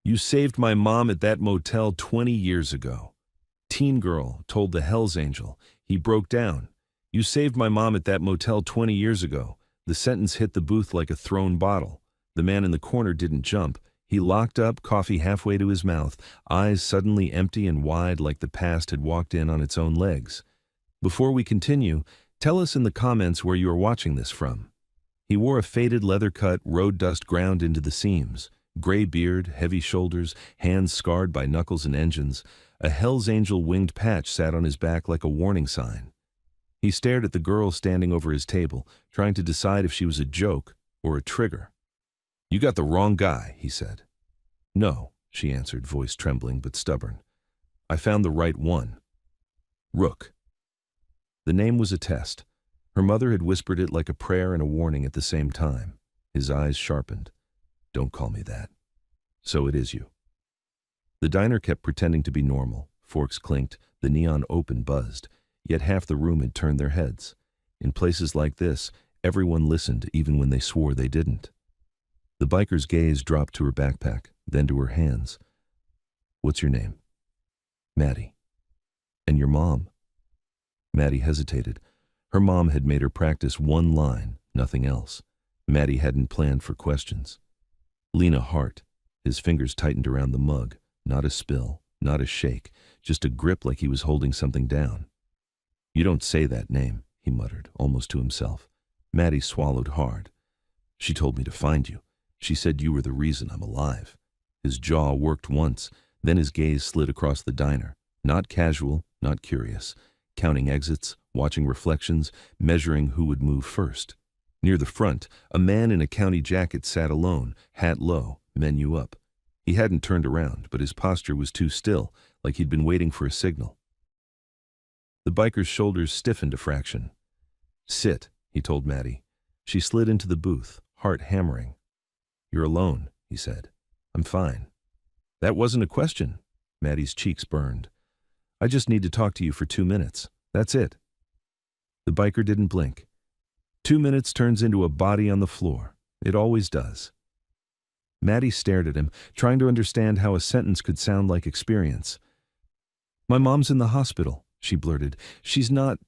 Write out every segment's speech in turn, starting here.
You saved my mom at that motel 20 years ago. Teen girl told the Hells Angel. He broke down. You saved my mom at that motel 20 years ago. The sentence hit the booth like a thrown bottle. The man in the corner didn't jump. He locked up, coffee halfway to his mouth, eyes suddenly empty and wide like the past had walked in on its own legs. Before we continue, tell us in the comments where you are watching this from. He wore a faded leather cut, road dust ground into the seams, gray beard, heavy shoulders, hands scarred by knuckles and engines. A Hell's Angel winged patch sat on his back like a warning sign. He stared at the girl standing over his table, trying to decide if she was a joke or a trigger. You got the wrong guy, he said. No, she answered, voice trembling but stubborn. I found the right one. Rook. The name was a test. Her mother had whispered it like a prayer and a warning at the same time. His eyes sharpened. Don't call me that. So it is you. The diner kept pretending to be normal. Forks clinked, the neon open buzzed, yet half the room had turned their heads. In places like this, everyone listened even when they swore they didn't. The biker's gaze dropped to her backpack, then to her hands. What's your name? Maddie. And your mom? Maddie hesitated. Her mom had made her practice one line, nothing else. Maddie hadn't planned for questions. Lena Hart. His fingers tightened around the mug. Not a spill, not a shake, just a grip like he was holding something down. You don't say that name, he muttered, almost to himself. Maddie swallowed hard. She told me to find you. She said you were the reason I'm alive. His jaw worked once, then his gaze slid across the diner. Not casual, not curious. Counting exits, watching reflections, measuring who would move first. Near the front, a man in a county jacket sat alone, hat low, menu up. He hadn't turned around, but his posture was too still, like he'd been waiting for a signal. The biker's shoulders stiffened a fraction. Sit, he told Maddie. She slid into the booth, heart hammering. You're alone, he said. I'm fine. That wasn't a question. Maddie's cheeks burned. I just need to talk to you for 2 minutes. That's it. The biker didn't blink. 2 minutes turns into a body on the floor. It always does. Maddie stared at him, trying to understand how a sentence could sound like experience. My mom's in the hospital, she blurted. She's not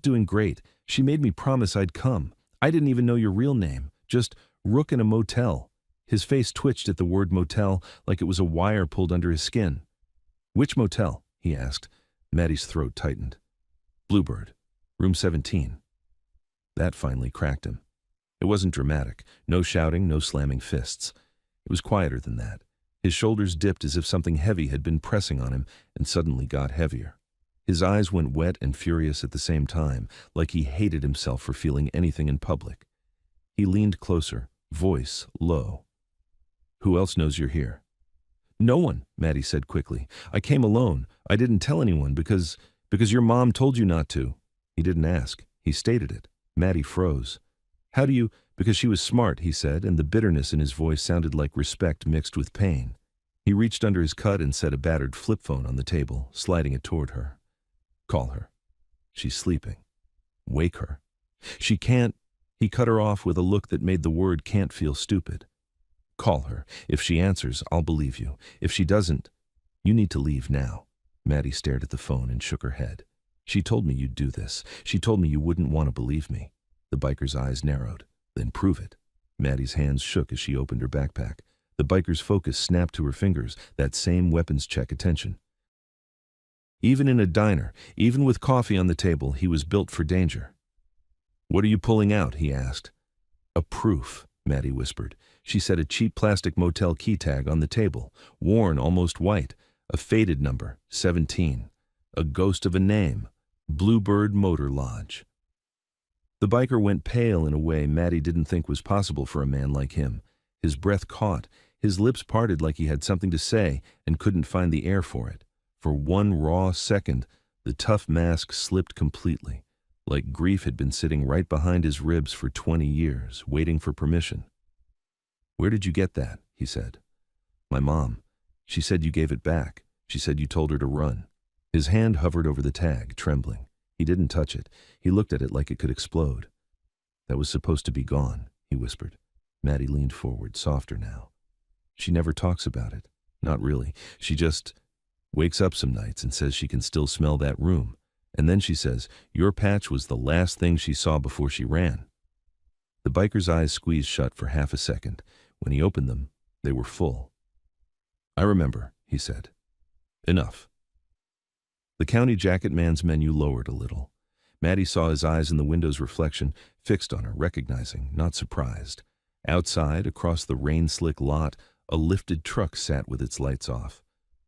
doing great. She made me promise I'd come. I didn't even know your real name. Just Rook in a motel. His face twitched at the word motel like it was a wire pulled under his skin. Which motel? He asked. Maddie's throat tightened. Bluebird. Room 17. That finally cracked him. It wasn't dramatic. No shouting, no slamming fists. It was quieter than that. His shoulders dipped as if something heavy had been pressing on him and suddenly got heavier. His eyes went wet and furious at the same time, like he hated himself for feeling anything in public. He leaned closer, voice low. Who else knows you're here? No one, Maddie said quickly. I came alone. I didn't tell anyone because your mom told you not to. He didn't ask. He stated it. Maddie froze. How do you... Because she was smart, he said, and the bitterness in his voice sounded like respect mixed with pain. He reached under his cut and set a battered flip phone on the table, sliding it toward her. Call her. She's sleeping. Wake her. She can't... He cut her off with a look that made the word can't feel stupid. Call her. If she answers, I'll believe you. If she doesn't, you need to leave now. Maddie stared at the phone and shook her head. She told me you'd do this. She told me you wouldn't want to believe me. The biker's eyes narrowed. Then prove it. Maddie's hands shook as she opened her backpack. The biker's focus snapped to her fingers, that same weapons check attention. Even in a diner, even with coffee on the table, he was built for danger. What are you pulling out? He asked. A proof, Maddie whispered. She set a cheap plastic motel key tag on the table, worn almost white, a faded number, 17, a ghost of a name, Bluebird Motor Lodge. The biker went pale in a way Maddie didn't think was possible for a man like him. His breath caught, his lips parted like he had something to say and couldn't find the air for it. For one raw second, the tough mask slipped completely, like grief had been sitting right behind his ribs for 20 years, waiting for permission. Where did you get that? He said. My mom. She said you gave it back. She said you told her to run. His hand hovered over the tag, trembling. He didn't touch it. He looked at it like it could explode. That was supposed to be gone, he whispered. Maddie leaned forward, softer now. She never talks about it. Not really. She just wakes up some nights and says she can still smell that room. And then she says your patch was the last thing she saw before she ran. The biker's eyes squeezed shut for half a second. When he opened them, they were full. I remember, he said. Enough. The county jacket man's menu lowered a little. Maddie saw his eyes in the window's reflection, fixed on her, recognizing, not surprised. Outside, across the rain-slick lot, a lifted truck sat with its lights off.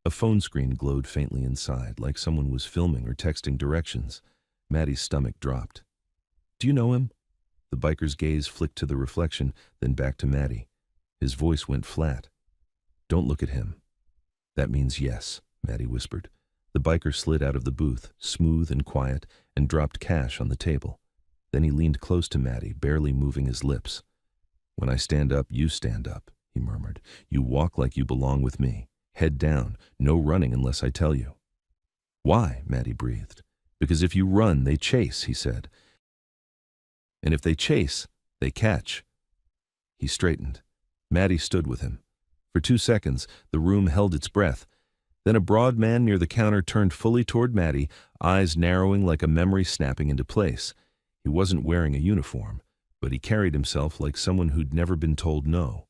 A phone screen glowed faintly inside, like someone was filming or texting directions. Maddie's stomach dropped. Do you know him? The biker's gaze flicked to the reflection, then back to Maddie. His voice went flat. Don't look at him. That means yes, Maddie whispered. The biker slid out of the booth, smooth and quiet, and dropped cash on the table. Then he leaned close to Maddie, barely moving his lips. When I stand up, you stand up, he murmured. You walk like you belong with me. Head down, no running unless I tell you. Why? Maddie breathed. Because if you run, they chase, he said. And if they chase, they catch. He straightened. Maddie stood with him. For 2 seconds, the room held its breath. Then a broad man near the counter turned fully toward Maddie, eyes narrowing like a memory snapping into place. He wasn't wearing a uniform, but he carried himself like someone who'd never been told no.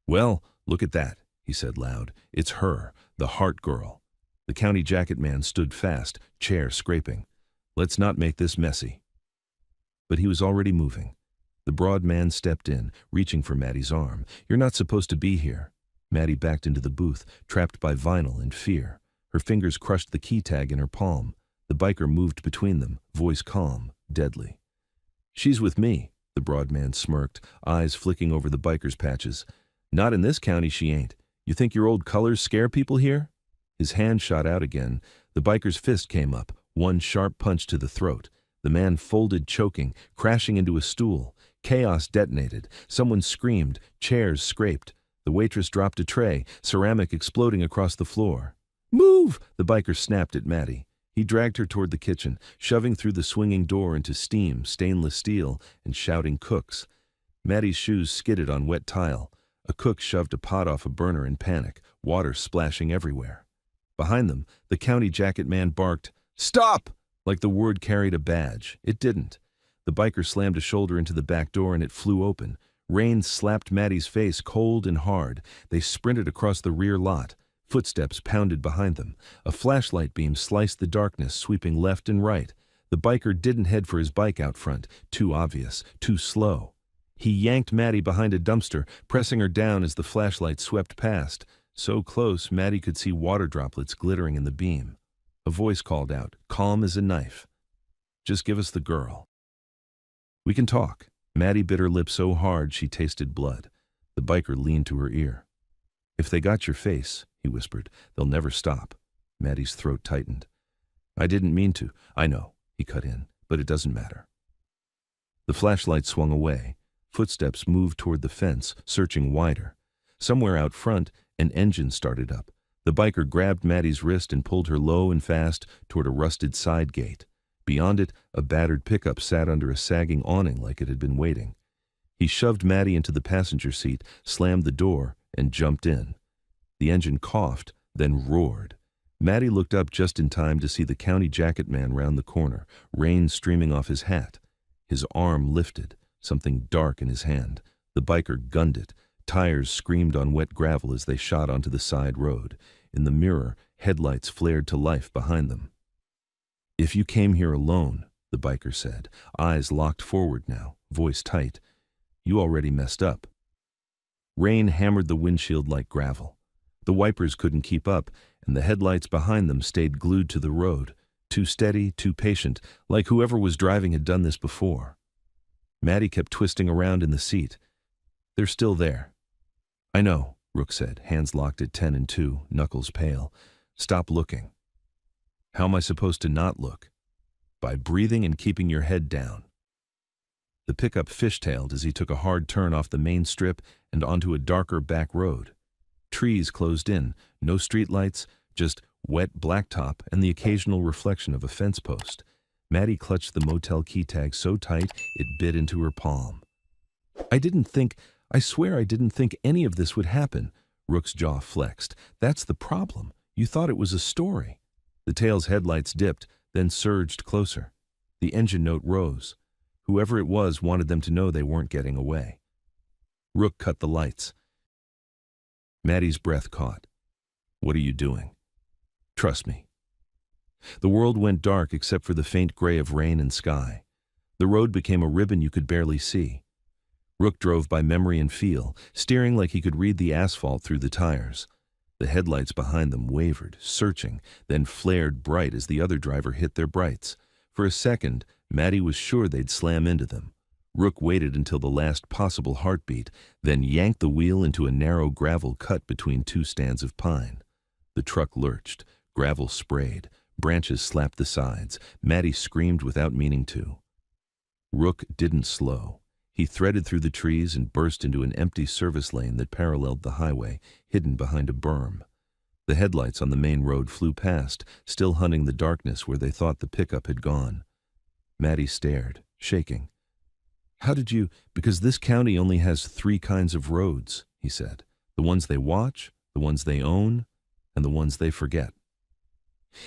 Well, look at that, he said loud. It's her, the heart girl. The county jacket man stood fast, chair scraping. Let's not make this messy. But he was already moving. The broad man stepped in, reaching for Maddie's arm. You're not supposed to be here. Maddie backed into the booth, trapped by vinyl and fear. Her fingers crushed the key tag in her palm. The biker moved between them, voice calm, deadly. She's with me, the broad man smirked, eyes flicking over the biker's patches. Not in this county she ain't. You think your old colors scare people here? His hand shot out again. The biker's fist came up, one sharp punch to the throat. The man folded, choking, crashing into a stool. Chaos detonated. Someone screamed. Chairs scraped. The waitress dropped a tray, ceramic exploding across the floor. Move! The biker snapped at Maddie. He dragged her toward the kitchen, shoving through the swinging door into steam, stainless steel, and shouting cooks. Maddie's shoes skidded on wet tile. A cook shoved a pot off a burner in panic, water splashing everywhere. Behind them, the county jacket man barked, "Stop!" like the word carried a badge. It didn't. The biker slammed a shoulder into the back door and it flew open. Rain slapped Maddie's face cold and hard. They sprinted across the rear lot. Footsteps pounded behind them. A flashlight beam sliced the darkness, sweeping left and right. The biker didn't head for his bike out front. Too obvious, too slow. He yanked Maddie behind a dumpster, pressing her down as the flashlight swept past. So close, Maddie could see water droplets glittering in the beam. A voice called out, calm as a knife. Just give us the girl. We can talk. Maddie bit her lip so hard she tasted blood. The biker leaned to her ear. If they got your face, he whispered, they'll never stop. Maddie's throat tightened. I didn't mean to. I know, he cut in, but it doesn't matter. The flashlight swung away. Footsteps moved toward the fence, searching wider. Somewhere out front, an engine started up. The biker grabbed Maddie's wrist and pulled her low and fast toward a rusted side gate. Beyond it, a battered pickup sat under a sagging awning like it had been waiting. He shoved Maddie into the passenger seat, slammed the door, and jumped in. The engine coughed, then roared. Maddie looked up just in time to see the county jacket man round the corner, rain streaming off his hat. His arm lifted, something dark in his hand. The biker gunned it. Tires screamed on wet gravel as they shot onto the side road. In the mirror, headlights flared to life behind them. If you came here alone, the biker said, eyes locked forward now, voice tight, you already messed up. Rain hammered the windshield like gravel. The wipers couldn't keep up, and the headlights behind them stayed glued to the road, too steady, too patient, like whoever was driving had done this before. Maddie kept twisting around in the seat. They're still there. I know, Rook said, hands locked at 10 and 2, knuckles pale. Stop looking. How am I supposed to not look? By breathing and keeping your head down. The pickup fishtailed as he took a hard turn off the main strip and onto a darker back road. Trees closed in, no streetlights, just wet blacktop and the occasional reflection of a fence post. Maddie clutched the motel key tag so tight it bit into her palm. I swear I didn't think any of this would happen. Rook's jaw flexed. That's the problem. You thought it was a story. The tail's headlights dipped, then surged closer. The engine note rose. Whoever it was wanted them to know they weren't getting away. Rook cut the lights. Maddie's breath caught. What are you doing? Trust me. The world went dark except for the faint gray of rain and sky. The road became a ribbon you could barely see. Rook drove by memory and feel, steering like he could read the asphalt through the tires. The headlights behind them wavered, searching, then flared bright as the other driver hit their brights. For a second, Maddie was sure they'd slam into them. Rook waited until the last possible heartbeat, then yanked the wheel into a narrow gravel cut between two stands of pine. The truck lurched, gravel sprayed, branches slapped the sides. Maddie screamed without meaning to. Rook didn't slow. He threaded through the trees and burst into an empty service lane that paralleled the highway, hidden behind a berm. The headlights on the main road flew past, still hunting the darkness where they thought the pickup had gone. Maddie stared, shaking. How did you— Because this county only has 3 kinds of roads, he said. The ones they watch, the ones they own, and the ones they forget.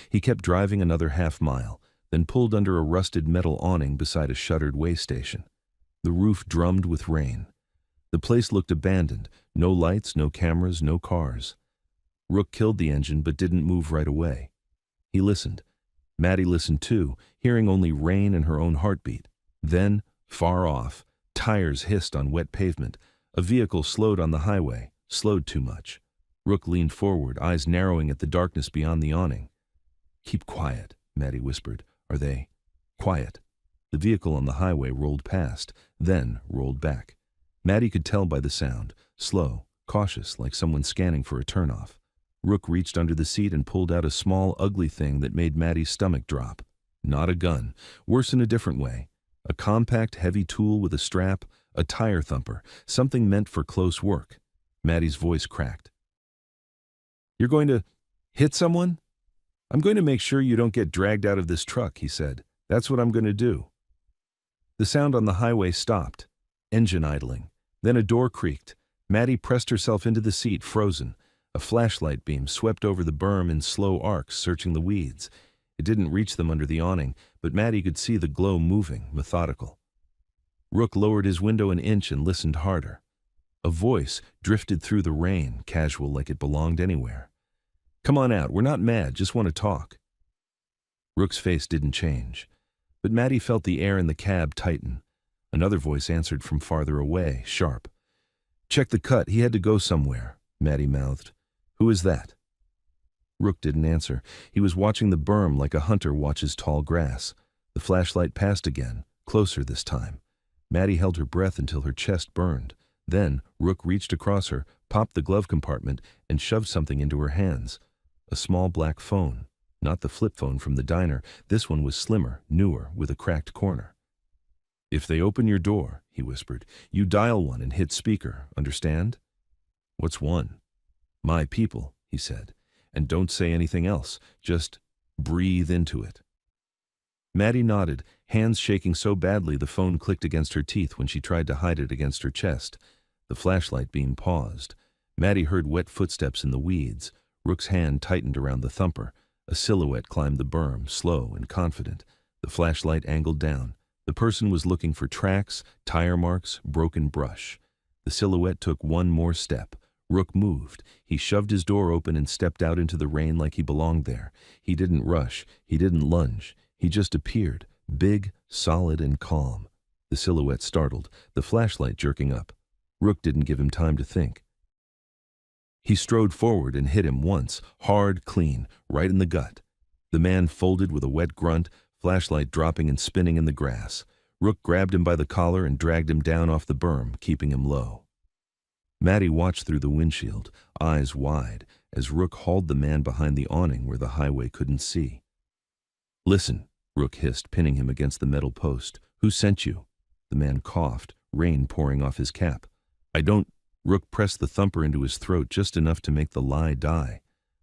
He kept driving another half-mile, then pulled under a rusted metal awning beside a shuttered way station. The roof drummed with rain. The place looked abandoned. No lights, no cameras, no cars. Rook killed the engine but didn't move right away. He listened. Maddie listened too, hearing only rain and her own heartbeat. Then, far off, tires hissed on wet pavement. A vehicle slowed on the highway, slowed too much. Rook leaned forward, eyes narrowing at the darkness beyond the awning. Keep quiet, Maddie whispered. Are they— Quiet. The vehicle on the highway rolled past, then rolled back. Maddie could tell by the sound, slow, cautious, like someone scanning for a turnoff. Rook reached under the seat and pulled out a small, ugly thing that made Maddie's stomach drop. Not a gun, worse in a different way. A compact, heavy tool with a strap, a tire thumper, something meant for close work. Maddie's voice cracked. You're going to hit someone? I'm going to make sure you don't get dragged out of this truck, he said. That's what I'm going to do. The sound on the highway stopped, engine idling. Then a door creaked. Maddie pressed herself into the seat, frozen. A flashlight beam swept over the berm in slow arcs, searching the weeds. It didn't reach them under the awning, but Maddie could see the glow moving, methodical. Rook lowered his window an inch and listened harder. A voice drifted through the rain, casual like it belonged anywhere. Come on out, we're not mad, just want to talk. Rook's face didn't change, but Maddie felt the air in the cab tighten. Another voice answered from farther away, sharp. Check the cut, he had to go somewhere, Maddie mouthed. Who is that? Rook didn't answer. He was watching the berm like a hunter watches tall grass. The flashlight passed again, closer this time. Maddie held her breath until her chest burned. Then Rook reached across her, popped the glove compartment, and shoved something into her hands. A small black phone. Not the flip phone from the diner. This one was slimmer, newer, with a cracked corner. If they open your door, he whispered, you dial 1 and hit speaker, understand? What's 1? My people, he said. And don't say anything else. Just breathe into it. Maddie nodded, hands shaking so badly the phone clicked against her teeth when she tried to hide it against her chest. The flashlight beam paused. Maddie heard wet footsteps in the weeds. Rook's hand tightened around the thumper. A silhouette climbed the berm, slow and confident. The flashlight angled down. The person was looking for tracks, tire marks, broken brush. The silhouette took one more step. Rook moved. He shoved his door open and stepped out into the rain like he belonged there. He didn't rush. He didn't lunge. He just appeared, big, solid, and calm. The silhouette startled, the flashlight jerking up. Rook didn't give him time to think. He strode forward and hit him once, hard, clean, right in the gut. The man folded with a wet grunt, flashlight dropping and spinning in the grass. Rook grabbed him by the collar and dragged him down off the berm, keeping him low. Maddie watched through the windshield, eyes wide, as Rook hauled the man behind the awning where the highway couldn't see. Listen, Rook hissed, pinning him against the metal post. Who sent you? The man coughed, rain pouring off his cap. I don't— Rook pressed the thumper into his throat just enough to make the lie die.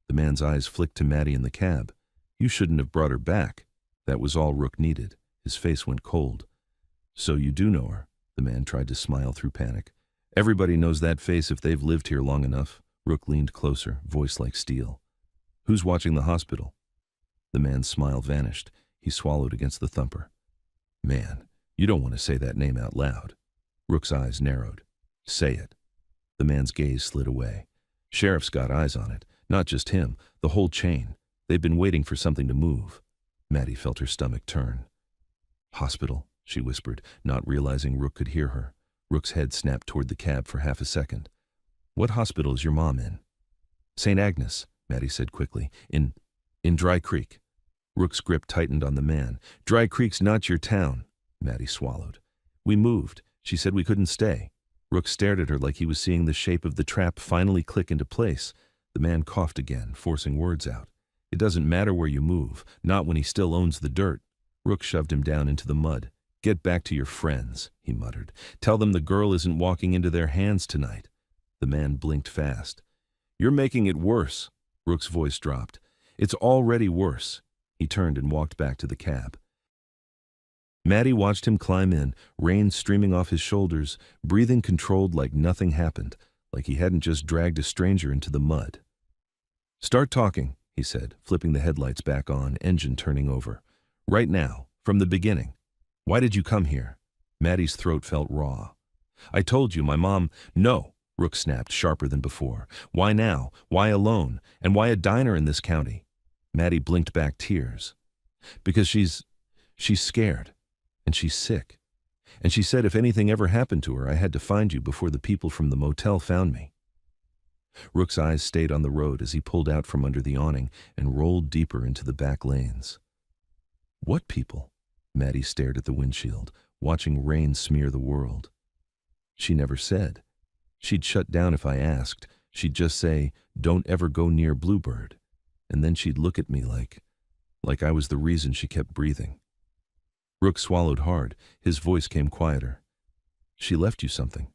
The man's eyes flicked to Maddie in the cab. You shouldn't have brought her back. That was all Rook needed. His face went cold. So you do know her? The man tried to smile through panic. Everybody knows that face if they've lived here long enough. Rook leaned closer, voice like steel. Who's watching the hospital? The man's smile vanished. He swallowed against the thumper. Man, you don't want to say that name out loud. Rook's eyes narrowed. Say it. The man's gaze slid away. Sheriff's got eyes on it. Not just him, the whole chain. They've been waiting for something to move. Maddie felt her stomach turn. Hospital, she whispered, not realizing Rook could hear her. Rook's head snapped toward the cab for half a second. What hospital is your mom in? St. Agnes, Maddie said quickly. In Dry Creek. Rook's grip tightened on the man. Dry Creek's not your town. Maddie swallowed. We moved. She said we couldn't stay. Rook stared at her like he was seeing the shape of the trap finally click into place. The man coughed again, forcing words out. It doesn't matter where you move, not when he still owns the dirt. Rook shoved him down into the mud. Get back to your friends, he muttered. Tell them the girl isn't walking into their hands tonight. The man blinked fast. You're making it worse. Rook's voice dropped. It's already worse. He turned and walked back to the cab. Maddie watched him climb in, rain streaming off his shoulders, breathing controlled like nothing happened, like he hadn't just dragged a stranger into the mud. Start talking, he said, flipping the headlights back on, engine turning over. Right now, from the beginning. Why did you come here? Maddie's throat felt raw. I told you, my mom— No, Rook snapped, sharper than before. Why now? Why alone? And why a diner in this county? Maddie blinked back tears. Because she's scared. And she's sick. And she said if anything ever happened to her, I had to find you before the people from the motel found me. Rook's eyes stayed on the road as he pulled out from under the awning and rolled deeper into the back lanes. What people? Maddie stared at the windshield, watching rain smear the world. She never said. She'd shut down if I asked. She'd just say, don't ever go near Bluebird. And then she'd look at me like I was the reason she kept breathing. Rook swallowed hard. His voice came quieter. She left you something.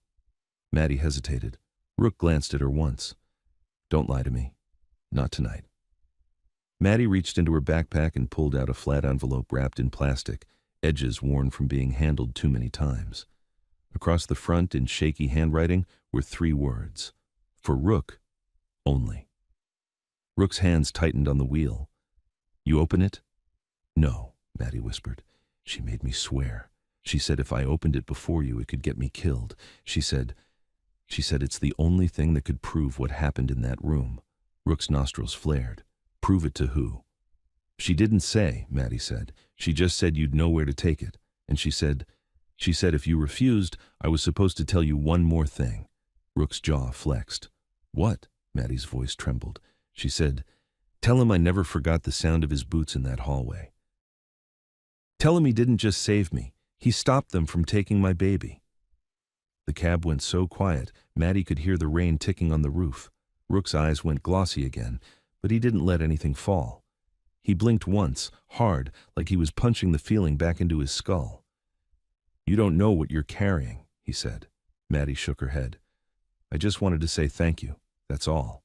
Maddie hesitated. Rook glanced at her once. Don't lie to me. Not tonight. Maddie reached into her backpack and pulled out a flat envelope wrapped in plastic, edges worn from being handled too many times. Across the front, in shaky handwriting, were 3 words. For Rook, only. Rook's hands tightened on the wheel. You open it? No, Maddie whispered. She made me swear. She said if I opened it before you, it could get me killed. She said it's the only thing that could prove what happened in that room. Rook's nostrils flared. Prove it to who? She didn't say, Maddie said. She just said you'd know where to take it. And she said if you refused, I was supposed to tell you one more thing. Rook's jaw flexed. What? Maddie's voice trembled. She said, tell him I never forgot the sound of his boots in that hallway. Tell him he didn't just save me. He stopped them from taking my baby. The cab went so quiet, Maddie could hear the rain ticking on the roof. Rook's eyes went glossy again, but he didn't let anything fall. He blinked once, hard, like he was punching the feeling back into his skull. You don't know what you're carrying, he said. Maddie shook her head. I just wanted to say thank you, that's all.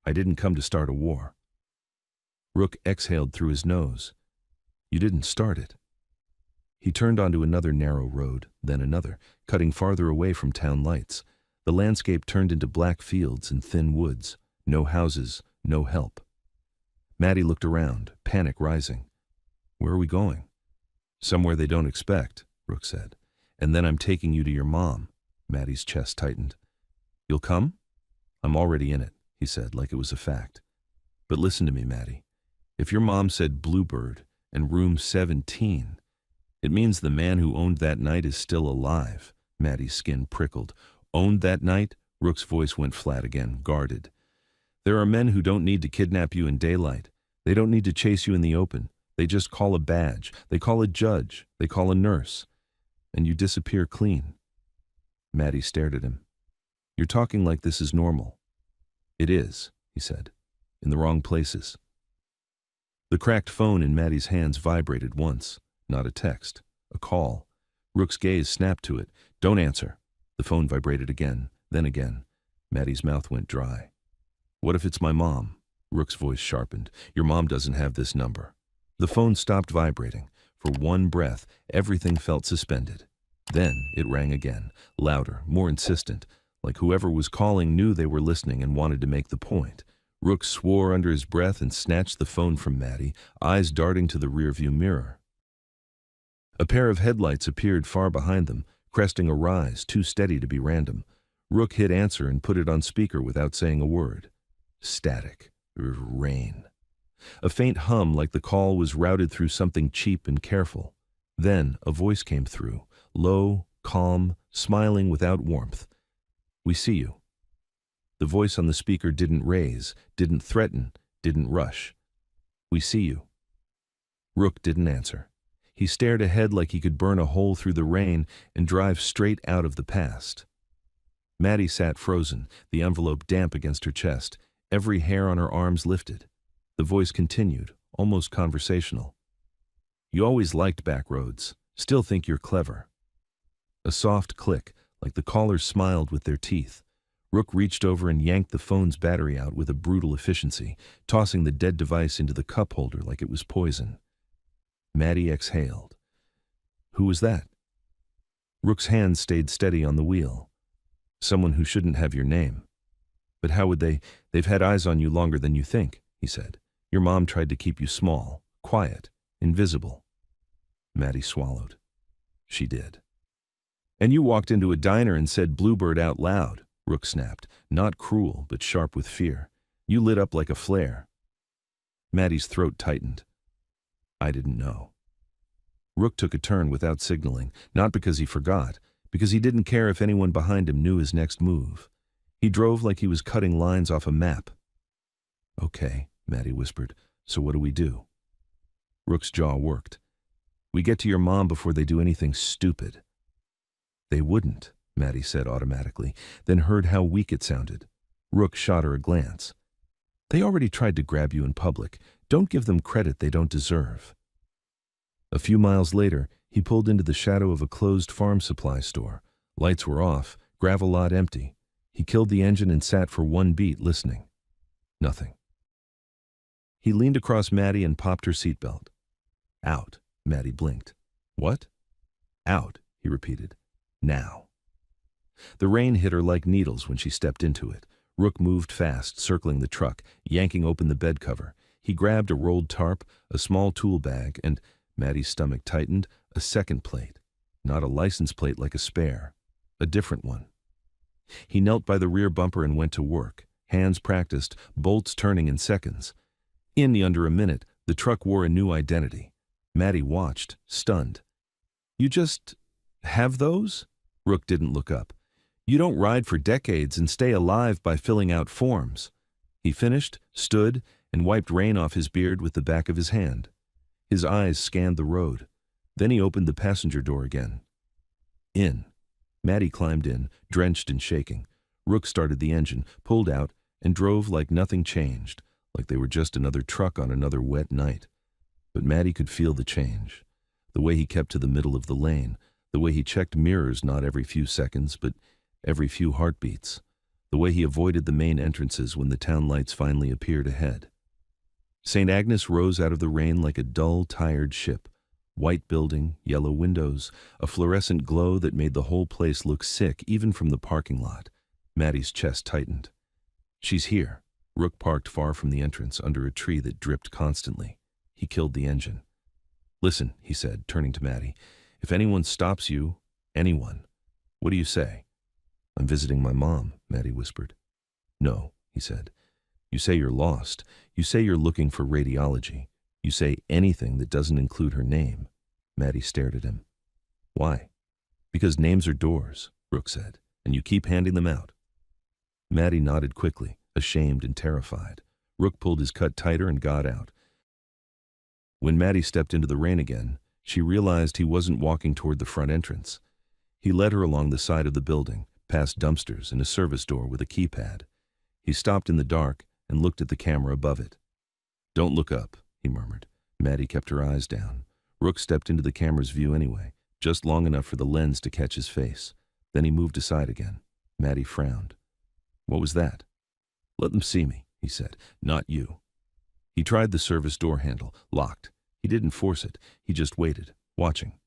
I didn't come to start a war. Rook exhaled through his nose. You didn't start it. He turned onto another narrow road, then another, cutting farther away from town lights. The landscape turned into black fields and thin woods. No houses, no help. Maddie looked around, panic rising. Where are we going? Somewhere they don't expect, Rook said. And then I'm taking you to your mom. Maddie's chest tightened. You'll come? I'm already in it, he said, like it was a fact. But listen to me, Maddie. If your mom said Bluebird and room 17, it means the man who owned that night is still alive. Maddie's skin prickled. Owned that night? Rook's voice went flat again, guarded. There are men who don't need to kidnap you in daylight. They don't need to chase you in the open. They just call a badge. They call a judge. They call a nurse. And you disappear clean. Maddie stared at him. You're talking like this is normal. It is, he said. In the wrong places. The cracked phone in Maddie's hands vibrated once. Not a text. A call. Rook's gaze snapped to it. Don't answer. The phone vibrated again, then again. Maddie's mouth went dry. What if it's my mom? Rook's voice sharpened. Your mom doesn't have this number. The phone stopped vibrating. For one breath, everything felt suspended. Then it rang again, louder, more insistent, like whoever was calling knew they were listening and wanted to make the point. Rook swore under his breath and snatched the phone from Maddie, eyes darting to the rearview mirror. A pair of headlights appeared far behind them, cresting a rise too steady to be random. Rook hit answer and put it on speaker without saying a word. Static. Rain. A faint hum like the call was routed through something cheap and careful. Then a voice came through, low, calm, smiling without warmth. "We see you." The voice on the speaker didn't raise, didn't threaten, didn't rush. "We see you." Rook didn't answer. He stared ahead like he could burn a hole through the rain and drive straight out of the past. Maddie sat frozen, the envelope damp against her chest, every hair on her arms lifted. The voice continued, almost conversational. "You always liked back roads. Still think you're clever." A soft click, like the callers smiled with their teeth. Rook reached over and yanked the phone's battery out with a brutal efficiency, tossing the dead device into the cup holder like it was poison. Maddie exhaled. "Who was that?" Rook's hand stayed steady on the wheel. "Someone who shouldn't have your name." "But how would they? They've had eyes on you longer than you think," he said. "Your mom tried to keep you small, quiet, invisible." Maddie swallowed. "She did." "And you walked into a diner and said Bluebird out loud," Rook snapped, not cruel but sharp with fear. "You lit up like a flare." Maddie's throat tightened. "I didn't know." Rook took a turn without signaling, not because he forgot, because he didn't care if anyone behind him knew his next move. He drove like he was cutting lines off a map. "Okay," Maddie whispered, "so what do we do?" Rook's jaw worked. "We get to your mom before they do anything stupid." "They wouldn't," Maddie said automatically, then heard how weak it sounded. Rook shot her a glance. "They already tried to grab you in public. Don't give them credit they don't deserve." A few miles later, he pulled into the shadow of a closed farm supply store. Lights were off, gravel lot empty. He killed the engine and sat for one beat listening. Nothing. He leaned across Maddie and popped her seatbelt. "Out," Maddie blinked. "What?" "Out," he repeated. "Now." The rain hit her like needles when she stepped into it. Rook moved fast, circling the truck, yanking open the bed cover. He grabbed a rolled tarp, a small tool bag, and, Maddie's stomach tightened, a second plate. Not a license plate like a spare. A different one. He knelt by the rear bumper and went to work. Hands practiced, bolts turning in seconds. In under a minute, the truck wore a new identity. Maddie watched, stunned. "You just have those?" Rook didn't look up. "You don't ride for decades and stay alive by filling out forms." He finished, stood, and wiped rain off his beard with the back of his hand. His eyes scanned the road. Then he opened the passenger door again. In. Maddie climbed in, drenched and shaking. Rook started the engine, pulled out, and drove like nothing changed, like they were just another truck on another wet night. But Maddie could feel the change. The way he kept to the middle of the lane, the way he checked mirrors not every few seconds, but every few heartbeats, the way he avoided the main entrances when the town lights finally appeared ahead. St. Agnes rose out of the rain like a dull, tired ship. White building, yellow windows, a fluorescent glow that made the whole place look sick even from the parking lot. Maddie's chest tightened. "She's here." Rook parked far from the entrance under a tree that dripped constantly. He killed the engine. "Listen," he said, turning to Maddie. "If anyone stops you, anyone, what do you say?" "I'm visiting my mom," Maddie whispered. "No," he said. "You say you're lost. You say you're looking for radiology. You say anything that doesn't include her name." Maddie stared at him. "Why?" "Because names are doors," Rook said, "and you keep handing them out." Maddie nodded quickly, ashamed and terrified. Rook pulled his cut tighter and got out. When Maddie stepped into the rain again, she realized he wasn't walking toward the front entrance. He led her along the side of the building, past dumpsters and a service door with a keypad. He stopped in the dark and looked at the camera above it. "Don't look up," he murmured. Maddie kept her eyes down. Rook stepped into the camera's view anyway, just long enough for the lens to catch his face. Then he moved aside again. Maddie frowned. "What was that?" "Let them see me," he said. "Not you." He tried the service door handle, locked. He didn't force it. He just waited, watching.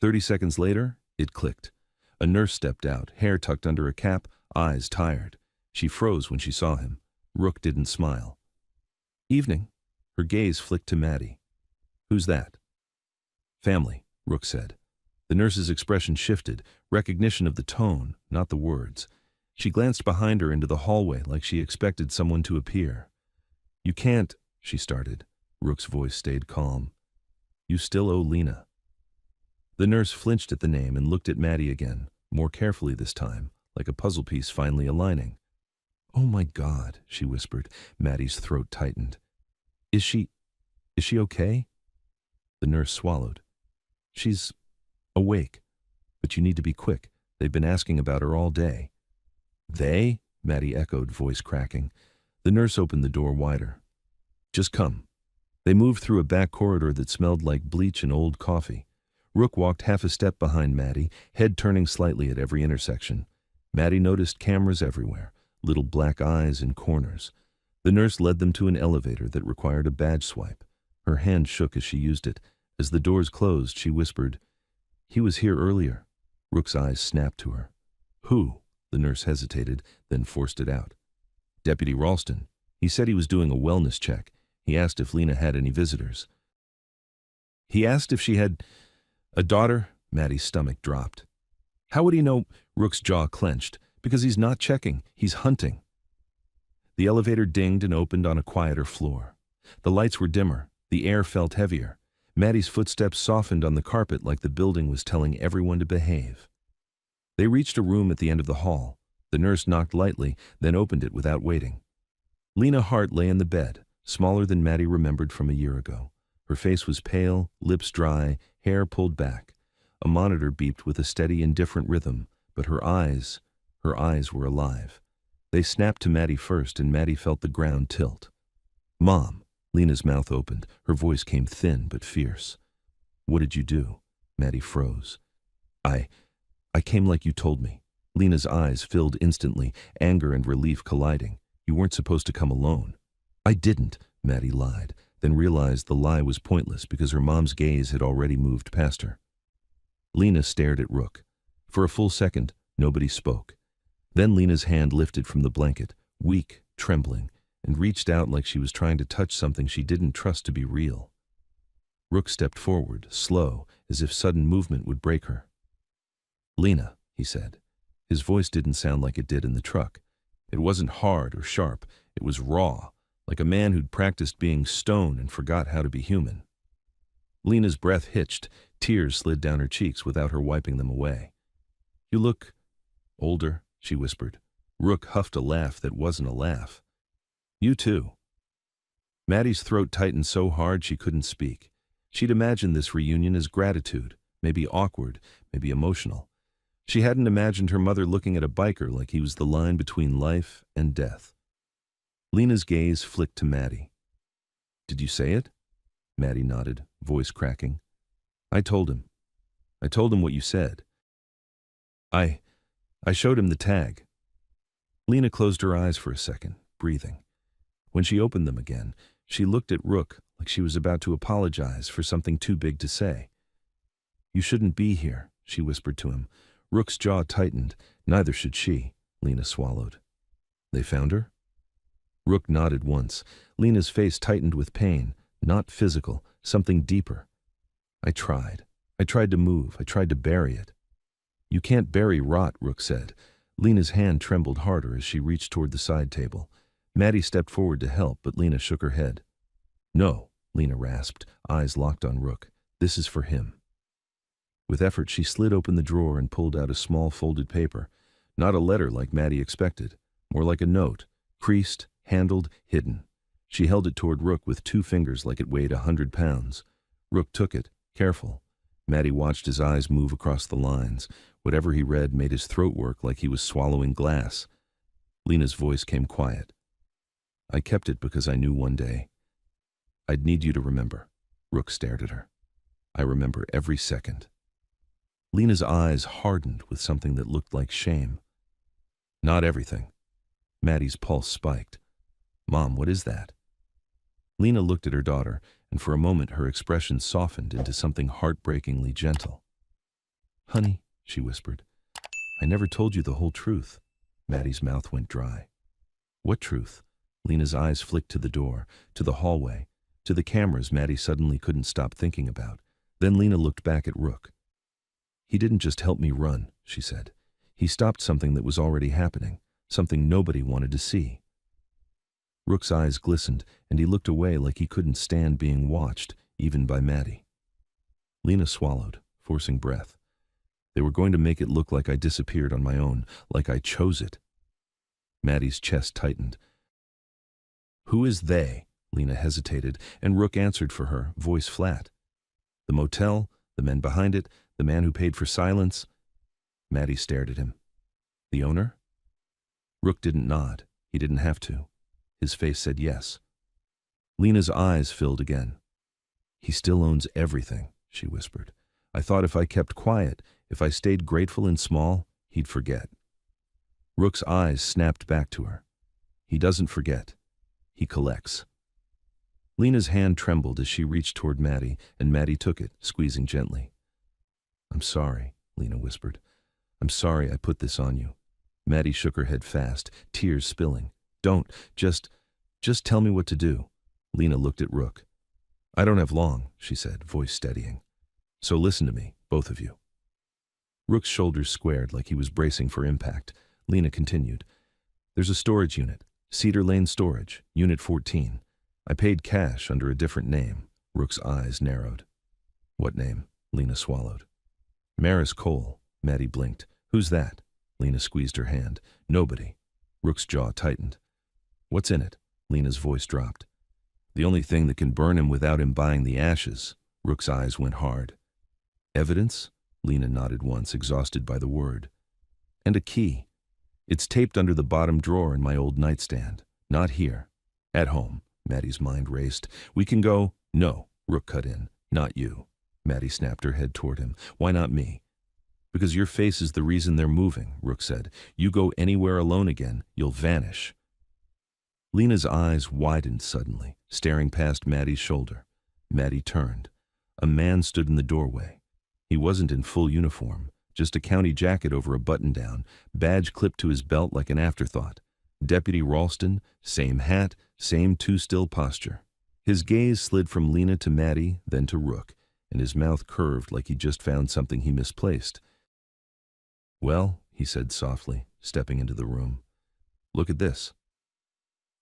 30 seconds later, it clicked. A nurse stepped out, hair tucked under a cap, eyes tired. She froze when she saw him. Rook didn't smile. "Evening." Her gaze flicked to Maddie. "Who's that?" "Family," Rook said. The nurse's expression shifted, recognition of the tone, not the words. She glanced behind her into the hallway like she expected someone to appear. "You can't," she started. Rook's voice stayed calm. "You still owe Lena." The nurse flinched at the name and looked at Maddie again, more carefully this time, like a puzzle piece finally aligning. "Oh my God," she whispered. Maddie's throat tightened. Is she okay?" The nurse swallowed. "She's awake, but you need to be quick. They've been asking about her all day." "They?" Maddie echoed, voice cracking. The nurse opened the door wider. "Just come." They moved through a back corridor that smelled like bleach and old coffee. Rook walked half a step behind Maddie, head turning slightly at every intersection. Maddie noticed cameras everywhere, little black eyes in corners. The nurse led them to an elevator that required a badge swipe. Her hand shook as she used it. As the doors closed, she whispered, "He was here earlier." Rook's eyes snapped to her. "Who?" The nurse hesitated, then forced it out. "Deputy Ralston. He said he was doing a wellness check. He asked if Lena had any visitors." "He asked if she had a daughter?" Maddie's stomach dropped. "How would he know?" Rook's jaw clenched. "Because he's not checking, he's hunting." The elevator dinged and opened on a quieter floor. The lights were dimmer, the air felt heavier. Maddie's footsteps softened on the carpet like the building was telling everyone to behave. They reached a room at the end of the hall. The nurse knocked lightly, then opened it without waiting. Lena Hart lay in the bed, smaller than Maddie remembered from a year ago. Her face was pale, lips dry, hair pulled back. A monitor beeped with a steady, indifferent rhythm, but her eyes were alive. They snapped to Maddie first, and Maddie felt the ground tilt. "Mom." Lena's mouth opened. Her voice came thin but fierce. "What did you do?" Maddie froze. I came like you told me." Lena's eyes filled instantly, anger and relief colliding. "You weren't supposed to come alone." "I didn't," Maddie lied, then realized the lie was pointless because her mom's gaze had already moved past her. Lena stared at Rook. For a full second, nobody spoke. Then Lena's hand lifted from the blanket, weak, trembling, and reached out like she was trying to touch something she didn't trust to be real. Rook stepped forward, slow, as if sudden movement would break her. "Lena," he said. His voice didn't sound like it did in the truck. It wasn't hard or sharp. It was raw, like a man who'd practiced being stone and forgot how to be human. Lena's breath hitched, tears slid down her cheeks without her wiping them away. "You look older," she whispered. Rook huffed a laugh that wasn't a laugh. "You too." Maddie's throat tightened so hard she couldn't speak. She'd imagined this reunion as gratitude, maybe awkward, maybe emotional. She hadn't imagined her mother looking at a biker like he was the line between life and death. Lena's gaze flicked to Maddie. "Did you say it?" Maddie nodded, voice cracking. I told him what you said. I showed him the tag." Lena closed her eyes for a second, breathing. When she opened them again, she looked at Rook like she was about to apologize for something too big to say. "You shouldn't be here," she whispered to him. Rook's jaw tightened. Neither should she. Lena swallowed. "They found her?" Rook nodded once. Lena's face tightened with pain, not physical, something deeper. I tried to move. I tried to bury it." "You can't bury rot," Rook said. Lena's hand trembled harder as she reached toward the side table. Maddie stepped forward to help, but Lena shook her head. "No," Lena rasped, eyes locked on Rook. "This is for him." With effort, she slid open the drawer and pulled out a small folded paper. Not a letter like Maddie expected, more like a note, creased, handled, hidden. She held it toward Rook with 2 fingers like it weighed 100 pounds. Rook took it, careful. Maddie watched his eyes move across the lines. Whatever he read made his throat work like he was swallowing glass. Lena's voice came quiet. "I kept it because I knew one day I'd need you to remember." Rook stared at her. "I remember every second." Lena's eyes hardened with something that looked like shame. "Not everything." Maddie's pulse spiked. "Mom, what is that?" Lena looked at her daughter, and for a moment her expression softened into something heartbreakingly gentle. "Honey," she whispered, I never told you the whole truth. Maddie's mouth went dry. What truth? Lena's eyes flicked to the door, to the hallway, to the cameras Maddie suddenly couldn't stop thinking about. Then Lena looked back at Rook. He didn't just help me run, she said. He stopped something that was already happening, something nobody wanted to see. Rook's eyes glistened, and he looked away like he couldn't stand being watched, even by Maddie. Lena swallowed, forcing breath. They were going to make it look like I disappeared on my own, like I chose it. Maddie's chest tightened. Who is they? Lena hesitated, and Rook answered for her, voice flat. The motel, the men behind it, the man who paid for silence. Maddie stared at him. The owner? Rook didn't nod. He didn't have to. His face said yes. Lena's eyes filled again. He still owns everything, she whispered. I thought if I kept quiet, if I stayed grateful and small, he'd forget. Rook's eyes snapped back to her. He doesn't forget. He collects. Lena's hand trembled as she reached toward Maddie, and Maddie took it, squeezing gently. I'm sorry, Lena whispered. I'm sorry I put this on you. Maddie shook her head fast, tears spilling. Don't, just tell me what to do. Lena looked at Rook. I don't have long, she said, voice steadying. So listen to me, both of you. Rook's shoulders squared like he was bracing for impact. Lena continued. There's a storage unit, Cedar Lane Storage, Unit 14. I paid cash under a different name. Rook's eyes narrowed. What name? Lena swallowed. Maris Cole. Maddie blinked. Who's that? Lena squeezed her hand. Nobody. Rook's jaw tightened. What's in it? Lena's voice dropped. The only thing that can burn him without him buying the ashes. Rook's eyes went hard. Evidence? Lena nodded once, exhausted by the word. And a key. It's taped under the bottom drawer in my old nightstand. Not here. At home. Maddie's mind raced. We can go. No, Rook cut in. Not you. Maddie snapped her head toward him. Why not me? Because your face is the reason they're moving, Rook said. You go anywhere alone again, you'll vanish. Lena's eyes widened suddenly, staring past Maddie's shoulder. Maddie turned. A man stood in the doorway. He wasn't in full uniform, just a county jacket over a button-down, badge clipped to his belt like an afterthought. Deputy Ralston, same hat, same too-still posture. His gaze slid from Lena to Maddie, then to Rook, and his mouth curved like he'd just found something he misplaced. Well, he said softly, stepping into the room. Look at this.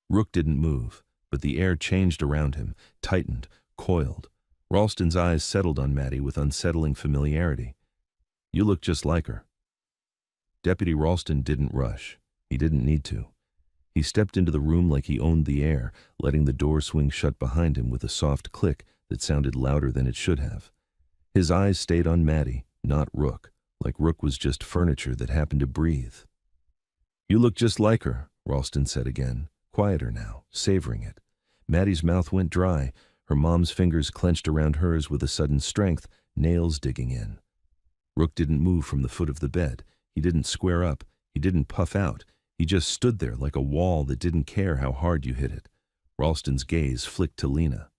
Rook didn't move, but the air changed around him, tightened, coiled. Ralston's eyes settled on Maddie with unsettling familiarity. You look just like her. Deputy Ralston didn't rush. He didn't need to. He stepped into the room like he owned the air, letting the door swing shut behind him with a soft click that sounded louder than it should have. His eyes stayed on Maddie, not Rook, like Rook was just furniture that happened to breathe. You look just like her, Ralston said again, quieter now, savoring it. Maddie's mouth went dry, her mom's fingers clenched around hers with a sudden strength, nails digging in. Rook didn't move from the foot of the bed. He didn't square up. He didn't puff out. He just stood there like a wall that didn't care how hard you hit it. Ralston's gaze flicked to Lena.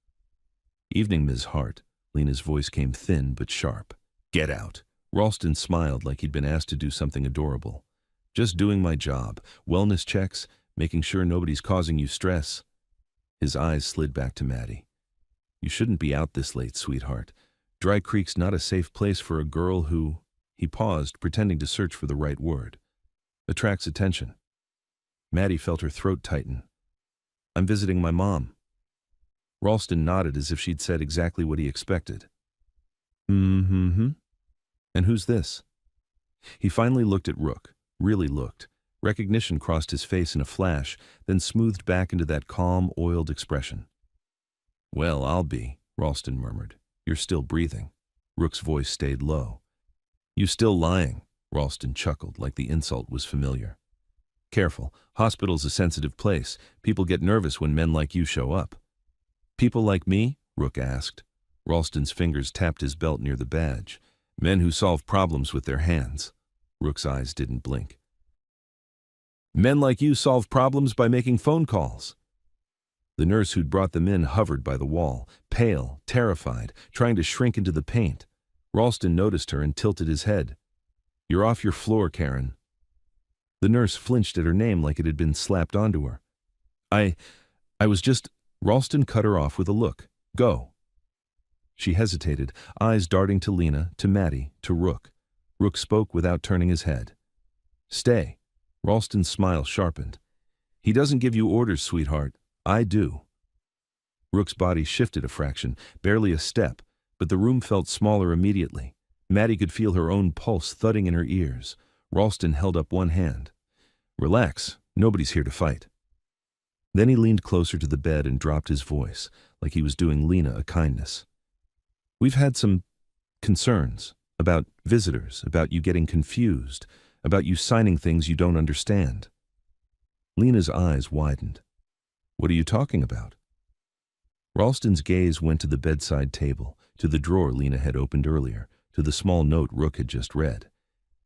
Evening, Ms. Hart. Lena's voice came thin but sharp. Get out. Ralston smiled like he'd been asked to do something adorable. Just doing my job. Wellness checks, making sure nobody's causing you stress. His eyes slid back to Maddie. You shouldn't be out this late, sweetheart. Dry Creek's not a safe place for a girl who, he paused, pretending to search for the right word, attracts attention. Maddie felt her throat tighten. I'm visiting my mom. Ralston nodded as if she'd said exactly what he expected. Mm-hmm. And who's this? He finally looked at Rook, really looked. Recognition crossed his face in a flash, then smoothed back into that calm, oiled expression. Well, I'll be, Ralston murmured. You're still breathing. Rook's voice stayed low. You still lying, Ralston chuckled like the insult was familiar. Careful, hospital's a sensitive place. People get nervous when men like you show up. People like me? Rook asked. Ralston's fingers tapped his belt near the badge. Men who solve problems with their hands. Rook's eyes didn't blink. Men like you solve problems by making phone calls. The nurse who'd brought them in hovered by the wall, pale, terrified, trying to shrink into the paint. Ralston noticed her and tilted his head. You're off your floor, Karen. The nurse flinched at her name like it had been slapped onto her. I was just... Ralston cut her off with a look. Go. She hesitated, eyes darting to Lena, to Maddie, to Rook. Rook spoke without turning his head. Stay. Ralston's smile sharpened. He doesn't give you orders, sweetheart. I do. Rook's body shifted a fraction, barely a step, but the room felt smaller immediately. Maddie could feel her own pulse thudding in her ears. Ralston held up one hand. Relax. Nobody's here to fight. Then he leaned closer to the bed and dropped his voice, like he was doing Lena a kindness. We've had some concerns about visitors, about you getting confused, about you signing things you don't understand. Lena's eyes widened. What are you talking about? Ralston's gaze went to the bedside table, to the drawer Lena had opened earlier, to the small note Rook had just read.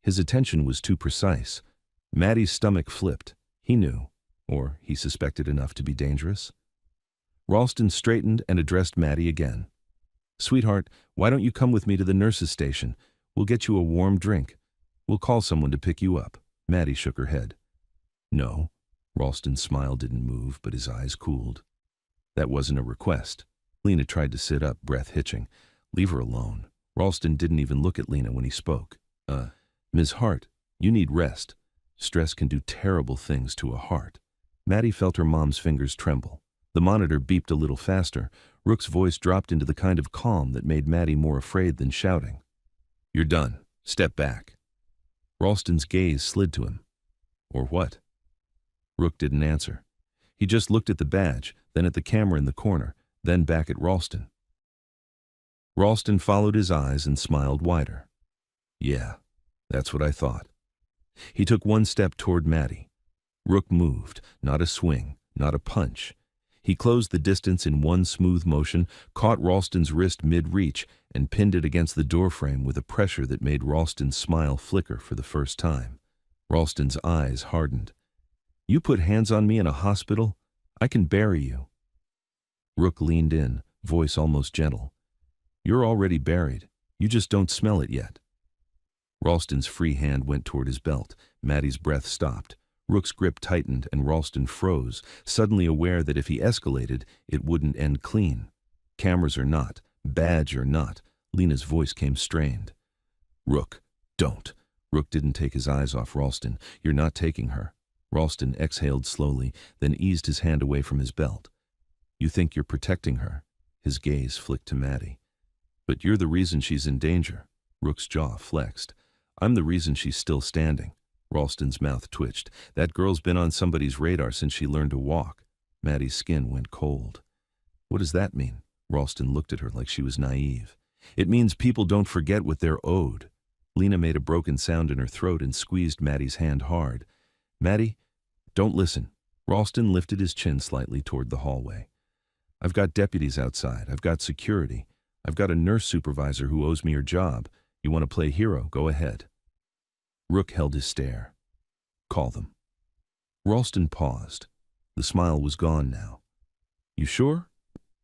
His attention was too precise. Maddie's stomach flipped. He knew, or he suspected enough to be dangerous. Ralston straightened and addressed Maddie again. Sweetheart, why don't you come with me to the nurse's station? We'll get you a warm drink. We'll call someone to pick you up. Maddie shook her head. No. Ralston's smile didn't move, but his eyes cooled. That wasn't a request. Lena tried to sit up, breath hitching. Leave her alone. Ralston didn't even look at Lena when he spoke. Ms. Hart, you need rest. Stress can do terrible things to a heart. Maddie felt her mom's fingers tremble. The monitor beeped a little faster. Rook's voice dropped into the kind of calm that made Maddie more afraid than shouting. You're done. Step back. Ralston's gaze slid to him. Or what? Rook didn't answer. He just looked at the badge, then at the camera in the corner, then back at Ralston. Ralston followed his eyes and smiled wider. Yeah, that's what I thought. He took one step toward Maddie. Rook moved, not a swing, not a punch. He closed the distance in one smooth motion, caught Ralston's wrist mid-reach, and pinned it against the doorframe with a pressure that made Ralston's smile flicker for the first time. Ralston's eyes hardened. You put hands on me in a hospital? I can bury you. Rook leaned in, voice almost gentle. You're already buried. You just don't smell it yet. Ralston's free hand went toward his belt. Maddie's breath stopped. Rook's grip tightened and Ralston froze, suddenly aware that if he escalated, it wouldn't end clean. Cameras or not, badge or not, Lena's voice came strained. Rook, don't. Rook didn't take his eyes off Ralston. You're not taking her. Ralston exhaled slowly, then eased his hand away from his belt. You think you're protecting her? His gaze flicked to Maddie. But you're the reason she's in danger. Rook's jaw flexed. I'm the reason she's still standing. Ralston's mouth twitched. That girl's been on somebody's radar since she learned to walk. Maddie's skin went cold. What does that mean? Ralston looked at her like she was naive. It means people don't forget what they're owed. Lena made a broken sound in her throat and squeezed Maddie's hand hard. Maddie, don't listen. Ralston lifted his chin slightly toward the hallway. I've got deputies outside. I've got security. I've got a nurse supervisor who owes me her job. You want to play hero? Go ahead. Rook held his stare. Call them. Ralston paused. The smile was gone now. You sure?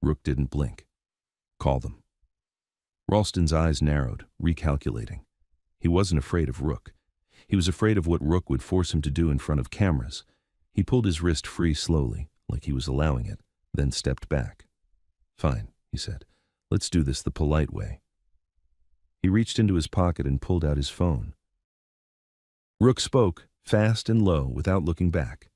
Rook didn't blink. Call them. Ralston's eyes narrowed, recalculating. He wasn't afraid of Rook. He was afraid of what Rook would force him to do in front of cameras. He pulled his wrist free slowly, like he was allowing it, then stepped back. Fine, he said. Let's do this the polite way. He reached into his pocket and pulled out his phone. Rook spoke, fast and low, without looking back.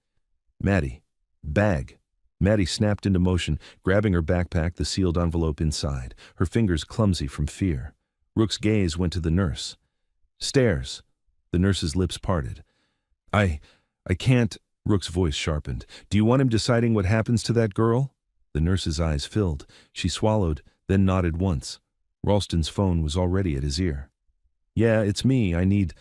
Maddie, bag. Maddie snapped into motion, grabbing her backpack, the sealed envelope inside, her fingers clumsy from fear. Rook's gaze went to the nurse. Stairs. The nurse's lips parted. I can't. Rook's voice sharpened. Do you want him deciding what happens to that girl? The nurse's eyes filled. She swallowed, then nodded once. Ralston's phone was already at his ear. Yeah, it's me. I need...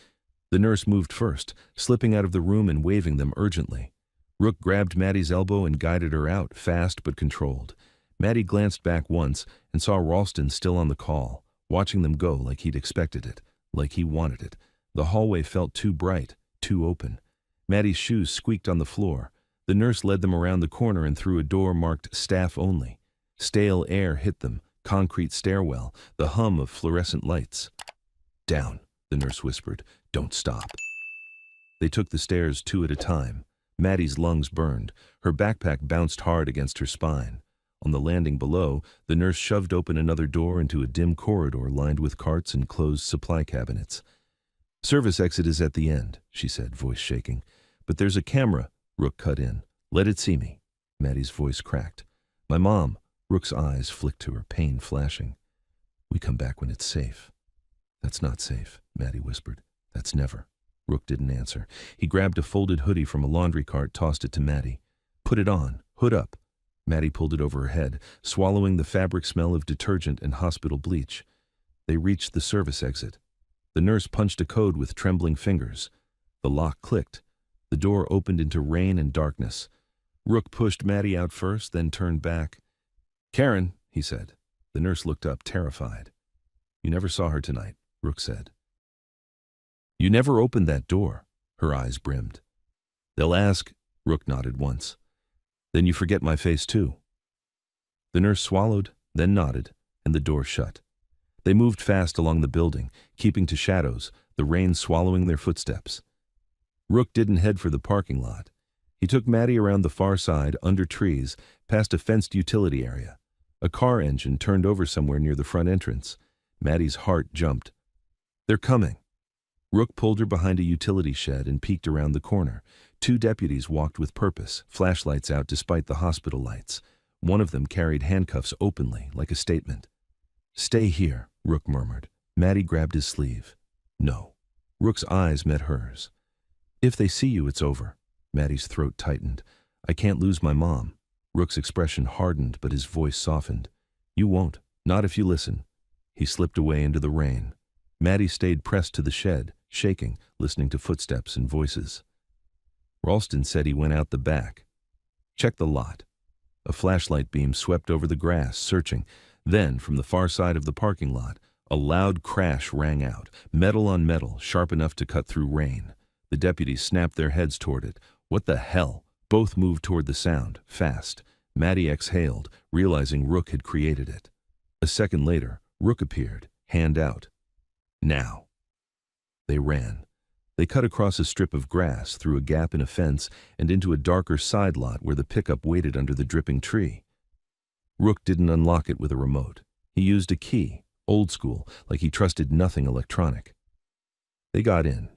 The nurse moved first, slipping out of the room and waving them urgently. Rook grabbed Maddie's elbow and guided her out, fast but controlled. Maddie glanced back once and saw Ralston still on the call, watching them go like he'd expected it, like he wanted it. The hallway felt too bright, too open. Maddie's shoes squeaked on the floor. The nurse led them around the corner and through a door marked staff only. Stale air hit them, concrete stairwell, the hum of fluorescent lights. Down, the nurse whispered. Don't stop. They took the stairs 2 at a time. Maddie's lungs burned. Her backpack bounced hard against her spine. On the landing below, the nurse shoved open another door into a dim corridor lined with carts and closed supply cabinets. "Service exit is at the end," she said, voice shaking. "But there's a camera," Rook cut in. "Let it see me." Maddie's voice cracked. "My mom." Rook's eyes flicked to her, pain flashing. "We come back when it's safe." "That's not safe," Maddie whispered. "That's never." Rook didn't answer. He grabbed a folded hoodie from a laundry cart, tossed it to Maddie. "Put it on. Hood up." Maddie pulled it over her head, swallowing the fabric smell of detergent and hospital bleach. They reached the service exit. The nurse punched a code with trembling fingers. The lock clicked. The door opened into rain and darkness. Rook pushed Maddie out first, then turned back. "Karen," he said. The nurse looked up, terrified. "You never saw her tonight," Rook said. "You never opened that door." Her eyes brimmed. "They'll ask." Rook nodded once. "Then you forget my face too." The nurse swallowed, then nodded, and the door shut. They moved fast along the building, keeping to shadows, the rain swallowing their footsteps. Rook didn't head for the parking lot. He took Maddie around the far side, under trees, past a fenced utility area. A car engine turned over somewhere near the front entrance. Maddie's heart jumped. "They're coming." Rook pulled her behind a utility shed and peeked around the corner. 2 deputies walked with purpose, flashlights out despite the hospital lights. One of them carried handcuffs openly, like a statement. "Stay here," Rook murmured. Maddie grabbed his sleeve. "No." Rook's eyes met hers. "If they see you, it's over." Maddie's throat tightened. "I can't lose my mom." Rook's expression hardened, but his voice softened. "You won't. Not if you listen." He slipped away into the rain. Maddie stayed pressed to the shed, shaking, listening to footsteps and voices. Ralston said he went out the back. "Check the lot." A flashlight beam swept over the grass, searching. Then, from the far side of the parking lot, a loud crash rang out, metal on metal, sharp enough to cut through rain. The deputies snapped their heads toward it. "What the hell?" Both moved toward the sound, fast. Maddie exhaled, realizing Rook had created it. A second later, Rook appeared, hand out. "Now." They ran. They cut across a strip of grass, through a gap in a fence, and into a darker side lot where the pickup waited under the dripping tree. Rook didn't unlock it with a remote. He used a key, old school, like he trusted nothing electronic. They got in.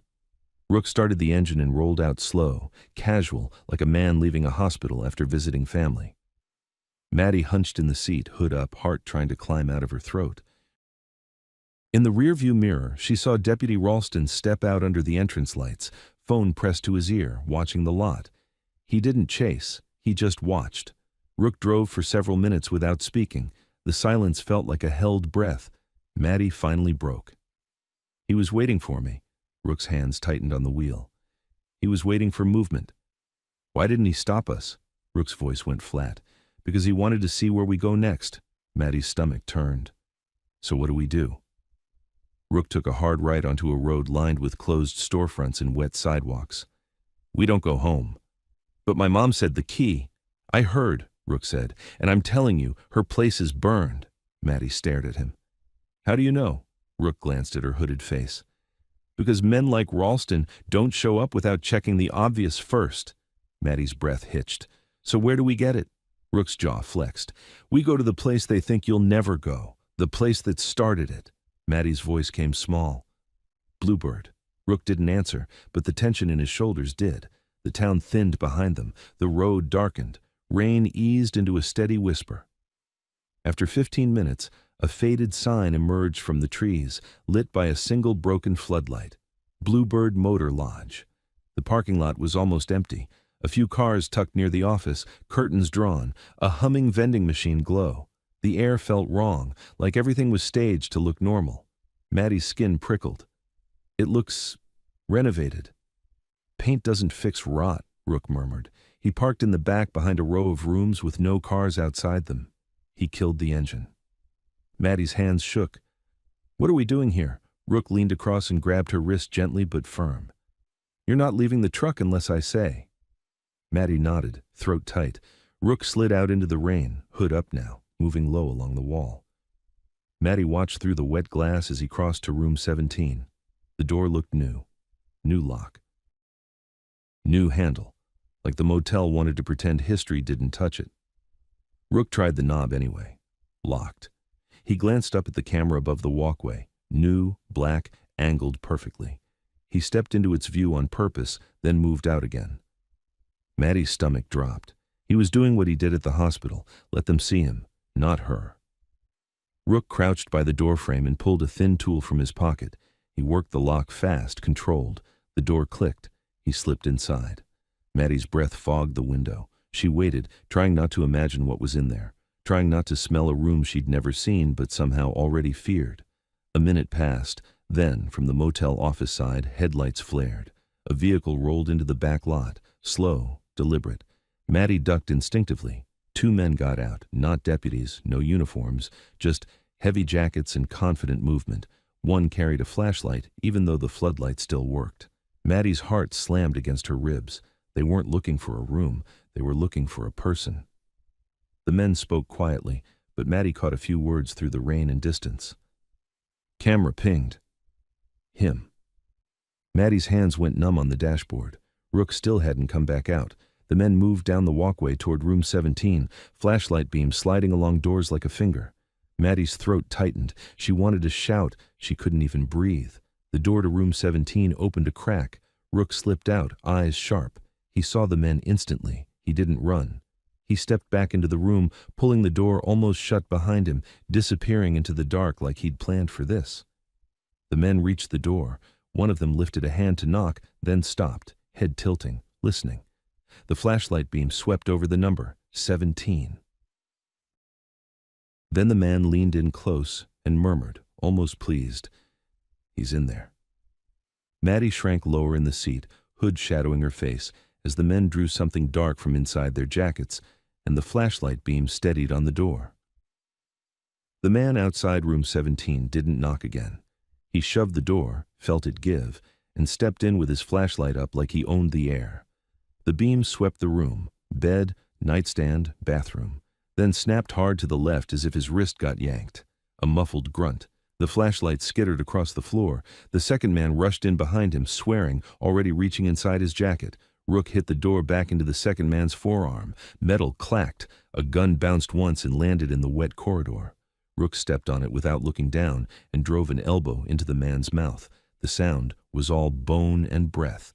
Rook started the engine and rolled out slow, casual, like a man leaving a hospital after visiting family. Maddie hunched in the seat, hood up, heart trying to climb out of her throat. In the rearview mirror, she saw Deputy Ralston step out under the entrance lights, phone pressed to his ear, watching the lot. He didn't chase, he just watched. Rook drove for several minutes without speaking. The silence felt like a held breath. Maddie finally broke. "He was waiting for me." Rook's hands tightened on the wheel. "He was waiting for movement." "Why didn't he stop us?" Rook's voice went flat. "Because he wanted to see where we go next." Maddie's stomach turned. "So what do we do?" Rook took a hard right onto a road lined with closed storefronts and wet sidewalks. "We don't go home." "But my mom said the key." "I heard," Rook said, "and I'm telling you, her place is burned." Maddie stared at him. "How do you know?" Rook glanced at her hooded face. "Because men like Ralston don't show up without checking the obvious first." Maddie's breath hitched. "So where do we get it?" Rook's jaw flexed. "We go to the place they think you'll never go, the place that started it." Maddie's voice came small. "Bluebird." Rook didn't answer, but the tension in his shoulders did. The town thinned behind them. The road darkened. Rain eased into a steady whisper. After 15 minutes, a faded sign emerged from the trees, lit by a single broken floodlight. Bluebird Motor Lodge. The parking lot was almost empty. A few cars tucked near the office, curtains drawn, a humming vending machine glow. The air felt wrong, like everything was staged to look normal. Maddie's skin prickled. "It looks renovated." "Paint doesn't fix rot," Rook murmured. He parked in the back behind a row of rooms with no cars outside them. He killed the engine. Maddie's hands shook. "What are we doing here?" Rook leaned across and grabbed her wrist gently but firm. "You're not leaving the truck unless I say." Maddie nodded, throat tight. Rook slid out into the rain, hood up now, moving low along the wall. Maddie watched through the wet glass as he crossed to room 17. The door looked new. New lock. New handle. Like the motel wanted to pretend history didn't touch it. Rook tried the knob anyway. Locked. He glanced up at the camera above the walkway. New, black, angled perfectly. He stepped into its view on purpose, then moved out again. Maddie's stomach dropped. He was doing what he did at the hospital. Let them see him, not her. Rook crouched by the doorframe and pulled a thin tool from his pocket. He worked the lock fast, controlled. The door clicked. He slipped inside. Maddie's breath fogged the window. She waited, trying not to imagine what was in there, trying not to smell a room she'd never seen but somehow already feared. A minute passed. Then, from the motel office side, headlights flared. A vehicle rolled into the back lot, slow, deliberate. Maddie ducked instinctively. Two men got out, not deputies, no uniforms, just heavy jackets and confident movement. One carried a flashlight, even though the floodlight still worked. Maddie's heart slammed against her ribs. They weren't looking for a room, they were looking for a person. The men spoke quietly, but Maddie caught a few words through the rain and distance. Camera pinged. Him. Maddie's hands went numb on the dashboard. Rook still hadn't come back out. The men moved down the walkway toward room 17, flashlight beams sliding along doors like a finger. Maddie's throat tightened. She wanted to shout. She couldn't even breathe. The door to room 17 opened a crack. Rook slipped out, eyes sharp. He saw the men instantly. He didn't run. He stepped back into the room, pulling the door almost shut behind him, disappearing into the dark like he'd planned for this. The men reached the door. One of them lifted a hand to knock, then stopped, head tilting, listening. The flashlight beam swept over the number, 17. Then the man leaned in close and murmured, almost pleased, "He's in there." Maddie shrank lower in the seat, hood shadowing her face, as the men drew something dark from inside their jackets, and the flashlight beam steadied on the door. The man outside room 17 didn't knock again. He shoved the door, felt it give, and stepped in with his flashlight up like he owned the air. The beam swept the room, bed, nightstand, bathroom, then snapped hard to the left as if his wrist got yanked. A muffled grunt. The flashlight skittered across the floor. The second man rushed in behind him, swearing, already reaching inside his jacket. Rook hit the door back into the second man's forearm. Metal clacked. A gun bounced once and landed in the wet corridor. Rook stepped on it without looking down and drove an elbow into the man's mouth. The sound was all bone and breath.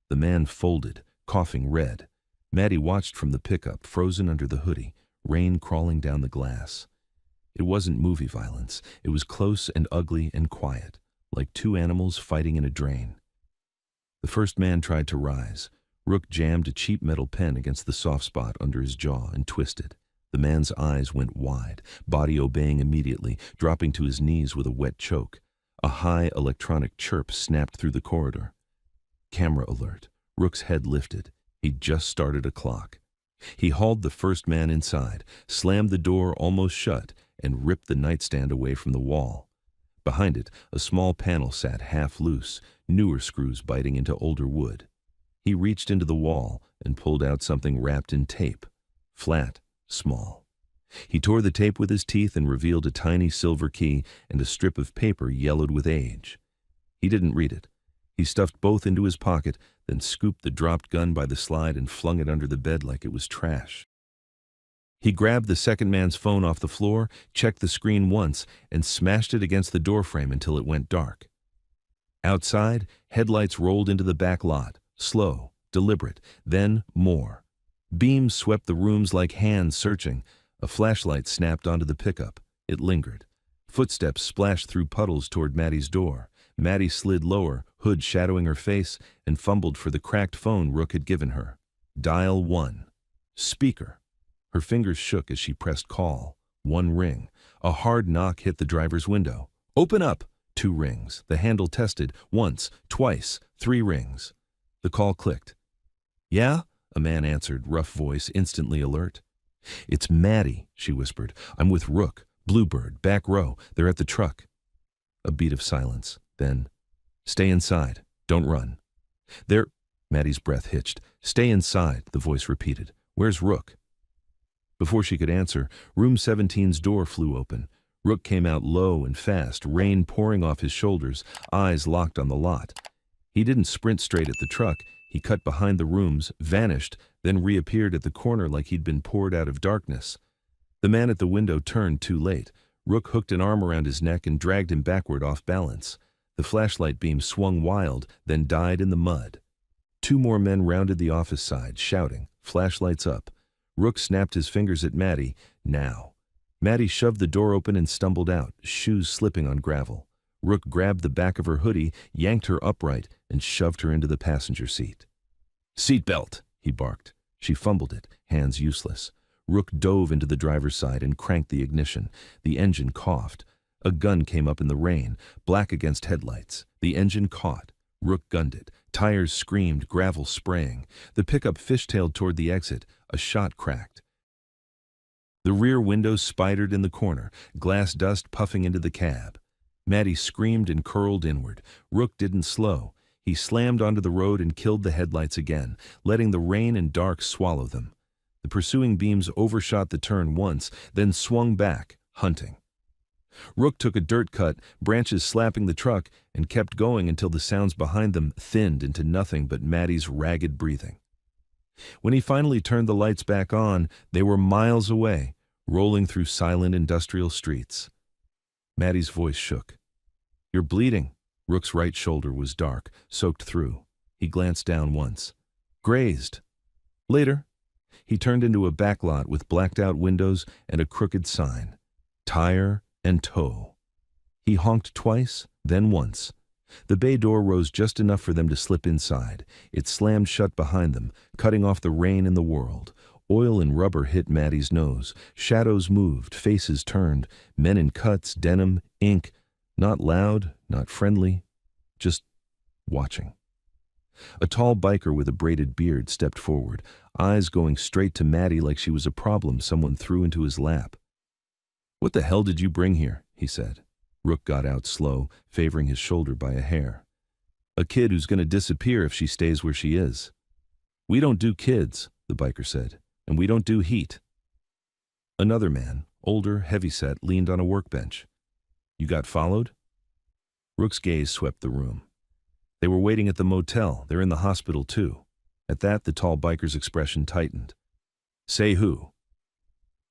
The man folded, coughing red. Maddie watched from the pickup, frozen under the hoodie, rain crawling down the glass. It wasn't movie violence. It was close and ugly and quiet, like two animals fighting in a drain. The first man tried to rise. Rook jammed a cheap metal pen against the soft spot under his jaw and twisted. The man's eyes went wide, body obeying immediately, dropping to his knees with a wet choke. A high electronic chirp snapped through the corridor. Camera alert. Rook's head lifted. He'd just started a clock. He hauled the first man inside, slammed the door almost shut, and ripped the nightstand away from the wall. Behind it, a small panel sat half loose, newer screws biting into older wood. He reached into the wall and pulled out something wrapped in tape. Flat, small. He tore the tape with his teeth and revealed a tiny silver key and a strip of paper yellowed with age. He didn't read it. He stuffed both into his pocket, then scooped the dropped gun by the slide and flung it under the bed like it was trash. He grabbed the second man's phone off the floor, checked the screen once, and smashed it against the doorframe until it went dark. Outside, headlights rolled into the back lot, slow, deliberate, then more. Beams swept the rooms like hands searching. A flashlight snapped onto the pickup. It lingered. Footsteps splashed through puddles toward Maddie's door. Maddie slid lower, hood shadowing her face, and fumbled for the cracked phone Rook had given her. Dial 1. Speaker. Her fingers shook as she pressed call. 1 ring. A hard knock hit the driver's window. Open up! 2 rings. The handle tested. Once, twice, 3 rings. The call clicked. Yeah? A man answered, rough voice, instantly alert. It's Maddie, she whispered. I'm with Rook. Bluebird, back row. They're at the truck. A beat of silence. Then, stay inside. Don't run. They're... Maddie's breath hitched. Stay inside, the voice repeated. Where's Rook? Before she could answer, room 17's door flew open. Rook came out low and fast, rain pouring off his shoulders, eyes locked on the lot. He didn't sprint straight at the truck. He cut behind the rooms, vanished, then reappeared at the corner like he'd been poured out of darkness. The man at the window turned too late. Rook hooked an arm around his neck and dragged him backward off balance. The flashlight beam swung wild, then died in the mud. Two more men rounded the office side, shouting, flashlights up. Rook snapped his fingers at Maddie. Now. Maddie shoved the door open and stumbled out, shoes slipping on gravel. Rook grabbed the back of her hoodie, yanked her upright, and shoved her into the passenger seat. "Seatbelt," he barked. She fumbled it, hands useless. Rook dove into the driver's side and cranked the ignition. The engine coughed. A gun came up in the rain, black against headlights. The engine caught. Rook gunned it. Tires screamed, gravel spraying. The pickup fishtailed toward the exit. A shot cracked. The rear windows spidered in the corner, glass dust puffing into the cab. Maddie screamed and curled inward. Rook didn't slow. He slammed onto the road and killed the headlights again, letting the rain and dark swallow them. The pursuing beams overshot the turn once, then swung back, hunting. Rook took a dirt cut, branches slapping the truck, and kept going until the sounds behind them thinned into nothing but Maddie's ragged breathing. When he finally turned the lights back on, they were miles away, rolling through silent industrial streets. Maddie's voice shook. "You're bleeding." Rook's right shoulder was dark, soaked through. He glanced down once. "Grazed." Later, he turned into a backlot with blacked-out windows and a crooked sign. Tire and tow. He honked twice, then once. The bay door rose just enough for them to slip inside. It slammed shut behind them, cutting off the rain and the world. Oil and rubber hit Maddie's nose. Shadows moved, faces turned. Men in cuts, denim, ink. Not loud, not friendly, just watching. A tall biker with a braided beard stepped forward, eyes going straight to Maddie like she was a problem someone threw into his lap. "What the hell did you bring here?" he said. Rook got out slow, favoring his shoulder by a hair. "A kid who's going to disappear if she stays where she is." "We don't do kids," the biker said, "and we don't do heat." Another man, older, heavyset, leaned on a workbench. "You got followed?" Rook's gaze swept the room. They were waiting at the motel. They're in the hospital, too. At that, the tall biker's expression tightened. "Say who?"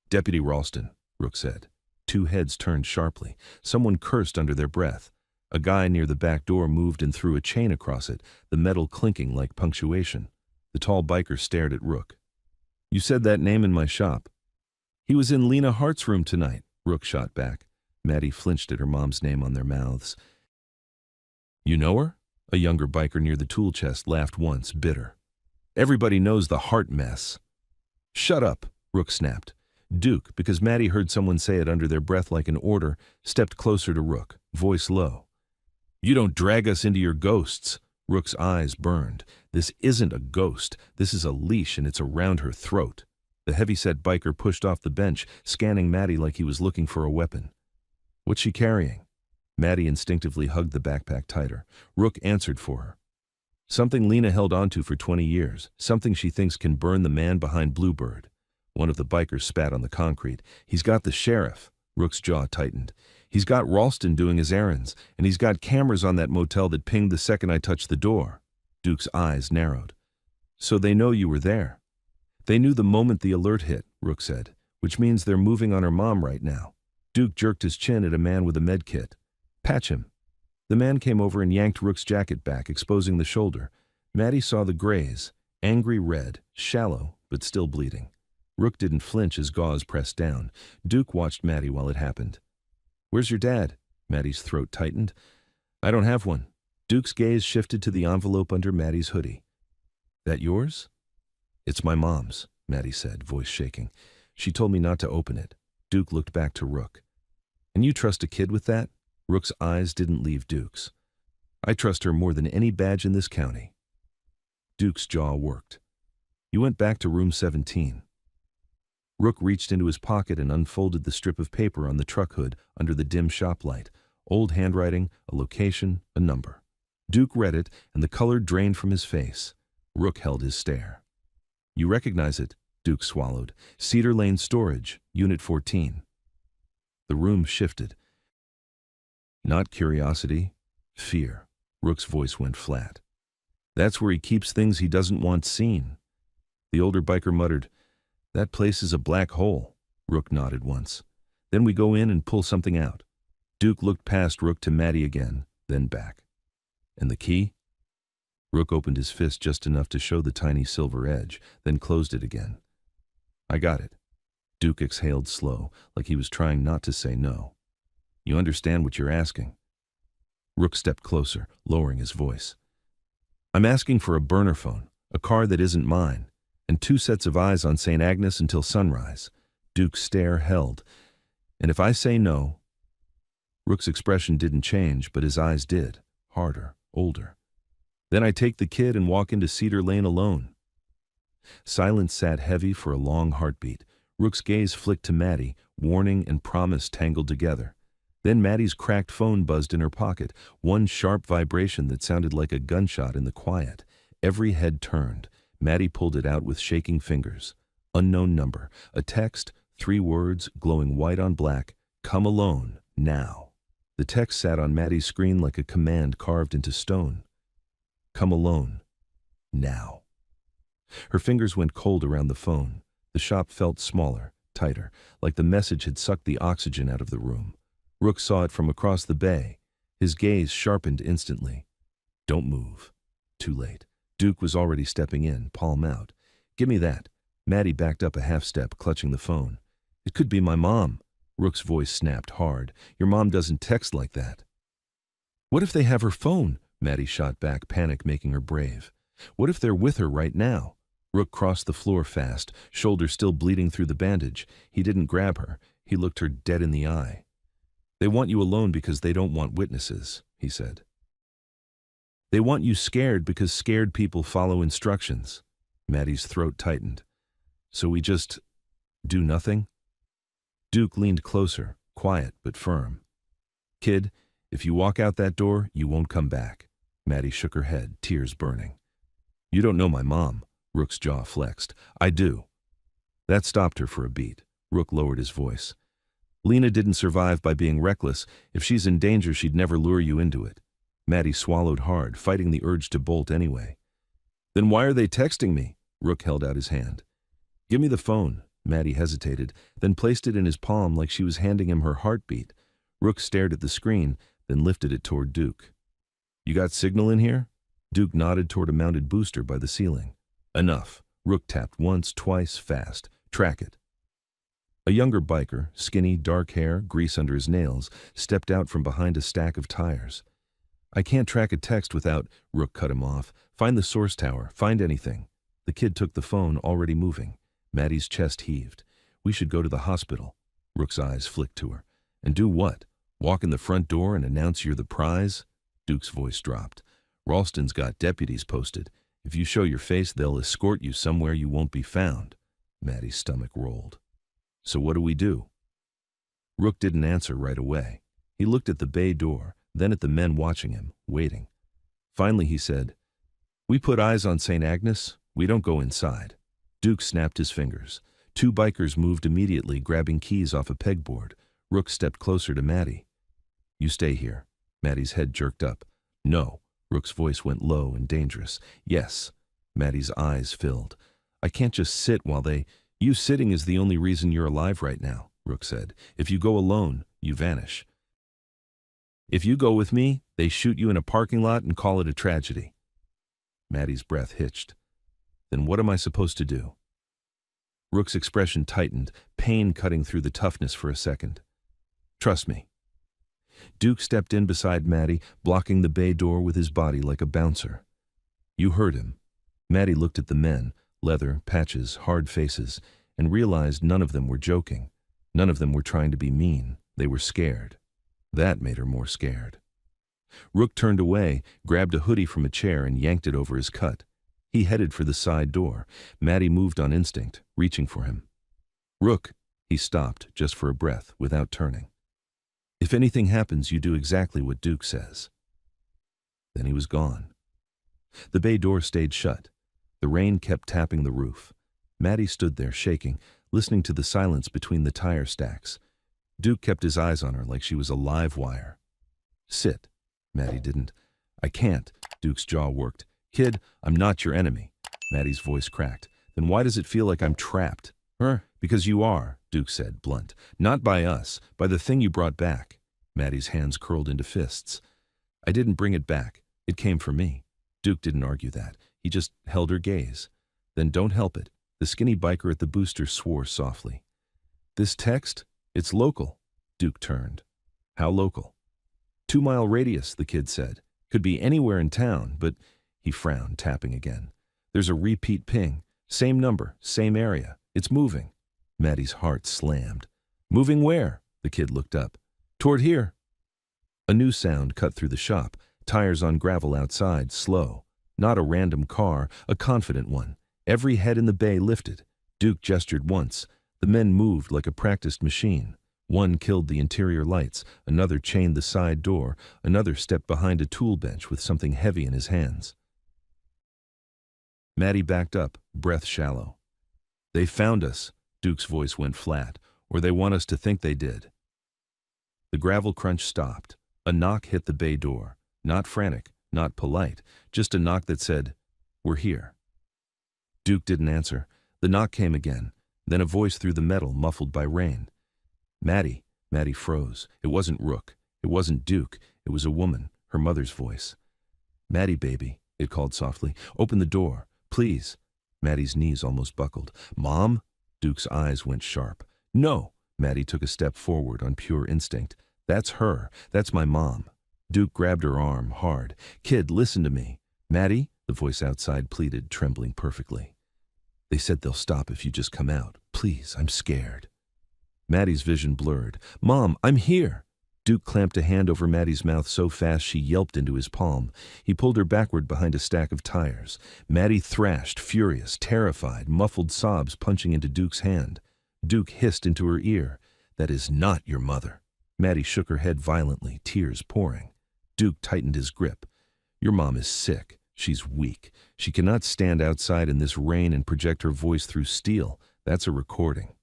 "Deputy Ralston," Rook said. Two heads turned sharply. Someone cursed under their breath. A guy near the back door moved and threw a chain across it, the metal clinking like punctuation. The tall biker stared at Rook. "You said that name in my shop." "He was in Lena Hart's room tonight," Rook shot back. Maddie flinched at her mom's name on their mouths. "You know her?" A younger biker near the tool chest laughed once, bitter. "Everybody knows the Hart mess." "Shut up," Rook snapped. Duke, because Maddie heard someone say it under their breath like an order, stepped closer to Rook, voice low. "You don't drag us into your ghosts." Rook's eyes burned. "This isn't a ghost. This is a leash, and it's around her throat." The heavyset biker pushed off the bench, scanning Maddie like he was looking for a weapon. "What's she carrying?" Maddie instinctively hugged the backpack tighter. Rook answered for her. "Something Lena held onto for 20 years. Something she thinks can burn the man behind Bluebird." One of the bikers spat on the concrete. "He's got the sheriff." Rook's jaw tightened. "He's got Ralston doing his errands, and he's got cameras on that motel that pinged the second I touched the door." Duke's eyes narrowed. "So they know you were there?" "They knew the moment the alert hit," Rook said, "which means they're moving on her mom right now." Duke jerked his chin at a man with a med kit. "Patch him." The man came over and yanked Rook's jacket back, exposing the shoulder. Maddie saw the graze, angry red, shallow, but still bleeding. Rook didn't flinch as gauze pressed down. Duke watched Maddie while it happened. "Where's your dad?" Maddie's throat tightened. "I don't have one." Duke's gaze shifted to the envelope under Maddie's hoodie. "That yours?" "It's my mom's," Maddie said, voice shaking. "She told me not to open it." Duke looked back to Rook. "And you trust a kid with that?" Rook's eyes didn't leave Duke's. "I trust her more than any badge in this county." Duke's jaw worked. "You went back to room 17. Rook reached into his pocket and unfolded the strip of paper on the truck hood under the dim shop light. Old handwriting, a location, a number. Duke read it, and the color drained from his face. Rook held his stare. "You recognize it," Duke swallowed. "Cedar Lane Storage, Unit 14. The room shifted. Not curiosity, fear. Rook's voice went flat. That's where he keeps things he doesn't want seen. The older biker muttered, "That place is a black hole." Rook nodded once. "Then we go in and pull something out." Duke looked past Rook to Maddie again, then back. "And the key?" Rook opened his fist just enough to show the tiny silver edge, then closed it again. "I got it." Duke exhaled slow, like he was trying not to say no. "You understand what you're asking?" Rook stepped closer, lowering his voice. "I'm asking for a burner phone, a car that isn't mine, and 2 sets of eyes on St. Agnes until sunrise." Duke's stare held. "And if I say no—" Rook's expression didn't change, but his eyes did, harder, older. "Then I take the kid and walk into Cedar Lane alone." Silence sat heavy for a long heartbeat. Rook's gaze flicked to Maddie, warning and promise tangled together. Then Maddie's cracked phone buzzed in her pocket, one sharp vibration that sounded like a gunshot in the quiet. Every head turned. Maddie pulled it out with shaking fingers. Unknown number, a text, 3 words, glowing white on black, "Come alone, now." The text sat on Maddie's screen like a command carved into stone. "Come alone, now." Her fingers went cold around the phone. The shop felt smaller, tighter, like the message had sucked the oxygen out of the room. Rook saw it from across the bay. His gaze sharpened instantly. "Don't move." Too late. Duke was already stepping in, palm out. "Give me that." Maddie backed up a half step, clutching the phone. "It could be my mom." Rook's voice snapped hard. "Your mom doesn't text like that." "What if they have her phone?" Maddie shot back, panic making her brave. "What if they're with her right now?" Rook crossed the floor fast, shoulder still bleeding through the bandage. He didn't grab her. He looked her dead in the eye. "They want you alone because they don't want witnesses," he said. "They want you scared because scared people follow instructions." Maddie's throat tightened. "So we just do nothing?" Duke leaned closer, quiet but firm. "Kid, if you walk out that door, you won't come back." Maddie shook her head, tears burning. "You don't know my mom." Rook's jaw flexed. "I do." That stopped her for a beat. Rook lowered his voice. "Lena didn't survive by being reckless. If she's in danger, she'd never lure you into it." Maddie swallowed hard, fighting the urge to bolt anyway. "Then why are they texting me?" Rook held out his hand. "Give me the phone." Maddie hesitated, then placed it in his palm like she was handing him her heartbeat. Rook stared at the screen, then lifted it toward Duke. "You got signal in here?" Duke nodded toward a mounted booster by the ceiling. "Enough." Rook tapped once, twice, fast. "Track it." A younger biker, skinny, dark hair, grease under his nails, stepped out from behind a stack of tires. "I can't track a text without—" Rook cut him off. "Find the source tower. Find anything." The kid took the phone, already moving. Maddie's chest heaved. "We should go to the hospital." Rook's eyes flicked to her. "And do what? Walk in the front door and announce you're the prize?" Duke's voice dropped. "Ralston's got deputies posted. If you show your face, they'll escort you somewhere you won't be found." Maddie's stomach rolled. "So what do we do?" Rook didn't answer right away. He looked at the bay door, then at the men watching him, waiting. Finally he said, "We put eyes on St. Agnes. We don't go inside." Duke snapped his fingers. 2 bikers moved immediately, grabbing keys off a pegboard. Rook stepped closer to Maddie. "You stay here." Maddie's head jerked up. "No." Rook's voice went low and dangerous. "Yes." Maddie's eyes filled. "I can't just sit while they—" "You sitting is the only reason you're alive right now," Rook said. "If you go alone, you vanish. If you go with me, they shoot you in a parking lot and call it a tragedy." Maddie's breath hitched. "Then what am I supposed to do?" Rook's expression tightened, pain cutting through the toughness for a second. "Trust me." Duke stepped in beside Maddie, blocking the bay door with his body like a bouncer. "You heard him." Maddie looked at the men, leather, patches, hard faces, and realized none of them were joking. None of them were trying to be mean. They were scared. That made her more scared. Rook turned away, grabbed a hoodie from a chair and yanked it over his cut. He headed for the side door. Maddie moved on instinct, reaching for him. "Rook," he stopped, just for a breath, without turning. "If anything happens, you do exactly what Duke says." Then he was gone. The bay door stayed shut. The rain kept tapping the roof. Maddie stood there, shaking, listening to the silence between the tire stacks. Duke kept his eyes on her like she was a live wire. "Sit." Maddie didn't. "I can't." Duke's jaw worked. Kid, I'm not your enemy. Maddie's voice cracked. Then why does it feel like I'm trapped? Because you are, Duke said, blunt. Not by us, by the thing you brought back. Maddie's hands curled into fists. I didn't bring it back. It came for me. Duke didn't argue that. He just held her gaze. Then don't help it. The skinny biker at the booster swore softly. This text? It's local. Duke turned. How local? 2-mile radius, the kid said. Could be anywhere in town, but he frowned, tapping again. There's a repeat ping. Same number, same area. It's moving. Maddie's heart slammed. Moving where? The kid looked up. Toward here. A new sound cut through the shop. Tires on gravel outside, slow. Not a random car, a confident one. Every head in the bay lifted. Duke gestured once. The men moved like a practiced machine. One killed the interior lights, another chained the side door, another stepped behind a tool bench with something heavy in his hands. Maddie backed up, breath shallow. They found us, Duke's voice went flat, or they want us to think they did. The gravel crunch stopped. A knock hit the bay door. Not frantic, not polite, just a knock that said, "We're here." Duke didn't answer. The knock came again, then a voice through the metal muffled by rain. Maddie. Maddie froze. It wasn't Rook. It wasn't Duke. It was a woman, her mother's voice. Maddie, baby, it called softly. Open the door, please. Maddie's knees almost buckled. Mom? Duke's eyes went sharp. No. Maddie took a step forward on pure instinct. That's her. That's my mom. Duke grabbed her arm hard. Kid, listen to me. Maddie? The voice outside pleaded, trembling perfectly. They said they'll stop if you just come out. Please, I'm scared. Maddie's vision blurred. Mom, I'm here. Duke clamped a hand over Maddie's mouth so fast she yelped into his palm. He pulled her backward behind a stack of tires. Maddie thrashed, furious, terrified, muffled sobs punching into Duke's hand. Duke hissed into her ear. That is not your mother. Maddie shook her head violently, tears pouring. Duke tightened his grip. Your mom is sick. She's weak. She cannot stand outside in this rain and project her voice through steel. That's a recording.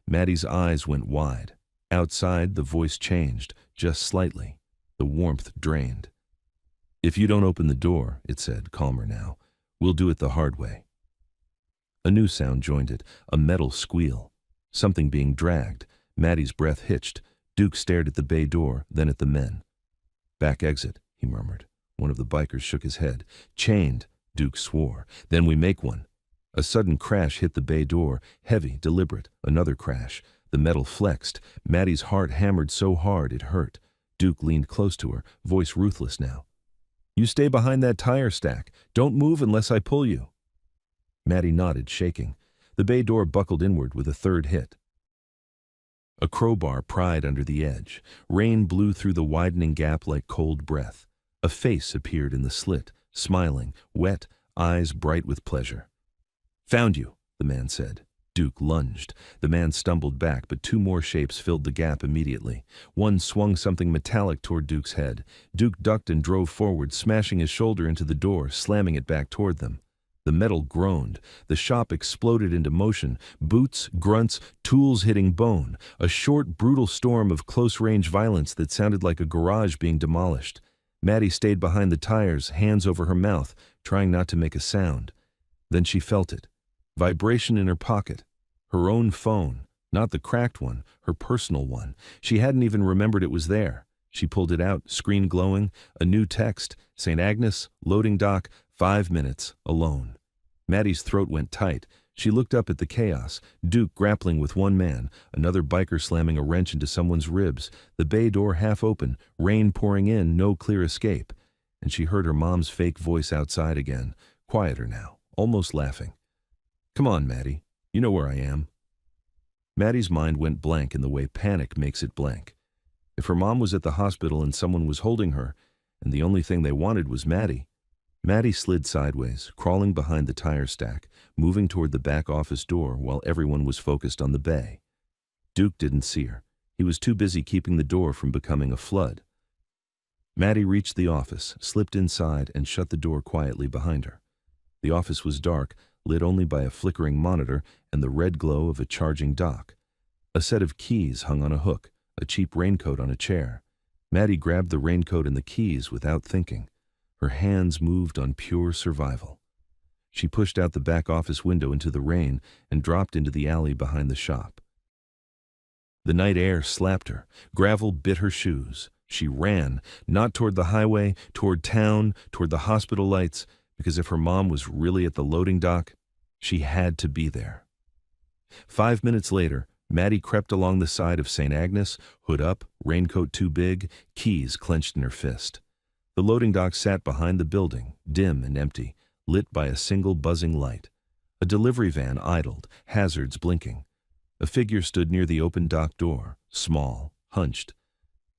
Maddie's eyes went wide. Outside, the voice changed, just slightly. The warmth drained. If you don't open the door, it said, calmer now, we'll do it the hard way. A new sound joined it, a metal squeal. Something being dragged. Maddie's breath hitched. Duke stared at the bay door, then at the men. Back exit, he murmured. One of the bikers shook his head. Chained, Duke swore. Then we make one. A sudden crash hit the bay door, heavy, deliberate. Another crash. The metal flexed. Maddie's heart hammered so hard it hurt. Duke leaned close to her, voice ruthless now. You stay behind that tire stack. Don't move unless I pull you. Maddie nodded, shaking. The bay door buckled inward with a third hit. A crowbar pried under the edge. Rain blew through the widening gap like cold breath. A face appeared in the slit, smiling, wet, eyes bright with pleasure. Found you, the man said. Duke lunged. The man stumbled back, but two more shapes filled the gap immediately. One swung something metallic toward Duke's head. Duke ducked and drove forward, smashing his shoulder into the door, slamming it back toward them. The metal groaned. The shop exploded into motion. Boots, grunts, tools hitting bone. A short, brutal storm of close-range violence that sounded like a garage being demolished. Maddie stayed behind the tires, hands over her mouth, trying not to make a sound. Then she felt it. Vibration in her pocket. Her own phone. Not the cracked one, her personal one. She hadn't even remembered it was there. She pulled it out, screen glowing. A new text. St. Agnes, loading dock, 5 minutes, alone. Maddie's throat went tight. She looked up at the chaos. Duke grappling with one man, another biker slamming a wrench into someone's ribs, the bay door half open, rain pouring in, no clear escape. And she heard her mom's fake voice outside again, quieter now, almost laughing. Come on, Maddie. You know where I am. Maddie's mind went blank in the way panic makes it blank. If her mom was at the hospital and someone was holding her, and the only thing they wanted was Maddie. Maddie slid sideways, crawling behind the tire stack, moving toward the back office door while everyone was focused on the bay. Duke didn't see her. He was too busy keeping the door from becoming a flood. Maddie reached the office, slipped inside, and shut the door quietly behind her. The office was dark, lit only by a flickering monitor and the red glow of a charging dock. A set of keys hung on a hook, a cheap raincoat on a chair. Maddie grabbed the raincoat and the keys without thinking. Her hands moved on pure survival. She pushed out the back office window into the rain and dropped into the alley behind the shop. The night air slapped her. Gravel bit her shoes. She ran, not toward the highway, toward town, toward the hospital lights, because if her mom was really at the loading dock, she had to be there. 5 minutes later, Maddie crept along the side of St. Agnes, hood up, raincoat too big, keys clenched in her fist. The loading dock sat behind the building, dim and empty, lit by a single buzzing light. A delivery van idled, hazards blinking. A figure stood near the open dock door, small, hunched.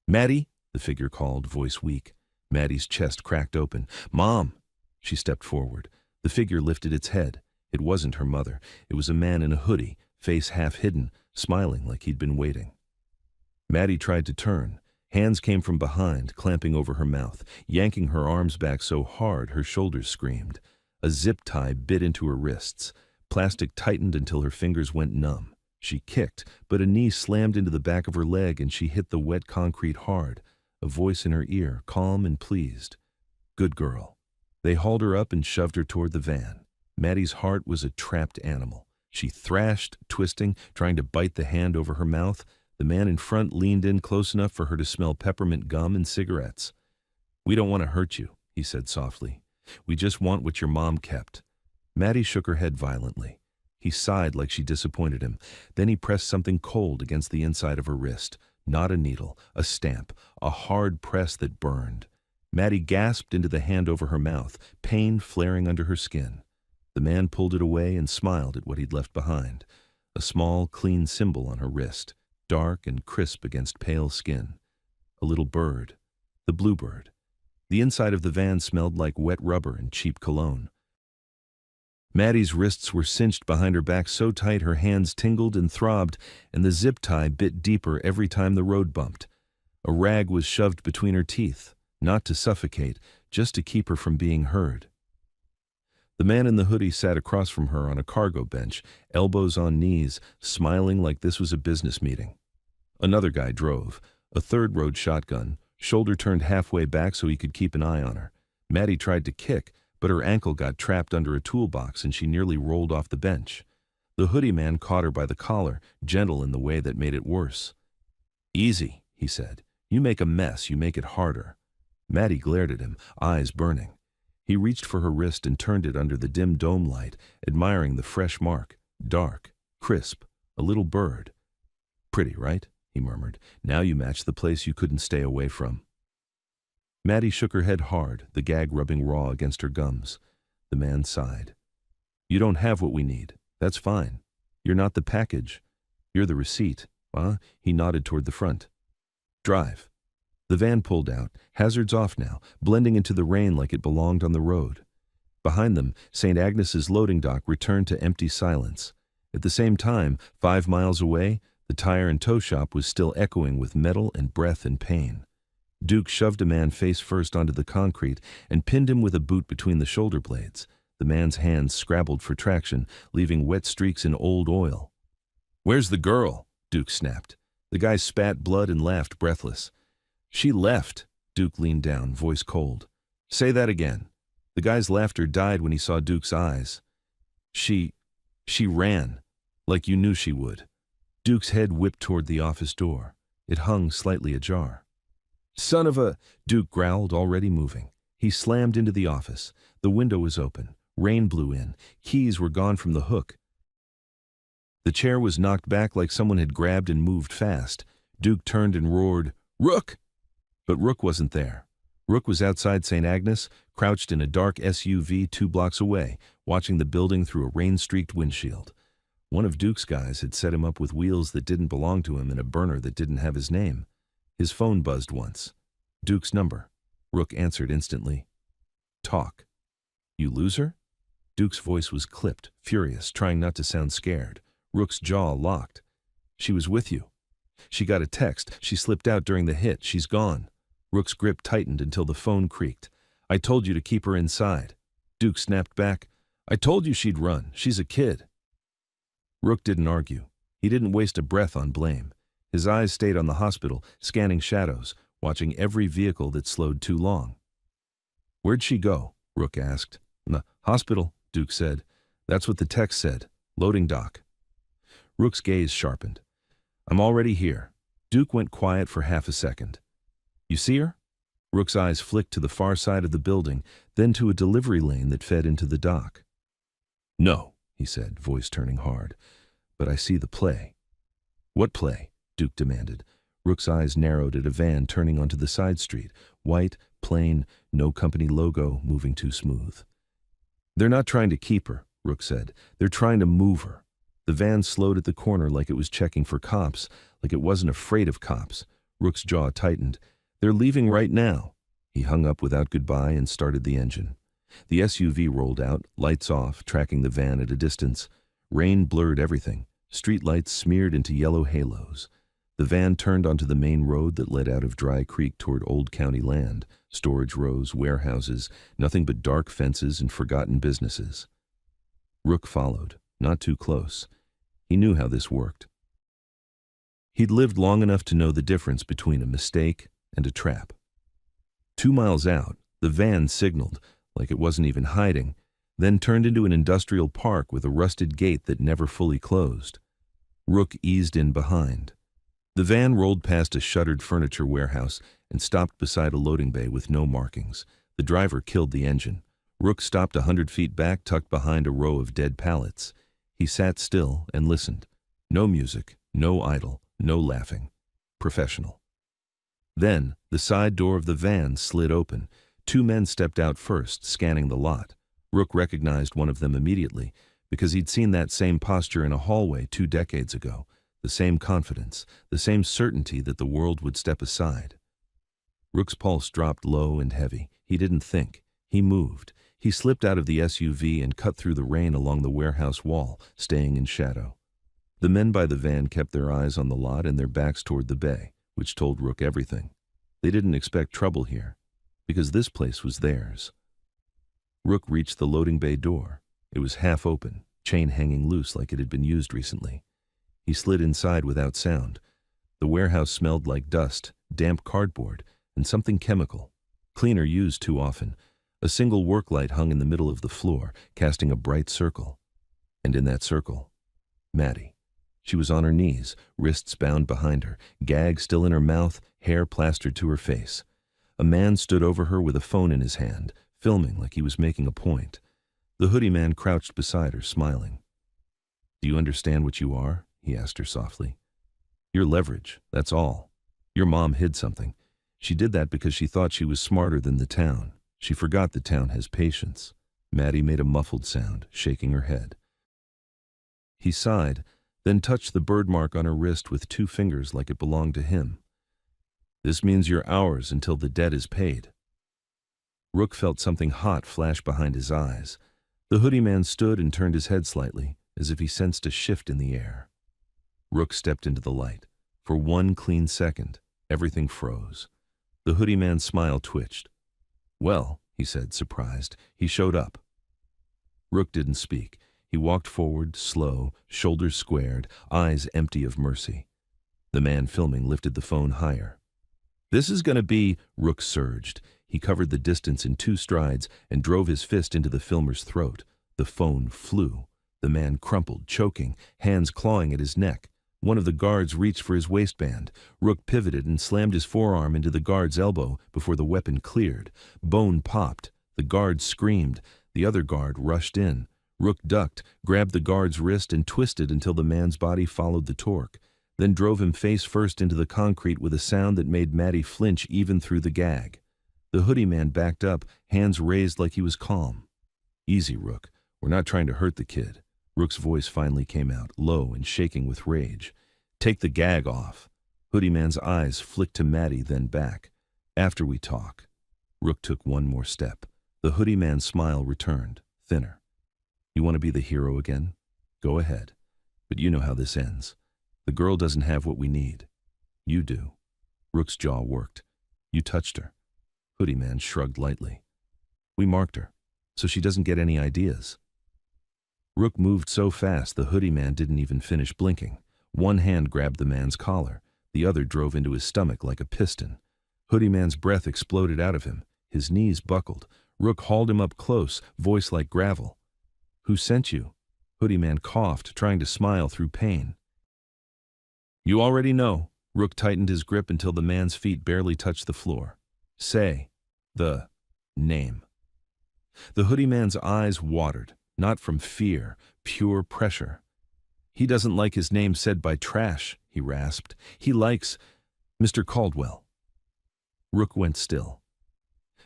"Maddie," the figure called, voice weak. Maddie's chest cracked open. "Mom!" She stepped forward. The figure lifted its head. It wasn't her mother. It was a man in a hoodie, face half hidden, smiling like he'd been waiting. Maddie tried to turn. Hands came from behind, clamping over her mouth, yanking her arms back so hard her shoulders screamed. A zip tie bit into her wrists. Plastic tightened until her fingers went numb. She kicked, but a knee slammed into the back of her leg and she hit the wet concrete hard. A voice in her ear, calm and pleased. "Good girl." They hauled her up and shoved her toward the van. Maddie's heart was a trapped animal. She thrashed, twisting, trying to bite the hand over her mouth. The man in front leaned in close enough for her to smell peppermint gum and cigarettes. "We don't want to hurt you," he said softly. "We just want what your mom kept." Maddie shook her head violently. He sighed like she disappointed him. Then he pressed something cold against the inside of her wrist. Not a needle, a stamp, a hard press that burned. Maddie gasped into the hand over her mouth, pain flaring under her skin. The man pulled it away and smiled at what he'd left behind. A small, clean symbol on her wrist, dark and crisp against pale skin. A little bird. The bluebird. The inside of the van smelled like wet rubber and cheap cologne. Maddie's wrists were cinched behind her back so tight her hands tingled and throbbed, and the zip tie bit deeper every time the road bumped. A rag was shoved between her teeth, not to suffocate, just to keep her from being heard. The man in the hoodie sat across from her on a cargo bench, elbows on knees, smiling like this was a business meeting. Another guy drove, a third rode shotgun, shoulder turned halfway back so he could keep an eye on her. Maddie tried to kick, but her ankle got trapped under a toolbox and she nearly rolled off the bench. The hoodie man caught her by the collar, gentle in the way that made it worse. "Easy," he said. "You make a mess, you make it harder." Maddie glared at him, eyes burning. He reached for her wrist and turned it under the dim dome light, admiring the fresh mark, dark, crisp, a little bird. "Pretty, right?" he murmured. "Now you match the place you couldn't stay away from." Maddie shook her head hard, the gag rubbing raw against her gums. The man sighed. "You don't have what we need. That's fine. You're not the package. You're the receipt." He nodded toward the front. "Drive." The van pulled out, hazards off now, blending into the rain like it belonged on the road. Behind them, St. Agnes's loading dock returned to empty silence. At the same time, 5 miles away, the tire and tow shop was still echoing with metal and breath and pain. Duke shoved a man face first onto the concrete and pinned him with a boot between the shoulder blades. The man's hands scrabbled for traction, leaving wet streaks in old oil. "Where's the girl?" Duke snapped. The guy spat blood and laughed breathless. "She left." Duke leaned down, voice cold. "Say that again." The guy's laughter died when he saw Duke's eyes. She ran, like you knew she would." Duke's head whipped toward the office door. It hung slightly ajar. "Son of a—" Duke growled, already moving. He slammed into the office. The window was open. Rain blew in. Keys were gone from the hook. The chair was knocked back like someone had grabbed and moved fast. Duke turned and roared, "Rook!" But Rook wasn't there. Rook was outside St. Agnes, crouched in a dark SUV 2 blocks away, watching the building through a rain-streaked windshield. One of Duke's guys had set him up with wheels that didn't belong to him and a burner that didn't have his name. His phone buzzed once. Duke's number. Rook answered instantly. "Talk." "You lose her?" Duke's voice was clipped, furious, trying not to sound scared. Rook's jaw locked. "She was with you. She got a text. She slipped out during the hit. She's gone." Rook's grip tightened until the phone creaked. "I told you to keep her inside." Duke snapped back. "I told you she'd run. She's a kid." Rook didn't argue. He didn't waste a breath on blame. His eyes stayed on the hospital, scanning shadows, watching every vehicle that slowed too long. Where'd she go? Rook asked. The hospital, Duke said. That's what the text said. Loading dock. Rook's gaze sharpened. I'm already here. Duke went quiet for half a second. You see her? Rook's eyes flicked to the far side of the building, then to a delivery lane that fed into the dock. No, he said, voice turning hard. But I see the play. What play? Duke demanded. Rook's eyes narrowed at a van turning onto the side street. White, plain, no company logo, moving too smooth. They're not trying to keep her, Rook said. They're trying to move her. The van slowed at the corner like it was checking for cops, like it wasn't afraid of cops. Rook's jaw tightened. They're leaving right now. He hung up without goodbye and started the engine. The SUV rolled out, lights off, tracking the van at a distance. Rain blurred everything. Street lights smeared into yellow halos. The van turned onto the main road that led out of Dry Creek toward Old County land, storage rows, warehouses, nothing but dark fences and forgotten businesses. Rook followed, not too close. He knew how this worked. He'd lived long enough to know the difference between a mistake and a trap. 2 miles out, the van signaled, like it wasn't even hiding, then turned into an industrial park with a rusted gate that never fully closed. Rook eased in behind. The van rolled past a shuttered furniture warehouse and stopped beside a loading bay with no markings. The driver killed the engine. Rook stopped 100 feet back, tucked behind a row of dead pallets. He sat still and listened. No music, no idle, no laughing. Professional. Then, the side door of the van slid open. 2 men stepped out first, scanning the lot. Rook recognized one of them immediately, because he'd seen that same posture in a hallway 2 decades ago. The same confidence, the same certainty that the world would step aside. Rook's pulse dropped low and heavy. He didn't think. He moved. He slipped out of the SUV and cut through the rain along the warehouse wall, staying in shadow. The men by the van kept their eyes on the lot and their backs toward the bay, which told Rook everything. They didn't expect trouble here, because this place was theirs. Rook reached the loading bay door. It was half open, chain hanging loose like it had been used recently. He slid inside without sound. The warehouse smelled like dust, damp cardboard, and something chemical. Cleaner used too often. A single work light hung in the middle of the floor, casting a bright circle. And in that circle, Maddie. She was on her knees, wrists bound behind her, gag still in her mouth, hair plastered to her face. A man stood over her with a phone in his hand, filming like he was making a point. The hoodie man crouched beside her, smiling. Do you understand what you are? He asked her softly. You're leverage, that's all. Your mom hid something. She did that because she thought she was smarter than the town. She forgot the town has patience. Maddie made a muffled sound, shaking her head. He sighed, then touched the birthmark on her wrist with 2 fingers like it belonged to him. This means you're ours until the debt is paid. Rook felt something hot flash behind his eyes. The hoodie man stood and turned his head slightly, as if he sensed a shift in the air. Rook stepped into the light. For 1 clean second, everything froze. The hoodie man's smile twitched. Well, he said, surprised, he showed up. Rook didn't speak. He walked forward, slow, shoulders squared, eyes empty of mercy. The man filming lifted the phone higher. This is going to be, Rook surged. He covered the distance in 2 strides and drove his fist into the filmer's throat. The phone flew. The man crumpled, choking, hands clawing at his neck. One of the guards reached for his waistband. Rook pivoted and slammed his forearm into the guard's elbow before the weapon cleared. Bone popped. The guard screamed. The other guard rushed in. Rook ducked, grabbed the guard's wrist and twisted until the man's body followed the torque, then drove him face first into the concrete with a sound that made Maddie flinch even through the gag. The hoodie man backed up, hands raised like he was calm. Easy, Rook. We're not trying to hurt the kid. Rook's voice finally came out, low and shaking with rage. Take the gag off. Hoodie man's eyes flicked to Maddie, then back. After we talk. Rook took 1 more step. The hoodie man's smile returned, thinner. You want to be the hero again? Go ahead. But you know how this ends. The girl doesn't have what we need. You do. Rook's jaw worked. You touched her. Hoodie man shrugged lightly. We marked her, so she doesn't get any ideas. Rook moved so fast the hoodie man didn't even finish blinking. 1 hand grabbed the man's collar. The other drove into his stomach like a piston. Hoodie man's breath exploded out of him. His knees buckled. Rook hauled him up close, voice like gravel. "Who sent you?" Hoodie Man coughed, trying to smile through pain. "You already know." Rook tightened his grip until the man's feet barely touched the floor. "Say the name." The hoodie man's eyes watered, not from fear, pure pressure. "He doesn't like his name said by trash," he rasped. "He likes Mr. Caldwell." Rook went still.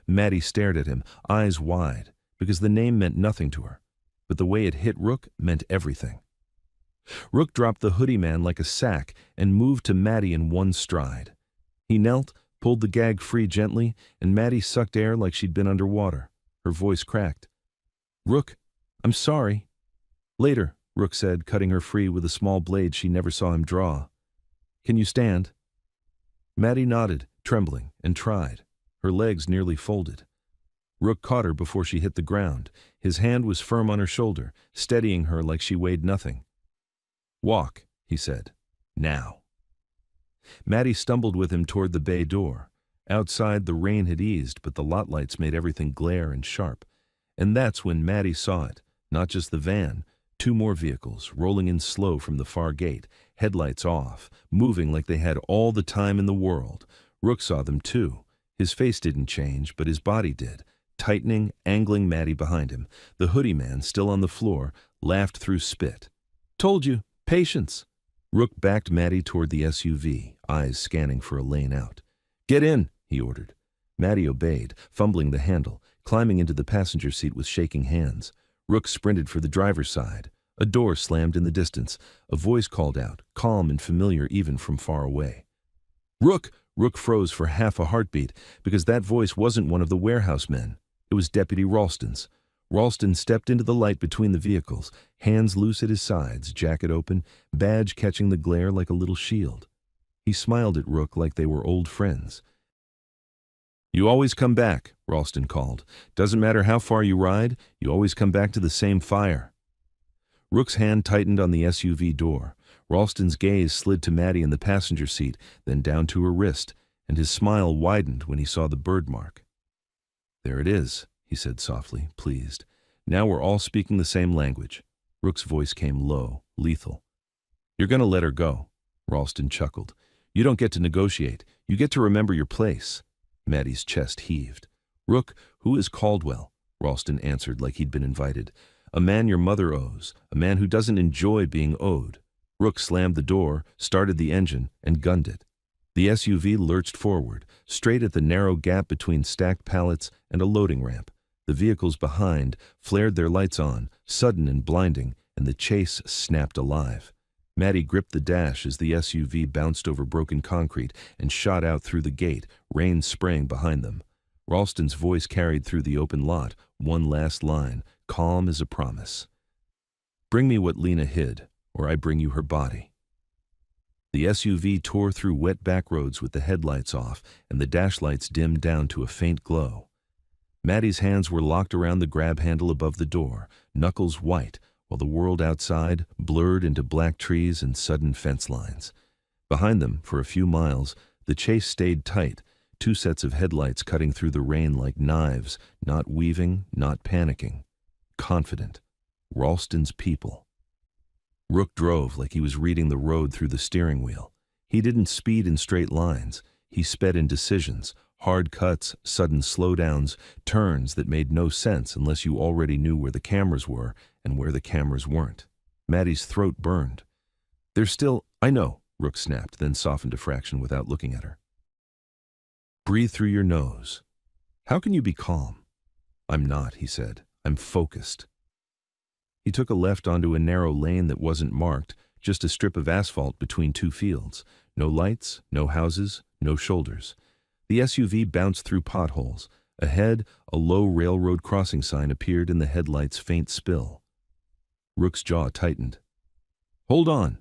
Maddie stared at him, eyes wide, because the name meant nothing to her, but the way it hit Rook meant everything. Rook dropped the hoodie man like a sack and moved to Maddie in one stride. He knelt, pulled the gag free gently, and Maddie sucked air like she'd been underwater. Her voice cracked. "Rook, I'm sorry." "Later," Rook said, cutting her free with a small blade she never saw him draw. "Can you stand?" Maddie nodded, trembling, and tried. Her legs nearly folded. Rook caught her before she hit the ground. His hand was firm on her shoulder, steadying her like she weighed nothing. "Walk," he said. "Now." Maddie stumbled with him toward the bay door. Outside, the rain had eased, but the lot lights made everything glare and sharp. And that's when Maddie saw it, not just the van, 2 more vehicles, rolling in slow from the far gate, headlights off, moving like they had all the time in the world. Rook saw them too. His face didn't change, but his body did, tightening, angling Maddie behind him. The hoodie man, still on the floor, laughed through spit. "Told you, patience." Rook backed Maddie toward the SUV, eyes scanning for a lane out. "Get in," he ordered. Maddie obeyed, fumbling the handle, climbing into the passenger seat with shaking hands. Rook sprinted for the driver's side. A door slammed in the distance. A voice called out, calm and familiar even from far away. "Rook!" Rook froze for half a heartbeat, because that voice wasn't one of the warehouse men. It was Deputy Ralston's. Ralston stepped into the light between the vehicles, hands loose at his sides, jacket open, badge catching the glare like a little shield. He smiled at Rook like they were old friends. "You always come back," Ralston called. "Doesn't matter how far you ride, you always come back to the same fire." Rook's hand tightened on the SUV door. Ralston's gaze slid to Maddie in the passenger seat, then down to her wrist, and his smile widened when he saw the bird mark. "There it is," he said softly, pleased. "Now we're all speaking the same language." Rook's voice came low, lethal. "You're going to let her go," Ralston chuckled. "You don't get to negotiate. You get to remember your place." Maddie's chest heaved. "Rook, who is Caldwell?" Ralston answered like he'd been invited. "A man your mother owes, a man who doesn't enjoy being owed." Rook slammed the door, started the engine, and gunned it. The SUV lurched forward, straight at the narrow gap between stacked pallets and a loading ramp. The vehicles behind flared their lights on, sudden and blinding, and the chase snapped alive. Maddie gripped the dash as the SUV bounced over broken concrete and shot out through the gate, rain spraying behind them. Ralston's voice carried through the open lot, one last line, calm as a promise. "Bring me what Lena hid, or I bring you her body." The SUV tore through wet back roads with the headlights off and the dash lights dimmed down to a faint glow. Maddie's hands were locked around the grab handle above the door, knuckles white, while the world outside blurred into black trees and sudden fence lines. Behind them, for a few miles, the chase stayed tight, 2 sets of headlights cutting through the rain like knives, not weaving, not panicking. Confident. Ralston's people. Rook drove like he was reading the road through the steering wheel. He didn't speed in straight lines. He sped in decisions, hard cuts, sudden slowdowns, turns that made no sense unless you already knew where the cameras were and where the cameras weren't. Maddie's throat burned. "There's still—" "I know," Rook snapped, then softened a fraction without looking at her. "Breathe through your nose." "How can you be calm?" "I'm not," he said. "I'm focused." He took a left onto a narrow lane that wasn't marked, just a strip of asphalt between 2 fields. No lights, no houses, no shoulders. The SUV bounced through potholes. Ahead, a low railroad crossing sign appeared in the headlight's faint spill. Rook's jaw tightened. "Hold on."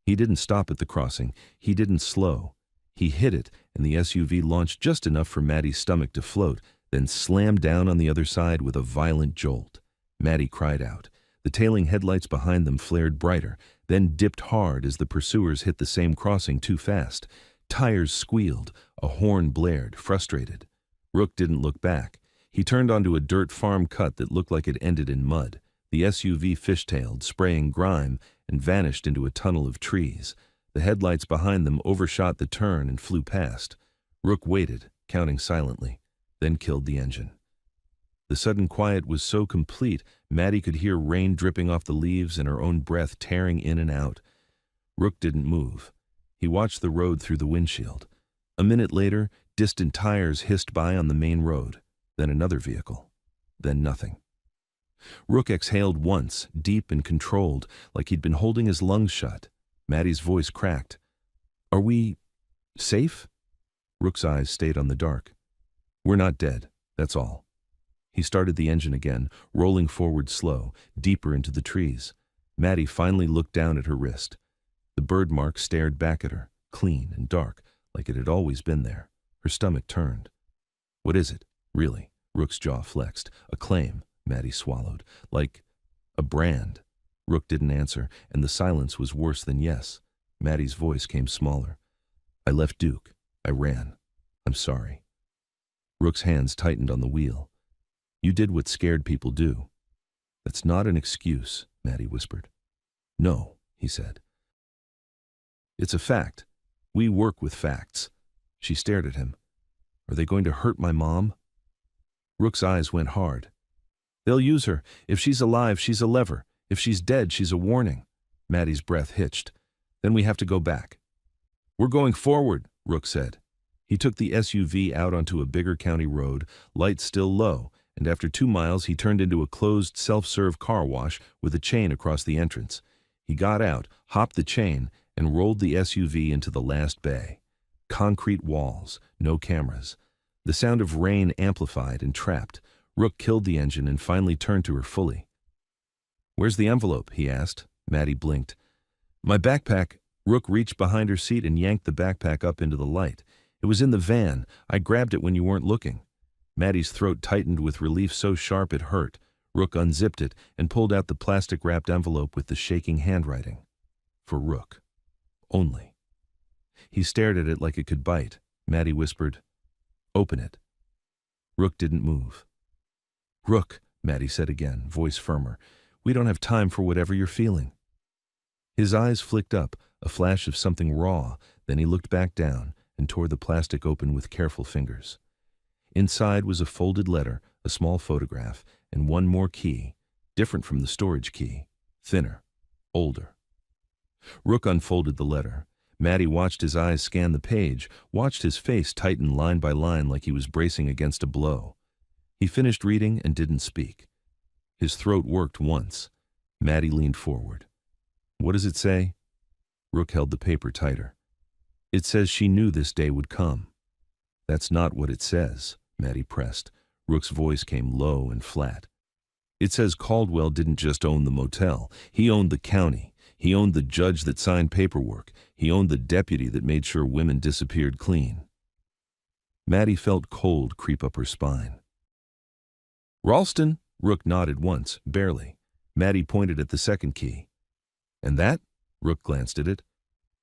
He didn't stop at the crossing. He didn't slow. He hit it, and the SUV launched just enough for Maddie's stomach to float, then slammed down on the other side with a violent jolt. Maddie cried out. The tailing headlights behind them flared brighter, then dipped hard as the pursuers hit the same crossing too fast. Tires squealed, a horn blared, frustrated. Rook didn't look back. He turned onto a dirt farm cut that looked like it ended in mud. The SUV fishtailed, spraying grime, and vanished into a tunnel of trees. The headlights behind them overshot the turn and flew past. Rook waited, counting silently, then killed the engine. The sudden quiet was so complete, Maddie could hear rain dripping off the leaves and her own breath tearing in and out. Rook didn't move. He watched the road through the windshield. A minute later, distant tires hissed by on the main road, then another vehicle, then nothing. Rook exhaled once, deep and controlled, like he'd been holding his lungs shut. Maddie's voice cracked. "Are we safe?" Rook's eyes stayed on the dark. "We're not dead, that's all." He started the engine again, rolling forward slow, deeper into the trees. Maddie finally looked down at her wrist. The bird mark stared back at her, clean and dark, like it had always been there. Her stomach turned. "What is it, really?" Rook's jaw flexed. "A claim," Maddie swallowed. "Like a brand." Rook didn't answer, and the silence was worse than yes. Maddie's voice came smaller. "I left Duke. I ran. I'm sorry." Rook's hands tightened on the wheel. "You did what scared people do." "That's not an excuse," Maddie whispered. "No," he said. "It's a fact. We work with facts." She stared at him. "Are they going to hurt my mom?" Rook's eyes went hard. "They'll use her. If she's alive, she's a lever. If she's dead, she's a warning." Maddie's breath hitched. "Then we have to go back." "We're going forward," Rook said. He took the SUV out onto a bigger county road, lights still low, and after 2 miles he turned into a closed self-serve car wash with a chain across the entrance. He got out, hopped the chain, and rolled the SUV into the last bay. Concrete walls, no cameras. The sound of rain amplified and trapped. Rook killed the engine and finally turned to her fully. "Where's the envelope?" he asked. Maddie blinked. "My backpack." Rook reached behind her seat and yanked the backpack up into the light. "It was in the van. I grabbed it when you weren't looking." Maddie's throat tightened with relief so sharp it hurt. Rook unzipped it and pulled out the plastic-wrapped envelope with the shaking handwriting. For Rook. Only. He stared at it like it could bite. Maddie whispered, "Open it." Rook didn't move. "Rook," Maddie said again, voice firmer, "we don't have time for whatever you're feeling." His eyes flicked up, a flash of something raw, then he looked back down and tore the plastic open with careful fingers. Inside was a folded letter, a small photograph, and one more key, different from the storage key, thinner, older. Rook unfolded the letter. Maddie watched his eyes scan the page, watched his face tighten line by line like he was bracing against a blow. He finished reading and didn't speak. His throat worked once. Maddie leaned forward. "What does it say?" Rook held the paper tighter. "It says she knew this day would come." "That's not what it says," Maddie pressed. Rook's voice came low and flat. "It says Caldwell didn't just own the motel. He owned the county. He owned the judge that signed paperwork. He owned the deputy that made sure women disappeared clean." Maddie felt cold creep up her spine. "Ralston?" Rook nodded once, barely. Maddie pointed at the second key. "And that?" Rook glanced at it.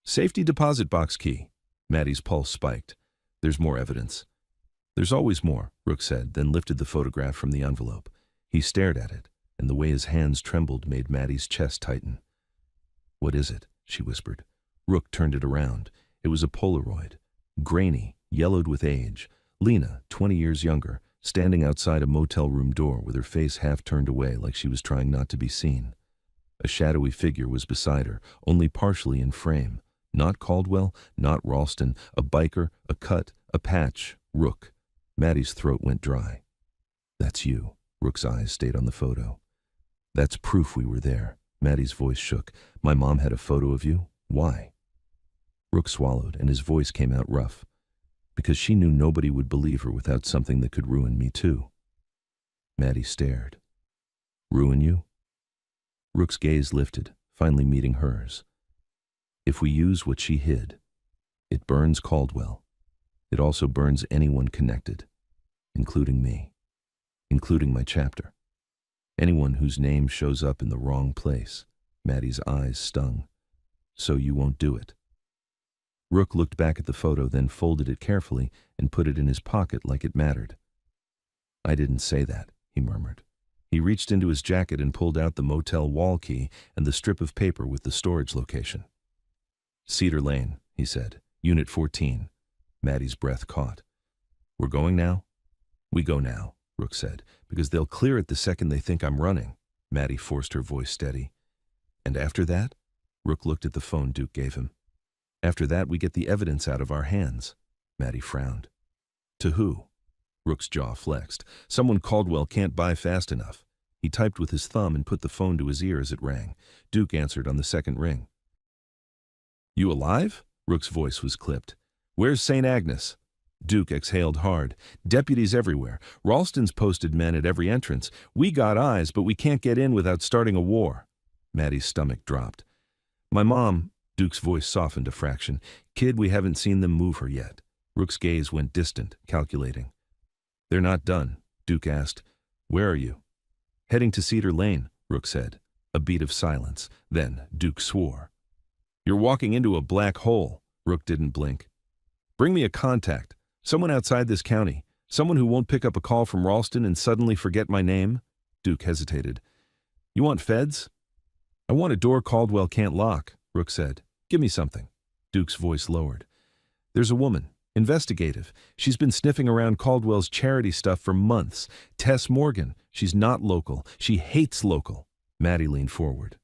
"Safety deposit box key." Maddie's pulse spiked. "There's more evidence." "There's always more," Rook said, then lifted the photograph from the envelope. He stared at it, and the way his hands trembled made Maddie's chest tighten. "What is it?" she whispered. Rook turned it around. It was a Polaroid. Grainy, yellowed with age. Lena, 20 years younger, standing outside a motel room door with her face half turned away like she was trying not to be seen. A shadowy figure was beside her, only partially in frame. Not Caldwell, not Ralston, a biker, a cut, a patch, Rook. Maddie's throat went dry. "That's you." Rook's eyes stayed on the photo. "That's proof we were there." Maddie's voice shook. "My mom had a photo of you? Why?" Rook swallowed, and his voice came out rough. "Because she knew nobody would believe her without something that could ruin me too." Maddie stared. "Ruin you?" Rook's gaze lifted, finally meeting hers. "If we use what she hid, it burns Caldwell. It also burns anyone connected, including me, including my chapter. Anyone whose name shows up in the wrong place." Maddie's eyes stung. "So you won't do it?" Rook looked back at the photo, then folded it carefully and put it in his pocket like it mattered. I didn't say that, he murmured. He reached into his jacket and pulled out the motel wall key and the strip of paper with the storage location. Cedar Lane, he said. Unit 14. Maddie's breath caught. We're going now? We go now, Rook said, because they'll clear it the second they think I'm running. Maddie forced her voice steady. And after that? Rook looked at the phone Duke gave him. After that, we get the evidence out of our hands. Maddie frowned. To who? Rook's jaw flexed. Someone Caldwell can't buy fast enough. He typed with his thumb and put the phone to his ear as it rang. Duke answered on the second ring. You alive? Rook's voice was clipped. Where's St. Agnes? Duke exhaled hard. Deputies everywhere. Ralston's posted men at every entrance. We got eyes, but we can't get in without starting a war. Maddie's stomach dropped. My mom, Duke's voice softened a fraction. Kid, we haven't seen them move her yet. Rook's gaze went distant, calculating. They're not done, Duke asked. Where are you? Heading to Cedar Lane, Rook said. A beat of silence. Then Duke swore. You're walking into a black hole. Rook didn't blink. Bring me a contact. Someone outside this county. Someone who won't pick up a call from Ralston and suddenly forget my name? Duke hesitated. You want feds? I want a door Caldwell can't lock, Rook said. Give me something. Duke's voice lowered. There's a woman. Investigative. She's been sniffing around Caldwell's charity stuff for months. Tess Morgan. She's not local. She hates local. Maddie leaned forward.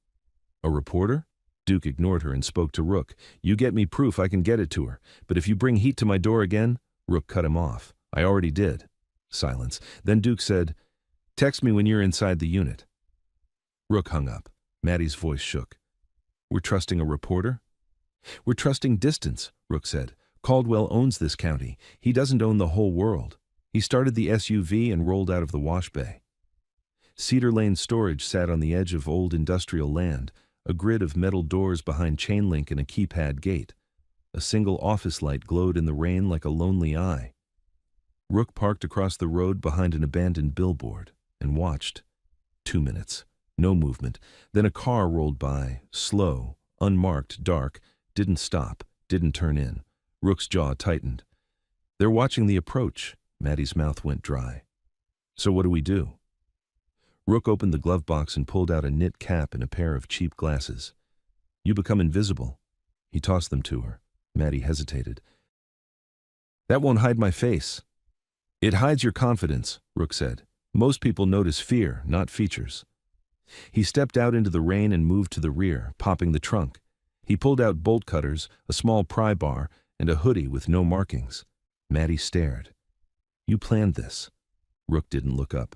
A reporter? Duke ignored her and spoke to Rook. You get me proof, I can get it to her. But if you bring heat to my door again... Rook cut him off. I already did. Silence. Then Duke said, text me when you're inside the unit. Rook hung up. Maddie's voice shook. We're trusting a reporter? We're trusting distance, Rook said. Caldwell owns this county. He doesn't own the whole world. He started the SUV and rolled out of the wash bay. Cedar Lane storage sat on the edge of old industrial land, a grid of metal doors behind chain link and a keypad gate. A single office light glowed in the rain like a lonely eye. Rook parked across the road behind an abandoned billboard and watched. 2 minutes. No movement. Then a car rolled by, slow, unmarked, dark, didn't stop, didn't turn in. Rook's jaw tightened. They're watching the approach. Maddie's mouth went dry. So what do we do? Rook opened the glove box and pulled out a knit cap and a pair of cheap glasses. You become invisible. He tossed them to her. Maddie hesitated. That won't hide my face. It hides your confidence, Rook said. Most people notice fear, not features. He stepped out into the rain and moved to the rear, popping the trunk. He pulled out bolt cutters, a small pry bar, and a hoodie with no markings. Maddie stared. You planned this. Rook didn't look up.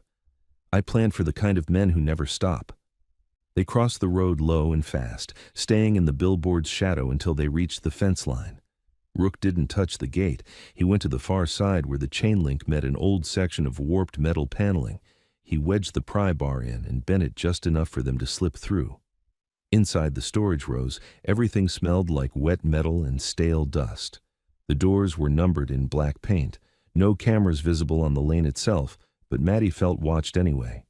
I planned for the kind of men who never stop. They crossed the road low and fast, staying in the billboard's shadow until they reached the fence line. Rook didn't touch the gate. He went to the far side where the chain link met an old section of warped metal paneling. He wedged the pry bar in and bent it just enough for them to slip through. Inside the storage rows, everything smelled like wet metal and stale dust. The doors were numbered in black paint. No cameras visible on the lane itself, but Maddie felt watched anyway.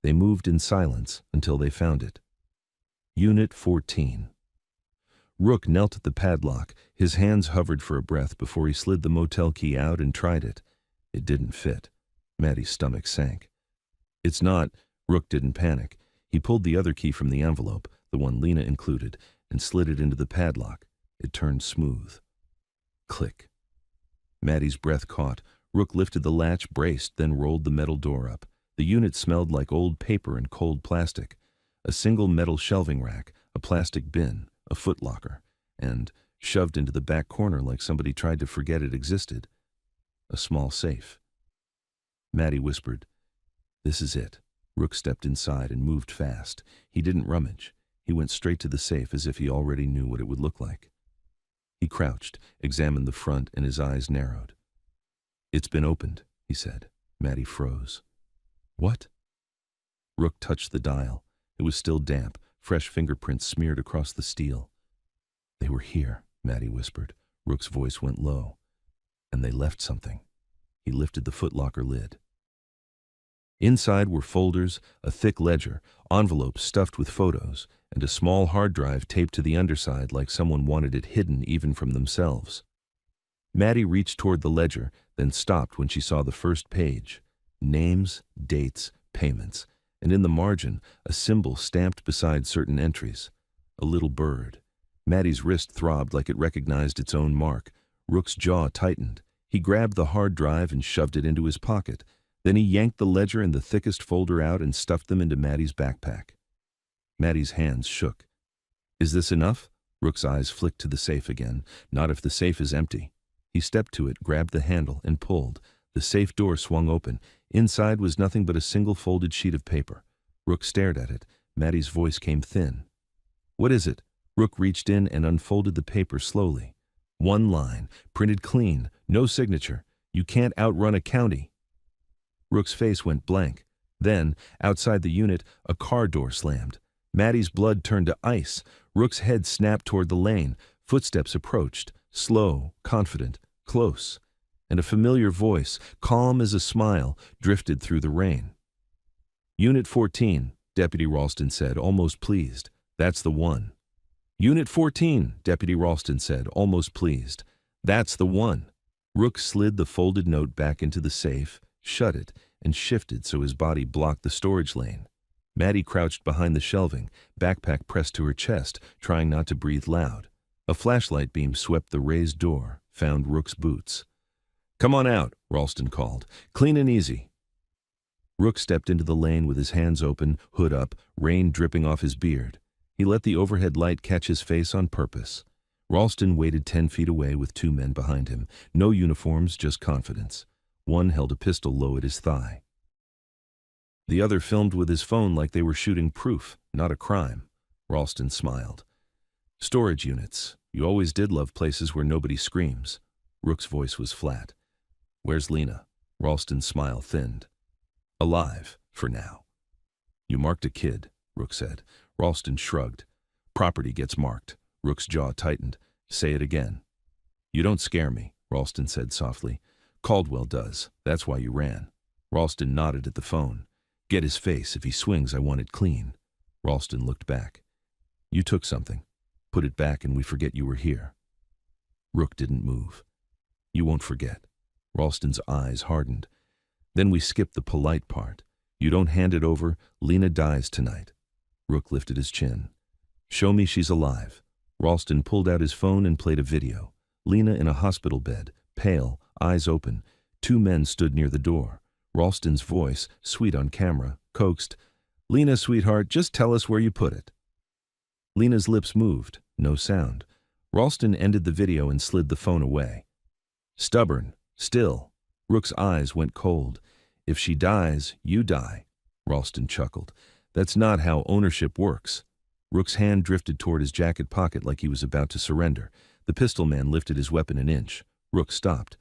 They moved in silence until they found it. Unit 14. Rook knelt at the padlock. His hands hovered for a breath before he slid the motel key out and tried it. It didn't fit. Maddie's stomach sank. It's not. Rook didn't panic. He pulled the other key from the envelope, the one Lena included, and slid it into the padlock. It turned smooth. Click. Maddie's breath caught. Rook lifted the latch, braced, then rolled the metal door up. The unit smelled like old paper and cold plastic. A single metal shelving rack, a plastic bin, a footlocker, and, shoved into the back corner like somebody tried to forget it existed, a small safe. Maddie whispered, "This is it." Rook stepped inside and moved fast. He didn't rummage. He went straight to the safe as if he already knew what it would look like. He crouched, examined the front, and his eyes narrowed. "It's been opened," he said. Maddie froze. "What?" Rook touched the dial. It was still damp, fresh fingerprints smeared across the steel. "They were here," Maddie whispered. Rook's voice went low. "And they left something." He lifted the footlocker lid. Inside were folders, a thick ledger, envelopes stuffed with photos, and a small hard drive taped to the underside like someone wanted it hidden even from themselves. Maddie reached toward the ledger, then stopped when she saw the first page. names, dates, payments, and in the margin, a symbol stamped beside certain entries. A little bird. Maddie's wrist throbbed like it recognized its own mark. Rook's jaw tightened. He grabbed the hard drive and shoved it into his pocket. Then he yanked the ledger and the thickest folder out and stuffed them into Maddie's backpack. Maddie's hands shook. Is this enough? Rook's eyes flicked to the safe again. Not if the safe is empty. He stepped to it, grabbed the handle, and pulled. The safe door swung open. Inside was nothing but a single folded sheet of paper. Rook stared at it. Maddie's voice came thin. What is it? Rook reached in and unfolded the paper slowly. One line, printed clean, no signature. You can't outrun a county. Rook's face went blank. Then, outside the unit, a car door slammed. Maddie's blood turned to ice. Rook's head snapped toward the lane. Footsteps approached, slow, confident, close. And a familiar voice, calm as a smile, drifted through the rain. Unit 14, Deputy Ralston said, almost pleased. That's the one. Unit 14, Deputy Ralston said, almost pleased. That's the one. Rook slid the folded note back into the safe, shut it, and shifted so his body blocked the storage lane. Maddie crouched behind the shelving, backpack pressed to her chest, trying not to breathe loud. A flashlight beam swept the raised door, found Rook's boots. Come on out, Ralston called. Clean and easy. Rook stepped into the lane with his hands open, hood up, rain dripping off his beard. He let the overhead light catch his face on purpose. Ralston waited 10 feet away with 2 men behind him. No uniforms, just confidence. One held a pistol low at his thigh. The other filmed with his phone like they were shooting proof, not a crime. Ralston smiled. Storage units. You always did love places where nobody screams. Rook's voice was flat. Where's Lena? Ralston's smile thinned. Alive, for now. You marked a kid, Rook said. Ralston shrugged. Property gets marked. Rook's jaw tightened. Say it again. You don't scare me, Ralston said softly. Caldwell does. That's why you ran. Ralston nodded at the phone. Get his face. If he swings, I want it clean. Ralston looked back. You took something. Put it back and we forget you were here. Rook didn't move. You won't forget. Ralston's eyes hardened. Then we skip the polite part. You don't hand it over, Lena dies tonight. Rook lifted his chin. Show me she's alive. Ralston pulled out his phone and played a video. Lena in a hospital bed, pale, eyes open. 2 men stood near the door. Ralston's voice, sweet on camera, coaxed, Lena, sweetheart, just tell us where you put it. Lena's lips moved, no sound. Ralston ended the video and slid the phone away. Stubborn, still. Rook's eyes went cold. If she dies, you die. Ralston chuckled. That's not how ownership works. Rook's hand drifted toward his jacket pocket like he was about to surrender. The pistol man lifted his weapon an inch. Rook stopped.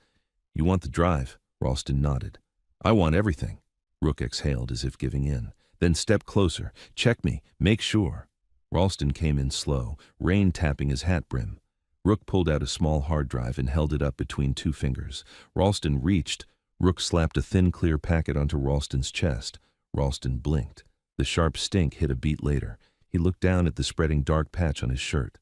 You want the drive? Ralston nodded. I want everything. Rook exhaled as if giving in. Then stepped closer. Check me. Make sure. Ralston came in slow, rain tapping his hat brim. Rook pulled out a small hard drive and held it up between 2 fingers. Ralston reached. Rook slapped a thin, clear packet onto Ralston's chest. Ralston blinked. The sharp stink hit a beat later. He looked down at the spreading dark patch on his shirt.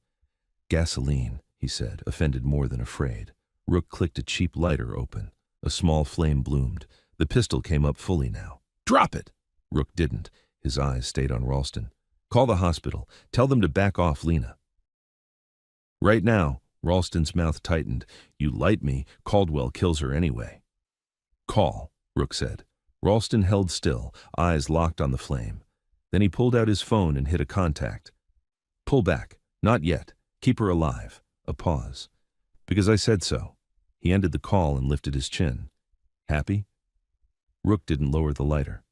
Gasoline, he said, offended more than afraid. Rook clicked a cheap lighter open. A small flame bloomed. The pistol came up fully now. Drop it! Rook didn't. His eyes stayed on Ralston. Call the hospital. Tell them to back off Lena. Right now, Ralston's mouth tightened. You light me, Caldwell kills her anyway. Call, Rook said. Ralston held still, eyes locked on the flame. Then he pulled out his phone and hit a contact. Pull back. Not yet. Keep her alive. A pause. Because I said so. He ended the call and lifted his chin. Happy? Rook didn't lower the lighter.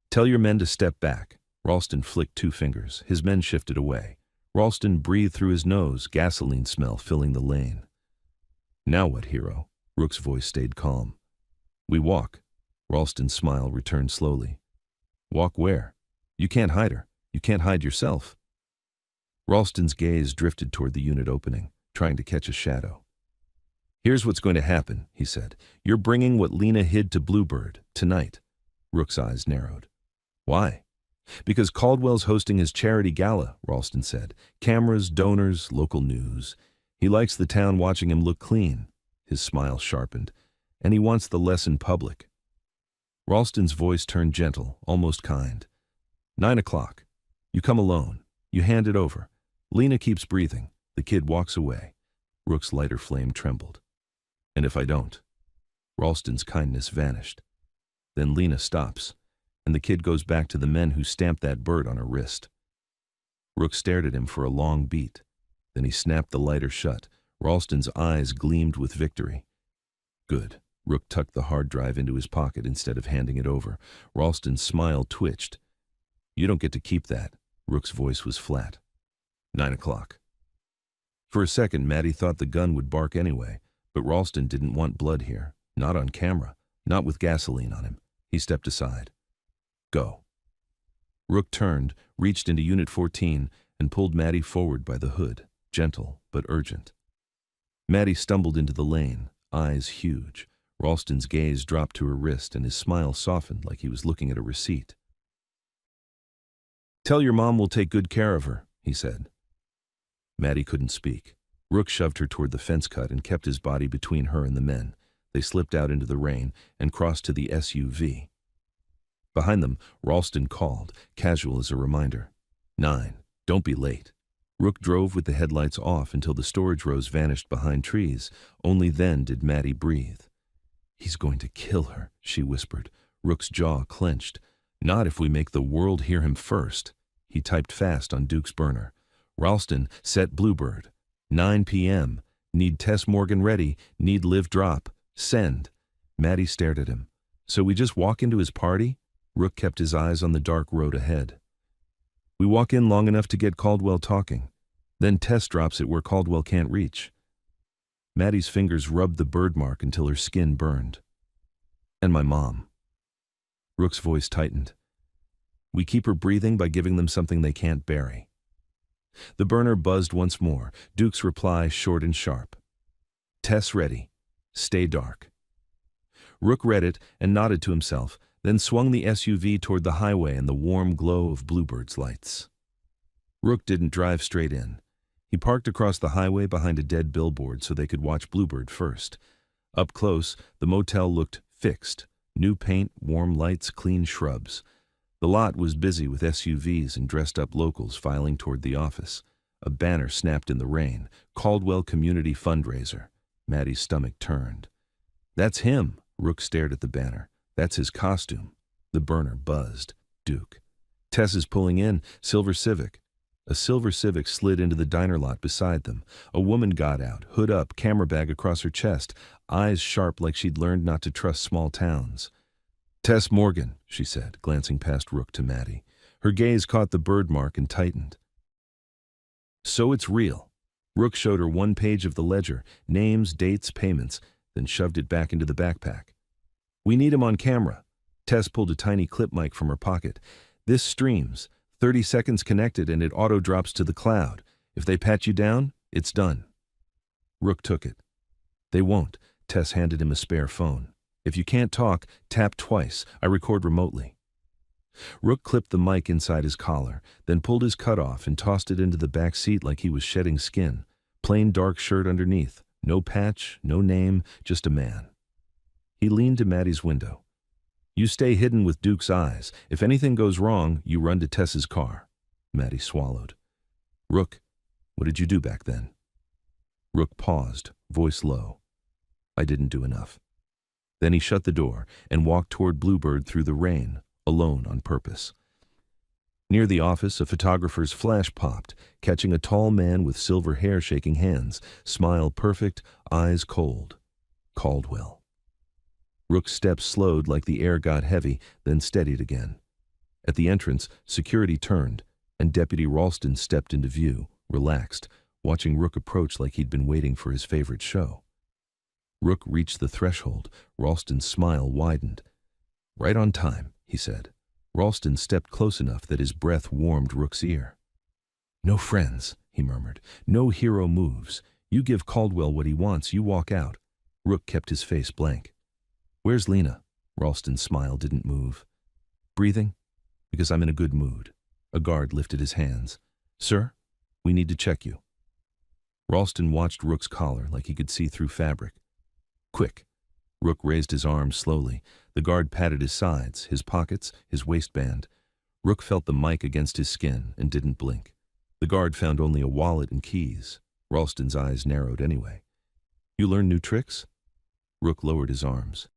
Tell your men to step back. Ralston flicked 2 fingers. His men shifted away. Ralston breathed through his nose, gasoline smell filling the lane. Now what, hero? Rook's voice stayed calm. We walk. Ralston's smile returned slowly. Walk where? You can't hide her. You can't hide yourself. Ralston's gaze drifted toward the unit opening, trying to catch a shadow. Here's what's going to happen, he said. You're bringing what Lena hid to Bluebird, tonight. Rook's eyes narrowed. Why? Because Caldwell's hosting his charity gala, Ralston said. Cameras, donors, local news. He likes the town watching him look clean. His smile sharpened. And he wants the lesson public. Ralston's voice turned gentle, almost kind. 9 o'clock. You come alone. You hand it over. Lena keeps breathing. The kid walks away. Rook's lighter flame trembled. And if I don't? Ralston's kindness vanished. Then Lena stops, and the kid goes back to the men who stamped that bird on her wrist. Rook stared at him for a long beat. Then he snapped the lighter shut. Ralston's eyes gleamed with victory. Good. Rook tucked the hard drive into his pocket instead of handing it over. Ralston's smile twitched. You don't get to keep that. Rook's voice was flat. 9 o'clock. For a second, Maddie thought the gun would bark anyway, but Ralston didn't want blood here. Not on camera. Not with gasoline on him. He stepped aside. Go. Rook turned, reached into Unit 14, and pulled Maddie forward by the hood, gentle but urgent. Maddie stumbled into the lane, eyes huge. Ralston's gaze dropped to her wrist, and his smile softened like he was looking at a receipt. Tell your mom we'll take good care of her, he said. Maddie couldn't speak. Rook shoved her toward the fence cut and kept his body between her and the men. They slipped out into the rain and crossed to the SUV. Behind them, Ralston called, casual as a reminder. 9. Don't be late. Rook drove with the headlights off until the storage rows vanished behind trees. Only then did Maddie breathe. He's going to kill her, she whispered. Rook's jaw clenched. Not if we make the world hear him first. He typed fast on Duke's burner. Ralston, set Bluebird. 9 p.m. Need Tess Morgan ready. Need live drop. Send. Maddie stared at him. So we just walk into his party? Rook kept his eyes on the dark road ahead. We walk in long enough to get Caldwell talking. Then Tess drops it where Caldwell can't reach. Maddie's fingers rubbed the bird mark until her skin burned. And my mom. Rook's voice tightened. We keep her breathing by giving them something they can't bury. The burner buzzed once more, Duke's reply short and sharp. Tess ready. Stay dark. Rook read it and nodded to himself, then swung the SUV toward the highway and the warm glow of Bluebird's lights. Rook didn't drive straight in. He parked across the highway behind a dead billboard so they could watch Bluebird first. Up close, the motel looked fixed. New paint, warm lights, clean shrubs. The lot was busy with SUVs and dressed-up locals filing toward the office. A banner snapped in the rain. Caldwell Community Fundraiser. Maddie's stomach turned. That's him. Rook stared at the banner. That's his costume. The burner buzzed. Duke. Tess is pulling in. Silver Civic. A silver Civic slid into the diner lot beside them. A woman got out, hood up, camera bag across her chest, eyes sharp like she'd learned not to trust small towns. Tess Morgan, she said, glancing past Rook to Maddie. Her gaze caught the bird mark and tightened. So it's real. Rook showed her one page of the ledger, names, dates, payments, then shoved it back into the backpack. We need him on camera. Tess pulled a tiny clip mic from her pocket. This streams. 30 seconds connected and it auto-drops to the cloud. If they pat you down, it's done. Rook took it. They won't. Tess handed him a spare phone. If you can't talk, tap twice. I record remotely. Rook clipped the mic inside his collar, then pulled his cut off and tossed it into the back seat like he was shedding skin. Plain dark shirt underneath. No patch, no name, just a man. He leaned to Maddie's window. You stay hidden with Duke's eyes. If anything goes wrong, you run to Tess's car. Maddie swallowed. Rook, what did you do back then? Rook paused, voice low. I didn't do enough. Then he shut the door and walked toward Bluebird through the rain, alone on purpose. Near the office, a photographer's flash popped, catching a tall man with silver hair shaking hands, smile perfect, eyes cold. Caldwell. Rook's steps slowed like the air got heavy, then steadied again. At the entrance, security turned, and Deputy Ralston stepped into view, relaxed, watching Rook approach like he'd been waiting for his favorite show. Rook reached the threshold. Ralston's smile widened. Right on time, he said. Ralston stepped close enough that his breath warmed Rook's ear. No friends, he murmured. No hero moves. You give Caldwell what he wants, you walk out. Rook kept his face blank. Where's Lena? Ralston's smile didn't move. Breathing? Because I'm in a good mood. A guard lifted his hands. Sir, we need to check you. Ralston watched Rook's collar like he could see through fabric. Quick. Rook raised his arms slowly. The guard patted his sides, his pockets, his waistband. Rook felt the mic against his skin and didn't blink. The guard found only a wallet and keys. Ralston's eyes narrowed anyway. You learn new tricks? Rook lowered his arms.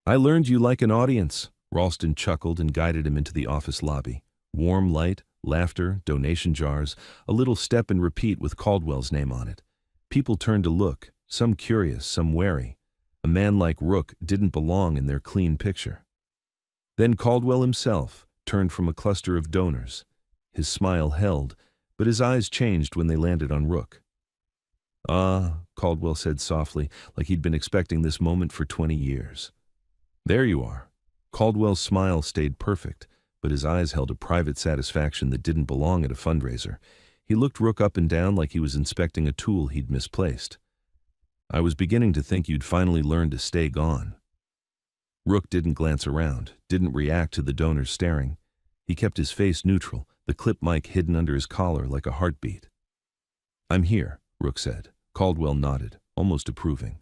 I learned you like an audience. Ralston chuckled and guided him into the office lobby. Warm light, laughter, donation jars, a little step and repeat with Caldwell's name on it. People turned to look, some curious, some wary. A man like Rook didn't belong in their clean picture. Then Caldwell himself turned from a cluster of donors. His smile held, but his eyes changed when they landed on Rook. Ah, Caldwell said softly, like he'd been expecting this moment for 20 years. There you are. Caldwell's smile stayed perfect, but his eyes held a private satisfaction that didn't belong at a fundraiser. He looked Rook up and down like he was inspecting a tool he'd misplaced. I was beginning to think you'd finally learned to stay gone. Rook didn't glance around, didn't react to the donors staring. He kept his face neutral, the clip mic hidden under his collar like a heartbeat. I'm here, Rook said. Caldwell nodded, almost approving.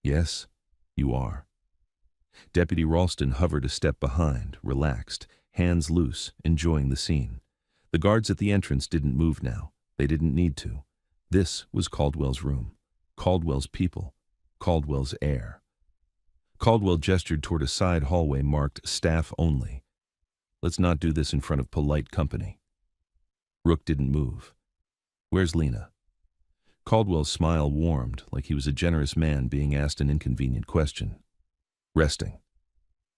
Yes, you are. Deputy Ralston hovered a step behind, relaxed, hands loose, enjoying the scene. The guards at the entrance didn't move now. They didn't need to. This was Caldwell's room. Caldwell's people. Caldwell's air. Caldwell gestured toward a side hallway marked Staff Only. Let's not do this in front of polite company. Rook didn't move. Where's Lena? Caldwell's smile warmed, like he was a generous man being asked an inconvenient question. Resting.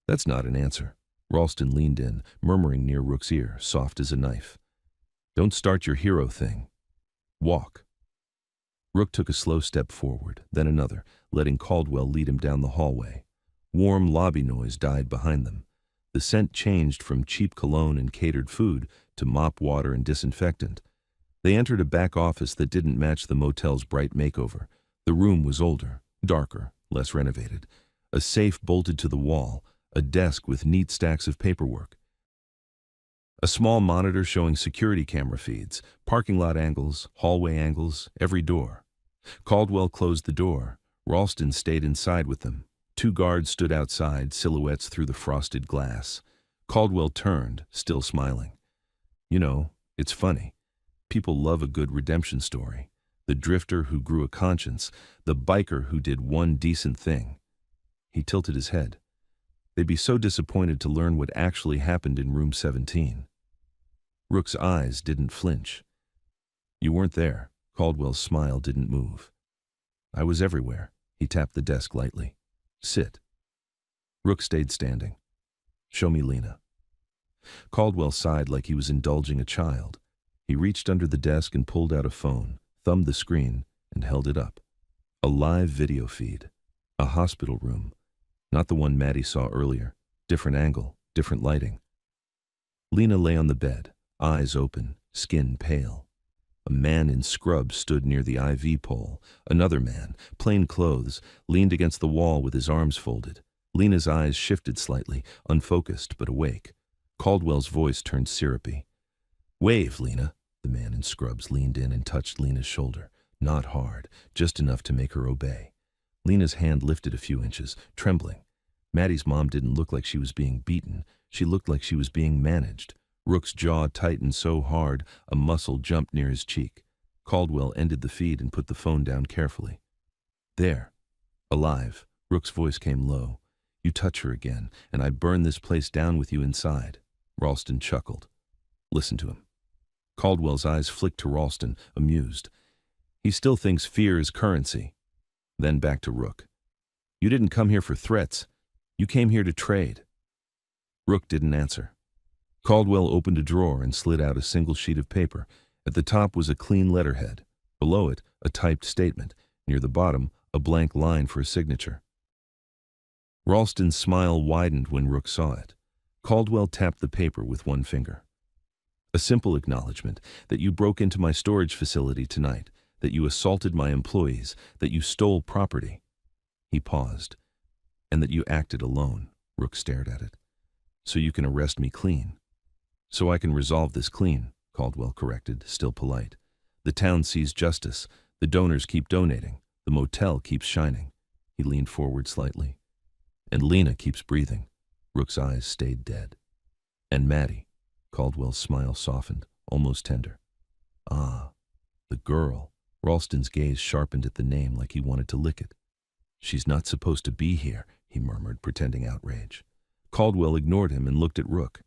That's not an answer. Ralston leaned in, murmuring near Rook's ear, soft as a knife. Don't start your hero thing. Walk. Rook took a slow step forward, then another, letting Caldwell lead him down the hallway. Warm lobby noise died behind them. The scent changed from cheap cologne and catered food to mop water and disinfectant. They entered a back office that didn't match the motel's bright makeover. The room was older, darker, less renovated. A safe bolted to the wall, a desk with neat stacks of paperwork. A small monitor showing security camera feeds, parking lot angles, hallway angles, every door. Caldwell closed the door. Ralston stayed inside with them. 2 guards stood outside, silhouettes through the frosted glass. Caldwell turned, still smiling. You know, it's funny. People love a good redemption story. The drifter who grew a conscience, the biker who did one decent thing. He tilted his head. They'd be so disappointed to learn what actually happened in room 17. Rook's eyes didn't flinch. You weren't there. Caldwell's smile didn't move. I was everywhere. He tapped the desk lightly. Sit. Rook stayed standing. Show me Lena. Caldwell sighed like he was indulging a child. He reached under the desk and pulled out a phone, thumbed the screen, and held it up. A live video feed. A hospital room. Not the one Maddie saw earlier. Different angle, different lighting. Lena lay on the bed, eyes open, skin pale. A man in scrubs stood near the IV pole. Another man, plain clothes, leaned against the wall with his arms folded. Lena's eyes shifted slightly, unfocused but awake. Caldwell's voice turned syrupy. Wave, Lena. The man in scrubs leaned in and touched Lena's shoulder. Not hard, just enough to make her obey. Lena's hand lifted a few inches, trembling. Maddie's mom didn't look like she was being beaten. She looked like she was being managed. Rook's jaw tightened so hard, a muscle jumped near his cheek. Caldwell ended the feed and put the phone down carefully. There. Alive. Rook's voice came low. You touch her again, and I burn this place down with you inside. Ralston chuckled. Listen to him. Caldwell's eyes flicked to Ralston, amused. He still thinks fear is currency. Then back to Rook. You didn't come here for threats. You came here to trade. Rook didn't answer. Caldwell opened a drawer and slid out a single sheet of paper. At the top was a clean letterhead. Below it, a typed statement. Near the bottom, a blank line for a signature. Ralston's smile widened when Rook saw it. Caldwell tapped the paper with one finger. A simple acknowledgement that you broke into my storage facility tonight, that you assaulted my employees, that you stole property. He paused. And that you acted alone. Rook stared at it. So you can arrest me clean. So I can resolve this clean, Caldwell corrected, still polite. The town sees justice. The donors keep donating. The motel keeps shining. He leaned forward slightly. And Lena keeps breathing. Rook's eyes stayed dead. And Maddie. Caldwell's smile softened, almost tender. Ah, the girl. Ralston's gaze sharpened at the name like he wanted to lick it. She's not supposed to be here, he murmured, pretending outrage. Caldwell ignored him and looked at Rook.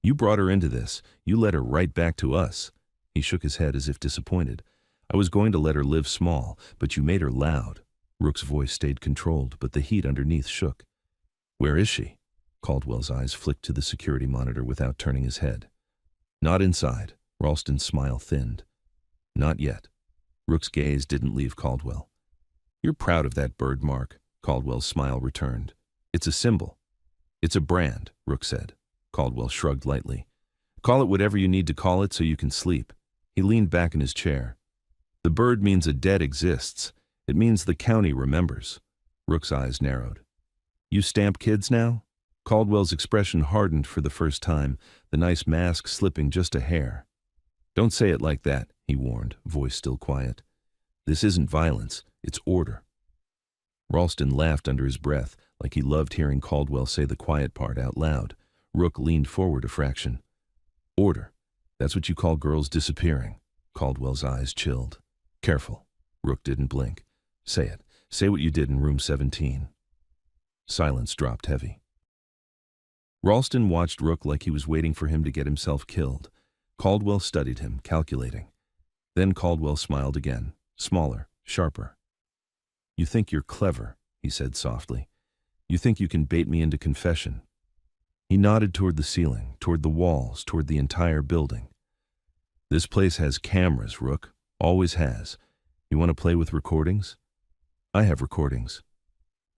You brought her into this. You led her right back to us. He shook his head as if disappointed. I was going to let her live small, but you made her loud. Rook's voice stayed controlled, but the heat underneath shook. Where is she? Caldwell's eyes flicked to the security monitor without turning his head. Not inside. Ralston's smile thinned. Not yet. Rook's gaze didn't leave Caldwell. You're proud of that birthmark. Caldwell's smile returned. It's a symbol. It's a brand, Rook said. Caldwell shrugged lightly. Call it whatever you need to call it so you can sleep. He leaned back in his chair. The bird means a dead exists. It means the county remembers. Rook's eyes narrowed. You stamp kids now? Caldwell's expression hardened for the first time, the nice mask slipping just a hair. Don't say it like that, he warned, voice still quiet. This isn't violence, it's order. Ralston laughed under his breath, like he loved hearing Caldwell say the quiet part out loud. Rook leaned forward a fraction. Order. That's what you call girls disappearing. Caldwell's eyes chilled. Careful. Rook didn't blink. Say it. Say what you did in room 17. Silence dropped heavy. Ralston watched Rook like he was waiting for him to get himself killed. Caldwell studied him, calculating. Then Caldwell smiled again, smaller, sharper. You think you're clever, he said softly. You think you can bait me into confession. He nodded toward the ceiling, toward the walls, toward the entire building. This place has cameras, Rook. Always has. You want to play with recordings? I have recordings.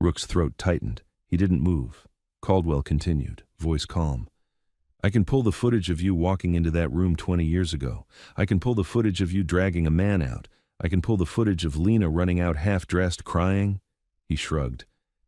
Rook's throat tightened. He didn't move. Caldwell continued, voice calm. I can pull the footage of you walking into that room 20 years ago. I can pull the footage of you dragging a man out. I can pull the footage of Lena running out half-dressed, crying. He shrugged.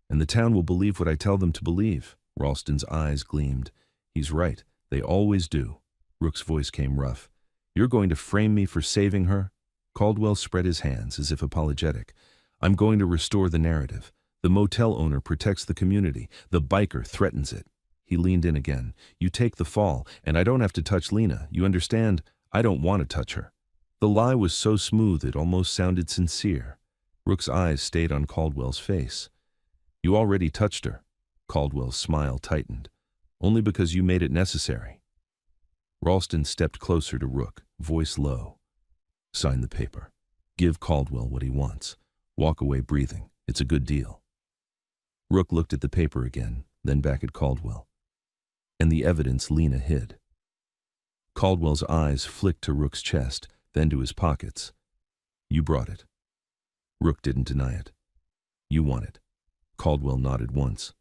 And the town will believe what I tell them to believe. Ralston's eyes gleamed. He's right. They always do. Rook's voice came rough. You're going to frame me for saving her? Caldwell spread his hands as if apologetic. I'm going to restore the narrative. The motel owner protects the community. The biker threatens it. He leaned in again. You take the fall, and I don't have to touch Lena. You understand? I don't want to touch her. The lie was so smooth it almost sounded sincere. Rook's eyes stayed on Caldwell's face. You already touched her. Caldwell's smile tightened. Only because you made it necessary. Ralston stepped closer to Rook, voice low. Sign the paper. Give Caldwell what he wants. Walk away breathing. It's a good deal. Rook looked at the paper again, then back at Caldwell. And the evidence Lena hid. Caldwell's eyes flicked to Rook's chest, then to his pockets. You brought it. Rook didn't deny it. You want it. Caldwell nodded once.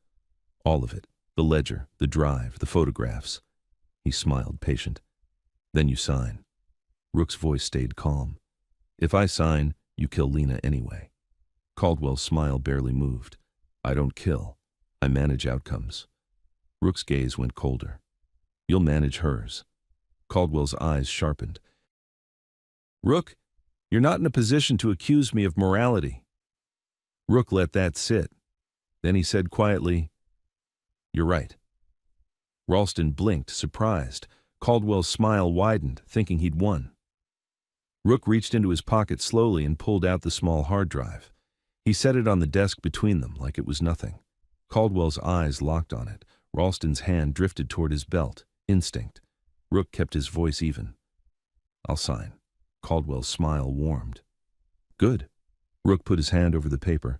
All of it. The ledger, the drive, the photographs. He smiled, patient. Then you sign. Rook's voice stayed calm. If I sign, you kill Lena anyway. Caldwell's smile barely moved. I don't kill. I manage outcomes. Rook's gaze went colder. You'll manage hers. Caldwell's eyes sharpened. Rook, you're not in a position to accuse me of morality. Rook let that sit. Then he said quietly, You're right. Ralston blinked, surprised. Caldwell's smile widened, thinking he'd won. Rook reached into his pocket slowly and pulled out the small hard drive. He set it on the desk between them like it was nothing. Caldwell's eyes locked on it. Ralston's hand drifted toward his belt. Instinct. Rook kept his voice even. I'll sign. Caldwell's smile warmed. Good. Rook put his hand over the paper.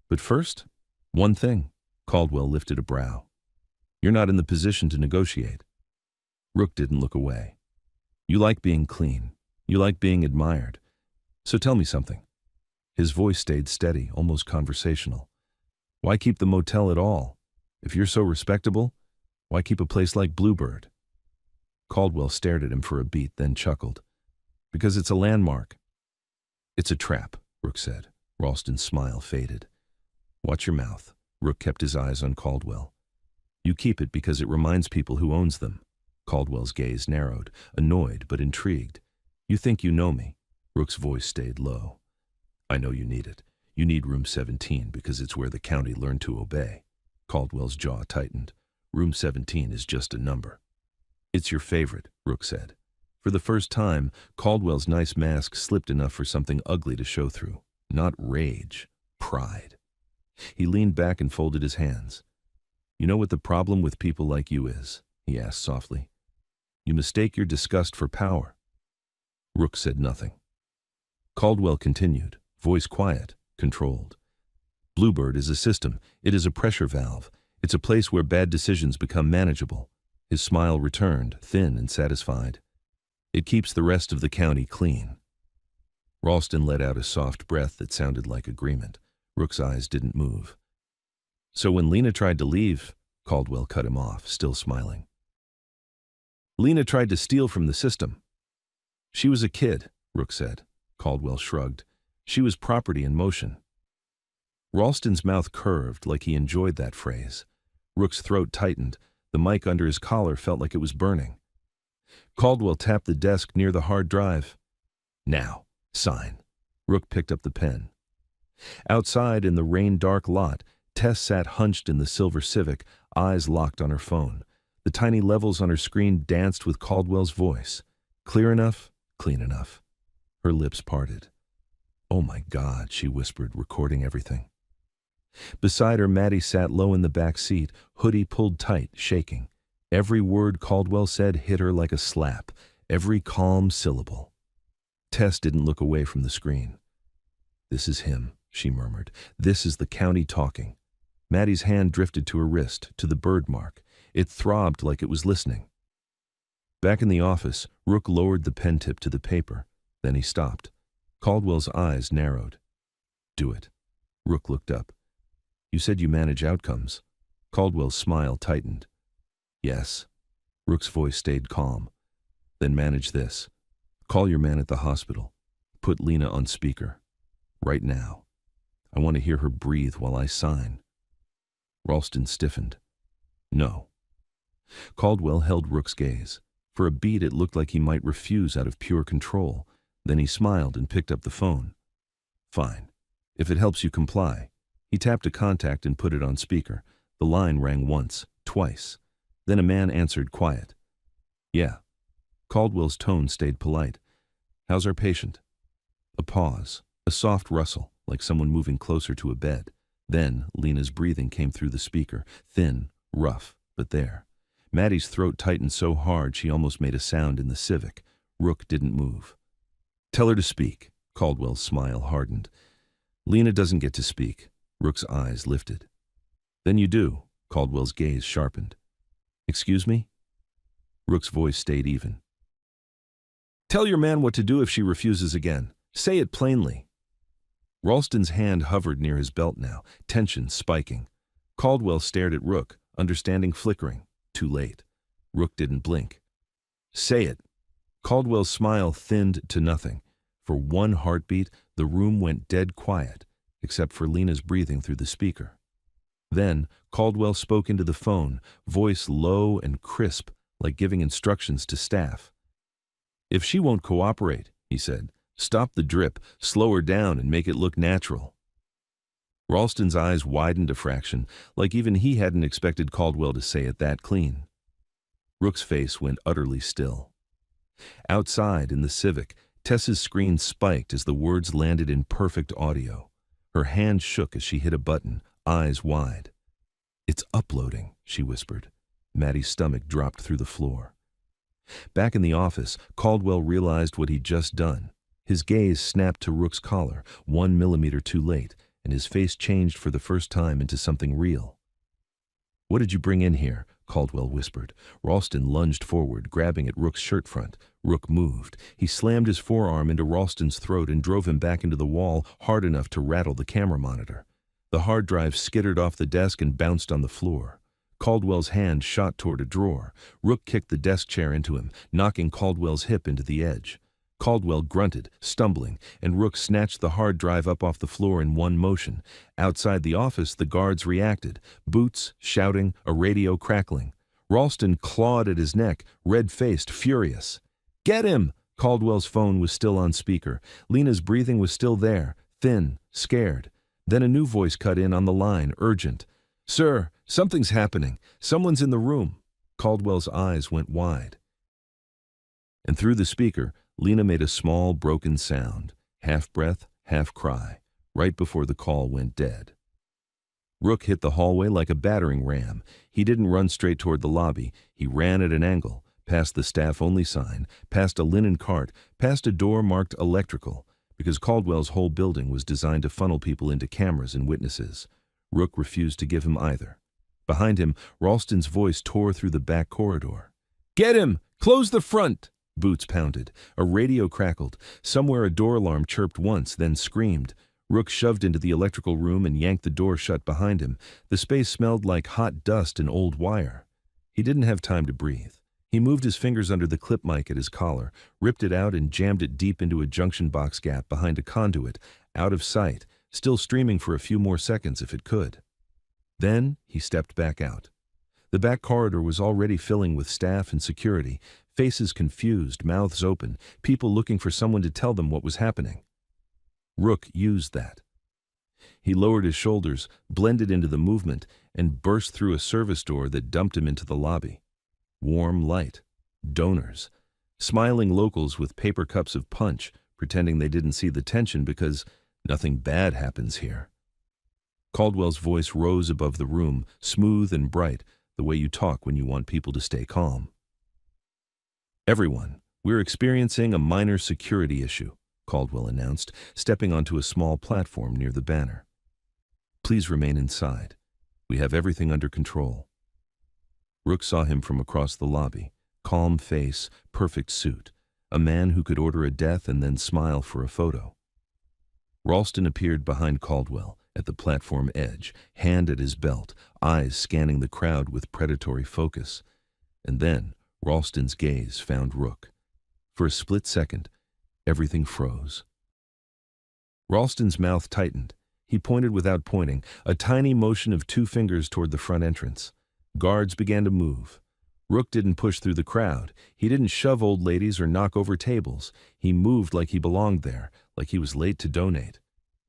But first, one thing. Caldwell lifted a brow. You're not in the position to negotiate. Rook didn't look away. You like being clean. You like being admired. So tell me something. His voice stayed steady, almost conversational. Why keep the motel at all? If you're so respectable, why keep a place like Bluebird? Caldwell stared at him for a beat, then chuckled. Because it's a landmark. It's a trap, Rook said. Ralston's smile faded. Watch your mouth. Rook kept his eyes on Caldwell. You keep it because it reminds people who owns them. Caldwell's gaze narrowed, annoyed but intrigued. You think you know me. Rook's voice stayed low. I know you need it. You need room 17 because it's where the county learned to obey. Caldwell's jaw tightened. Room 17 is just a number. It's your favorite, Rook said. For the first time, Caldwell's nice mask slipped enough for something ugly to show through. Not rage, pride. He leaned back and folded his hands. You know what the problem with people like you is? He asked softly. You mistake your disgust for power. Rook said nothing. Caldwell continued, voice quiet, controlled. Bluebird is a system. It is a pressure valve. It's a place where bad decisions become manageable. His smile returned, thin and satisfied. It keeps the rest of the county clean. Ralston let out a soft breath that sounded like agreement. Rook's eyes didn't move. So when Lena tried to leave, Caldwell cut him off, still smiling. Lena tried to steal from the system. She was a kid, Rook said. Caldwell shrugged. She was property in motion. Ralston's mouth curved like he enjoyed that phrase. Rook's throat tightened. The mic under his collar felt like it was burning. Caldwell tapped the desk near the hard drive. Now, sign. Rook picked up the pen. Outside in the rain-dark lot, Tess sat hunched in the silver Civic, eyes locked on her phone. The tiny levels on her screen danced with Caldwell's voice. Clear enough, clean enough. Her lips parted. Oh my God, she whispered, recording everything. Beside her, Maddie sat low in the back seat, hoodie pulled tight, shaking. Every word Caldwell said hit her like a slap, every calm syllable. Tess didn't look away from the screen. This is him, she murmured. This is the county talking. Maddie's hand drifted to her wrist, to the bird mark. It throbbed like it was listening. Back in the office, Rook lowered the pen tip to the paper. Then he stopped. Caldwell's eyes narrowed. Do it. Rook looked up. You said you manage outcomes. Caldwell's smile tightened. Yes. Rook's voice stayed calm. Then manage this. Call your man at the hospital. Put Lena on speaker. Right now. I want to hear her breathe while I sign. Ralston stiffened. No. Caldwell held Rook's gaze. For a beat it looked like he might refuse out of pure control. Then he smiled and picked up the phone. Fine. If it helps you comply. He tapped a contact and put it on speaker. The line rang once, twice. Then a man answered quiet. Yeah. Caldwell's tone stayed polite. How's our patient? A pause, a soft rustle, like someone moving closer to a bed. Then Lena's breathing came through the speaker, thin, rough, but there. Maddie's throat tightened so hard she almost made a sound in the Civic. Rook didn't move. Tell her to speak. Caldwell's smile hardened. Lena doesn't get to speak. Rook's eyes lifted. Then you do. Caldwell's gaze sharpened. Excuse me? Rook's voice stayed even. Tell your man what to do if she refuses again. Say it plainly. Ralston's hand hovered near his belt now, tension spiking. Caldwell stared at Rook, understanding flickering. Too late. Rook didn't blink. Say it. Caldwell's smile thinned to nothing. For one heartbeat, the room went dead quiet, except for Lena's breathing through the speaker. Then, Caldwell spoke into the phone, voice low and crisp, like giving instructions to staff. If she won't cooperate, he said, stop the drip, slow her down, and make it look natural. Ralston's eyes widened a fraction, like even he hadn't expected Caldwell to say it that clean. Rook's face went utterly still. Outside, in the Civic, Tess's screen spiked as the words landed in perfect audio. Her hand shook as she hit a button, eyes wide. It's uploading, she whispered. Maddie's stomach dropped through the floor. Back in the office, Caldwell realized what he'd just done. His gaze snapped to Rook's collar, 1 millimeter too late, and his face changed for the first time into something real. What did you bring in here? Caldwell whispered. Ralston lunged forward, grabbing at Rook's shirt front. Rook moved. He slammed his forearm into Ralston's throat and drove him back into the wall hard enough to rattle the camera monitor. The hard drive skittered off the desk and bounced on the floor. Caldwell's hand shot toward a drawer. Rook kicked the desk chair into him, knocking Caldwell's hip into the edge. Caldwell grunted, stumbling, and Rook snatched the hard drive up off the floor in one motion. Outside the office, the guards reacted. Boots, shouting, a radio crackling. Ralston clawed at his neck, red-faced, furious. Get him! Caldwell's phone was still on speaker. Lena's breathing was still there, thin, scared. Then a new voice cut in on the line, urgent. "Sir, something's happening. Someone's in the room." Caldwell's eyes went wide. And through the speaker, Lena made a small, broken sound, half breath, half cry, right before the call went dead. Rook hit the hallway like a battering ram. He didn't run straight toward the lobby. He ran at an angle, past the staff-only sign, past a linen cart, past a door marked electrical, because Caldwell's whole building was designed to funnel people into cameras and witnesses. Rook refused to give him either. Behind him, Ralston's voice tore through the back corridor. "Get him! Close the front!" Boots pounded. A radio crackled. Somewhere a door alarm chirped once, then screamed. Rook shoved into the electrical room and yanked the door shut behind him. The space smelled like hot dust and old wire. He didn't have time to breathe. He moved his fingers under the clip mic at his collar, ripped it out and jammed it deep into a junction box gap behind a conduit, out of sight, still streaming for a few more seconds if it could. Then he stepped back out. The back corridor was already filling with staff and security, faces confused, mouths open, people looking for someone to tell them what was happening. Rook used that. He lowered his shoulders, blended into the movement, and burst through a service door that dumped him into the lobby. Warm light. Donors. Smiling locals with paper cups of punch, pretending they didn't see the tension because nothing bad happens here. Caldwell's voice rose above the room, smooth and bright, the way you talk when you want people to stay calm. "Everyone, we're experiencing a minor security issue," Caldwell announced, stepping onto a small platform near the banner. "Please remain inside. We have everything under control." Rook saw him from across the lobby, calm face, perfect suit, a man who could order a death and then smile for a photo. Ralston appeared behind Caldwell, at the platform edge, hand at his belt, eyes scanning the crowd with predatory focus. And then Ralston's gaze found Rook. For a split second, everything froze. Ralston's mouth tightened. He pointed without pointing, a tiny motion of 2 fingers toward the front entrance. Guards began to move. Rook didn't push through the crowd. He didn't shove old ladies or knock over tables. He moved like he belonged there, like he was late to donate.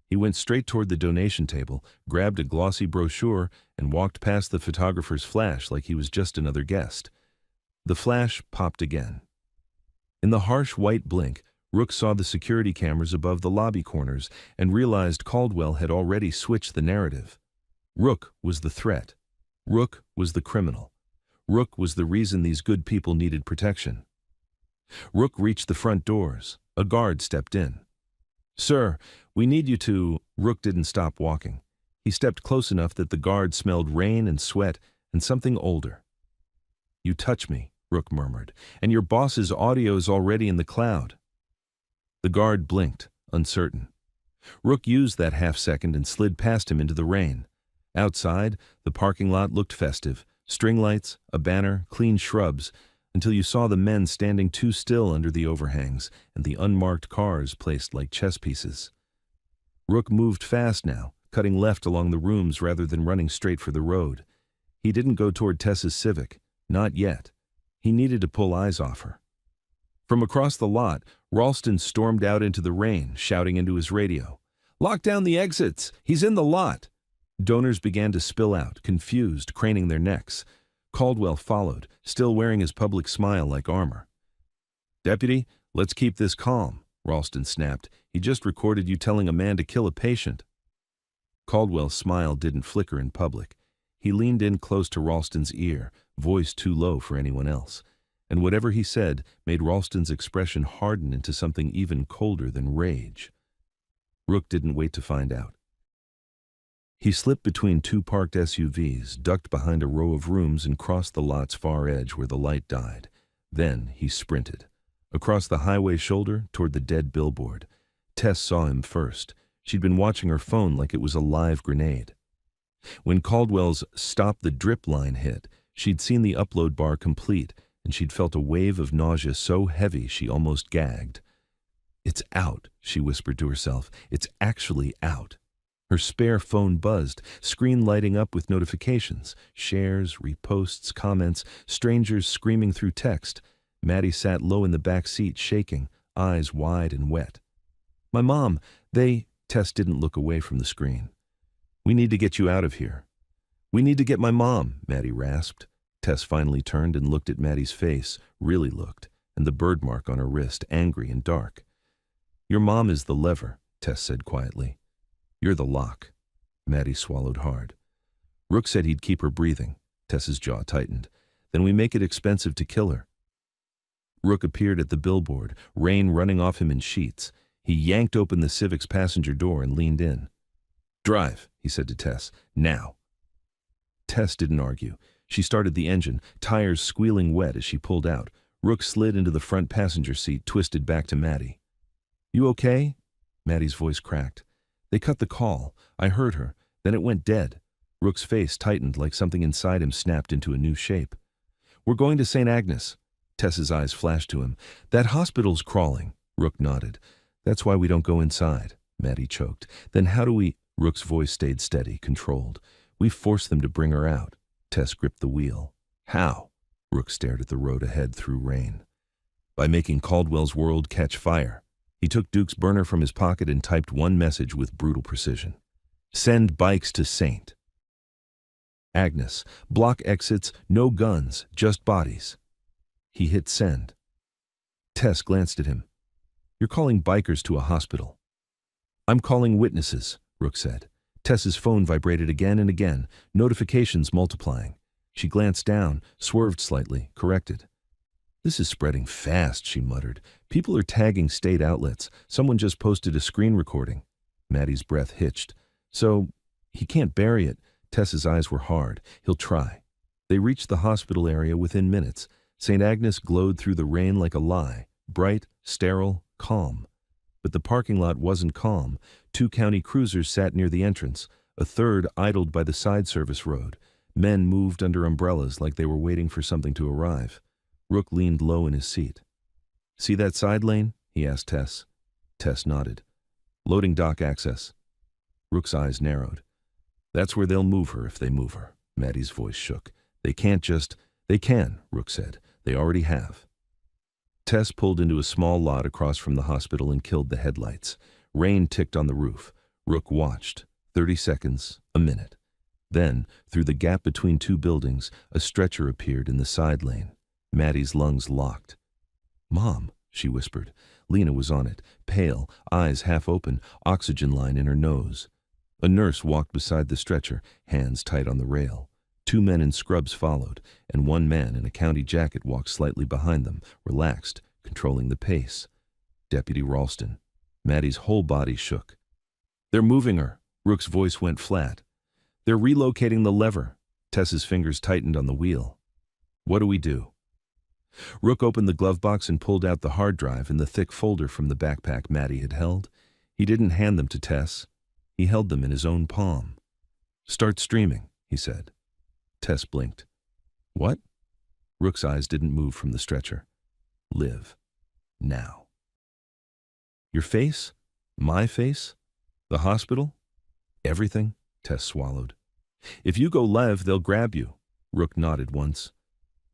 He went straight toward the donation table, grabbed a glossy brochure, and walked past the photographer's flash like he was just another guest. The flash popped again. In the harsh white blink, Rook saw the security cameras above the lobby corners and realized Caldwell had already switched the narrative. Rook was the threat. Rook was the criminal. Rook was the reason these good people needed protection. Rook reached the front doors. A guard stepped in. "Sir, we need you to—" Rook didn't stop walking. He stepped close enough that the guard smelled rain and sweat and something older. "You touch me," Rook murmured, "and your boss's audio is already in the cloud." The guard blinked, uncertain. Rook used that half-second and slid past him into the rain. Outside, the parking lot looked festive. String lights, a banner, clean shrubs, until you saw the men standing too still under the overhangs and the unmarked cars placed like chess pieces. Rook moved fast now, cutting left along the rooms rather than running straight for the road. He didn't go toward Tessa's Civic. Not yet. He needed to pull eyes off her. From across the lot, Ralston stormed out into the rain, shouting into his radio. "Lock down the exits! He's in the lot!" Donors began to spill out, confused, craning their necks. Caldwell followed, still wearing his public smile like armor. "Deputy, let's keep this calm," Ralston snapped. "He just recorded you telling a man to kill a patient." Caldwell's smile didn't flicker in public. He leaned in close to Ralston's ear, voice too low for anyone else. And whatever he said made Ralston's expression harden into something even colder than rage. Rook didn't wait to find out. He slipped between 2 parked SUVs, ducked behind a row of rooms, and crossed the lot's far edge where the light died. Then he sprinted. Across the highway shoulder, toward the dead billboard. Tess saw him first. She'd been watching her phone like it was a live grenade. When Caldwell's "Stop the Drip" line hit, she'd seen the upload bar complete, and she'd felt a wave of nausea so heavy she almost gagged. "It's out," she whispered to herself. "It's actually out." Her spare phone buzzed, screen lighting up with notifications, shares, reposts, comments, strangers screaming through text. Maddie sat low in the back seat, shaking, eyes wide and wet. "My mom, they—" Tess didn't look away from the screen. We need to get you out of here. We need to get my mom, Maddie rasped. Tess finally turned and looked at Maddie's face, really looked, and the birthmark on her wrist, angry and dark. Your mom is the lever, Tess said quietly. You're the lock. Maddie swallowed hard. Rook said he'd keep her breathing. Tess's jaw tightened. Then we make it expensive to kill her. Rook appeared at the billboard, rain running off him in sheets. He yanked open the Civic's passenger door and leaned in. Drive, he said to Tess, now. Tess didn't argue. She started the engine, tires squealing wet as she pulled out. Rook slid into the front passenger seat, twisted back to Maddie. You okay? Maddie's voice cracked. They cut the call. I heard her. Then it went dead. Rook's face tightened like something inside him snapped into a new shape. We're going to St. Agnes. Tess's eyes flashed to him. That hospital's crawling. Rook nodded. That's why we don't go inside. Maddie choked. Then how do we... Rook's voice stayed steady, controlled. We forced them to bring her out. Tess gripped the wheel. How? Rook stared at the road ahead through rain. By making Caldwell's world catch fire. He took Duke's burner from his pocket and typed one message with brutal precision. Send bikes to St. Agnes. Block exits, no guns, just bodies. He hit send. Tess glanced at him. You're calling bikers to a hospital. I'm calling witnesses, Rook said. Tess's phone vibrated again and again, notifications multiplying. She glanced down, swerved slightly, corrected. This is spreading fast, she muttered. People are tagging state outlets. Someone just posted a screen recording. Maddie's breath hitched. So, he can't bury it. Tess's eyes were hard. He'll try. They reached the hospital area within minutes. St. Agnes glowed through the rain like a lie. Bright, sterile, calm. But the parking lot wasn't calm. 2 county cruisers sat near the entrance. A third idled by the side service road. Men moved under umbrellas like they were waiting for something to arrive. Rook leaned low in his seat. See that side lane? He asked Tess. Tess nodded. Loading dock access. Rook's eyes narrowed. That's where they'll move her if they move her. Maddie's voice shook. They can't just... They can, Rook said. They already have. Tess pulled into a small lot across from the hospital and killed the headlights. Rain ticked on the roof. Rook watched. 30 seconds, a minute. Then, through the gap between 2 buildings, a stretcher appeared in the side lane. Maddie's lungs locked. Mom, she whispered. Lena was on it, pale, eyes half open, oxygen line in her nose. A nurse walked beside the stretcher, hands tight on the rail. 2 men in scrubs followed, and 1 man in a county jacket walked slightly behind them, relaxed, controlling the pace. Deputy Ralston. Maddie's whole body shook. They're moving her. Rook's voice went flat. They're relocating the lever. Tess's fingers tightened on the wheel. What do we do? Rook opened the glove box and pulled out the hard drive and the thick folder from the backpack Maddie had held. He didn't hand them to Tess. He held them in his own palm. Start streaming, he said. Tess blinked. What? Rook's eyes didn't move from the stretcher. Live. Now. Your face? My face? The hospital? Everything? Tess swallowed. If you go live, they'll grab you. Rook nodded once.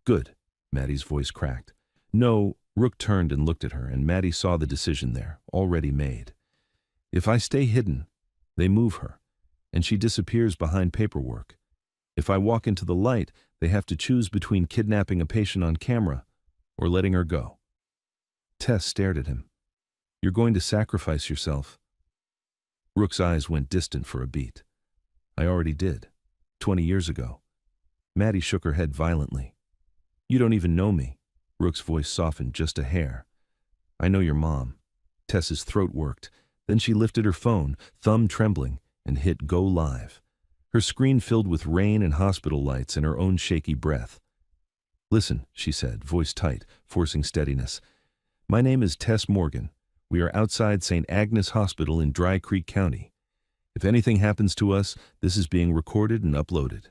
Good. Maddie's voice cracked. No, Rook turned and looked at her, and Maddie saw the decision there, already made. If I stay hidden, they move her, and she disappears behind paperwork. If I walk into the light, they have to choose between kidnapping a patient on camera or letting her go. Tess stared at him. You're going to sacrifice yourself. Rook's eyes went distant for a beat. I already did. 20 years ago. Maddie shook her head violently. You don't even know me. Rook's voice softened just a hair. I know your mom. Tess's throat worked. Then she lifted her phone, thumb trembling, and hit Go Live. Her screen filled with rain and hospital lights and her own shaky breath. Listen, she said, voice tight, forcing steadiness. My name is Tess Morgan. We are outside St. Agnes Hospital in Dry Creek County. If anything happens to us, this is being recorded and uploaded.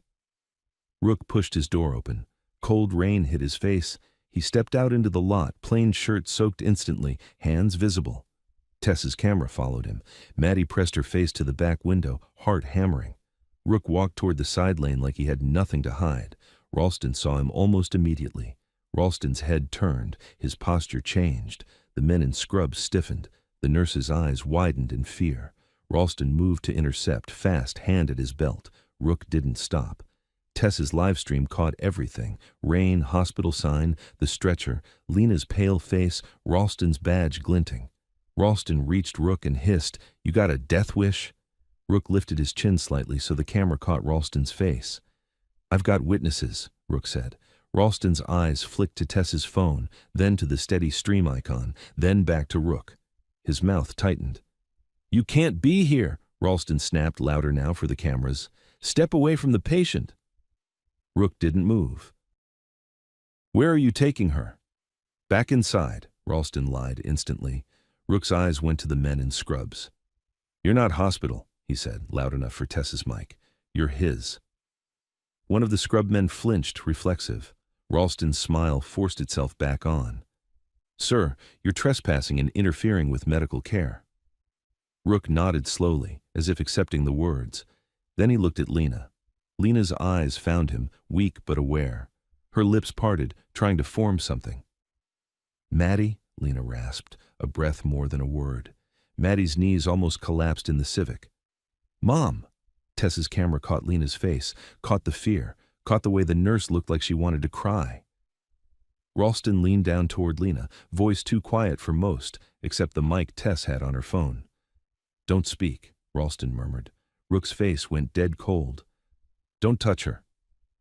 Rook pushed his door open. Cold rain hit his face. He stepped out into the lot, plain shirt soaked instantly, hands visible. Tess's camera followed him. Maddie pressed her face to the back window, heart hammering. Rook walked toward the side lane like he had nothing to hide. Ralston saw him almost immediately. Ralston's head turned, his posture changed. The men in scrubs stiffened. The nurse's eyes widened in fear. Ralston moved to intercept, fast, hand at his belt. Rook didn't stop. Tess's livestream caught everything. Rain, hospital sign, the stretcher, Lena's pale face, Ralston's badge glinting. Ralston reached Rook and hissed, "You got a death wish?" Rook lifted his chin slightly so the camera caught Ralston's face. "I've got witnesses," Rook said. Ralston's eyes flicked to Tess's phone, then to the steady stream icon, then back to Rook. His mouth tightened. "You can't be here," Ralston snapped, louder now for the cameras. "Step away from the patient." Rook didn't move. "Where are you taking her?" "Back inside," Ralston lied instantly. Rook's eyes went to the men in scrubs. "You're not hospital," he said, loud enough for Tess's mic. "You're his." One of the scrub men flinched, reflexive. Ralston's smile forced itself back on. "Sir, you're trespassing and interfering with medical care." Rook nodded slowly, as if accepting the words. Then he looked at Lena. Lena's eyes found him, weak but aware. Her lips parted, trying to form something. "Maddie," Lena rasped, a breath more than a word. Maddie's knees almost collapsed in the Civic. "Mom!" Tess's camera caught Lena's face, caught the fear, caught the way the nurse looked like she wanted to cry. Ralston leaned down toward Lena, voice too quiet for most, except the mic Tess had on her phone. "Don't speak," Ralston murmured. Rook's face went dead cold. "Don't touch her."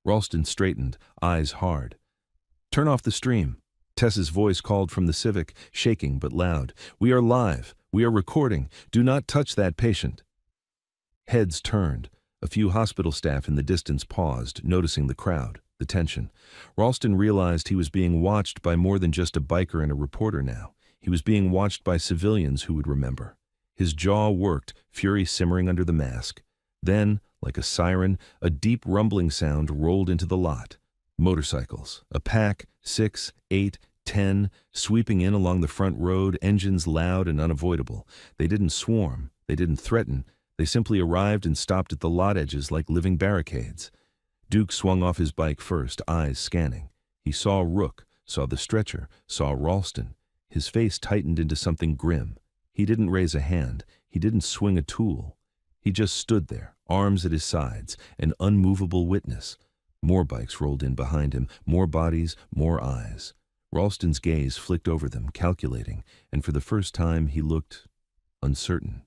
Ralston straightened, eyes hard. "Turn off the stream." Tess's voice called from the Civic, shaking but loud. "We are live. We are recording. Do not touch that patient." Heads turned. A few hospital staff in the distance paused, noticing the crowd, the tension. Ralston realized he was being watched by more than just a biker and a reporter now. He was being watched by civilians who would remember. His jaw worked, fury simmering under the mask. Then, like a siren, a deep rumbling sound rolled into the lot. Motorcycles, a pack, 6, 8, 10, sweeping in along the front road, engines loud and unavoidable. They didn't swarm, they didn't threaten, they simply arrived and stopped at the lot edges like living barricades. Duke swung off his bike first, eyes scanning. He saw Rook, saw the stretcher, saw Ralston. His face tightened into something grim. He didn't raise a hand, he didn't swing a tool. He just stood there, arms at his sides, an unmovable witness. More bikes rolled in behind him, more bodies, more eyes. Ralston's gaze flicked over them, calculating, and for the first time he looked uncertain.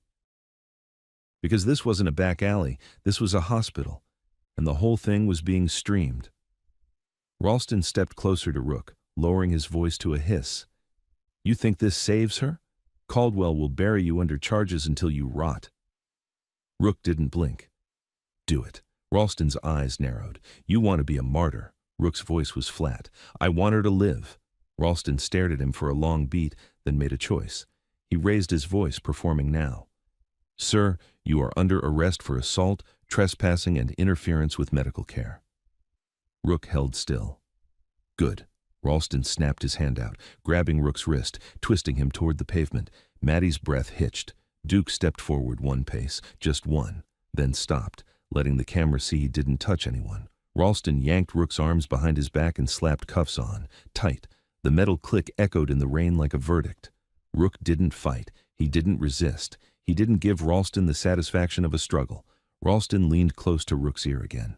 Because this wasn't a back alley, this was a hospital, and the whole thing was being streamed. Ralston stepped closer to Rook, lowering his voice to a hiss. "You think this saves her? Caldwell will bury you under charges until you rot." Rook didn't blink. "Do it." Ralston's eyes narrowed. "You want to be a martyr." Rook's voice was flat. "I want her to live." Ralston stared at him for a long beat, then made a choice. He raised his voice, performing now. "Sir, you are under arrest for assault, trespassing, and interference with medical care." Rook held still. "Good." Ralston snapped his hand out, grabbing Rook's wrist, twisting him toward the pavement. Maddie's breath hitched. Duke stepped forward one pace, just one, then stopped, letting the camera see he didn't touch anyone. Ralston yanked Rook's arms behind his back and slapped cuffs on, tight. The metal click echoed in the rain like a verdict. Rook didn't fight. He didn't resist. He didn't give Ralston the satisfaction of a struggle. Ralston leaned close to Rook's ear again.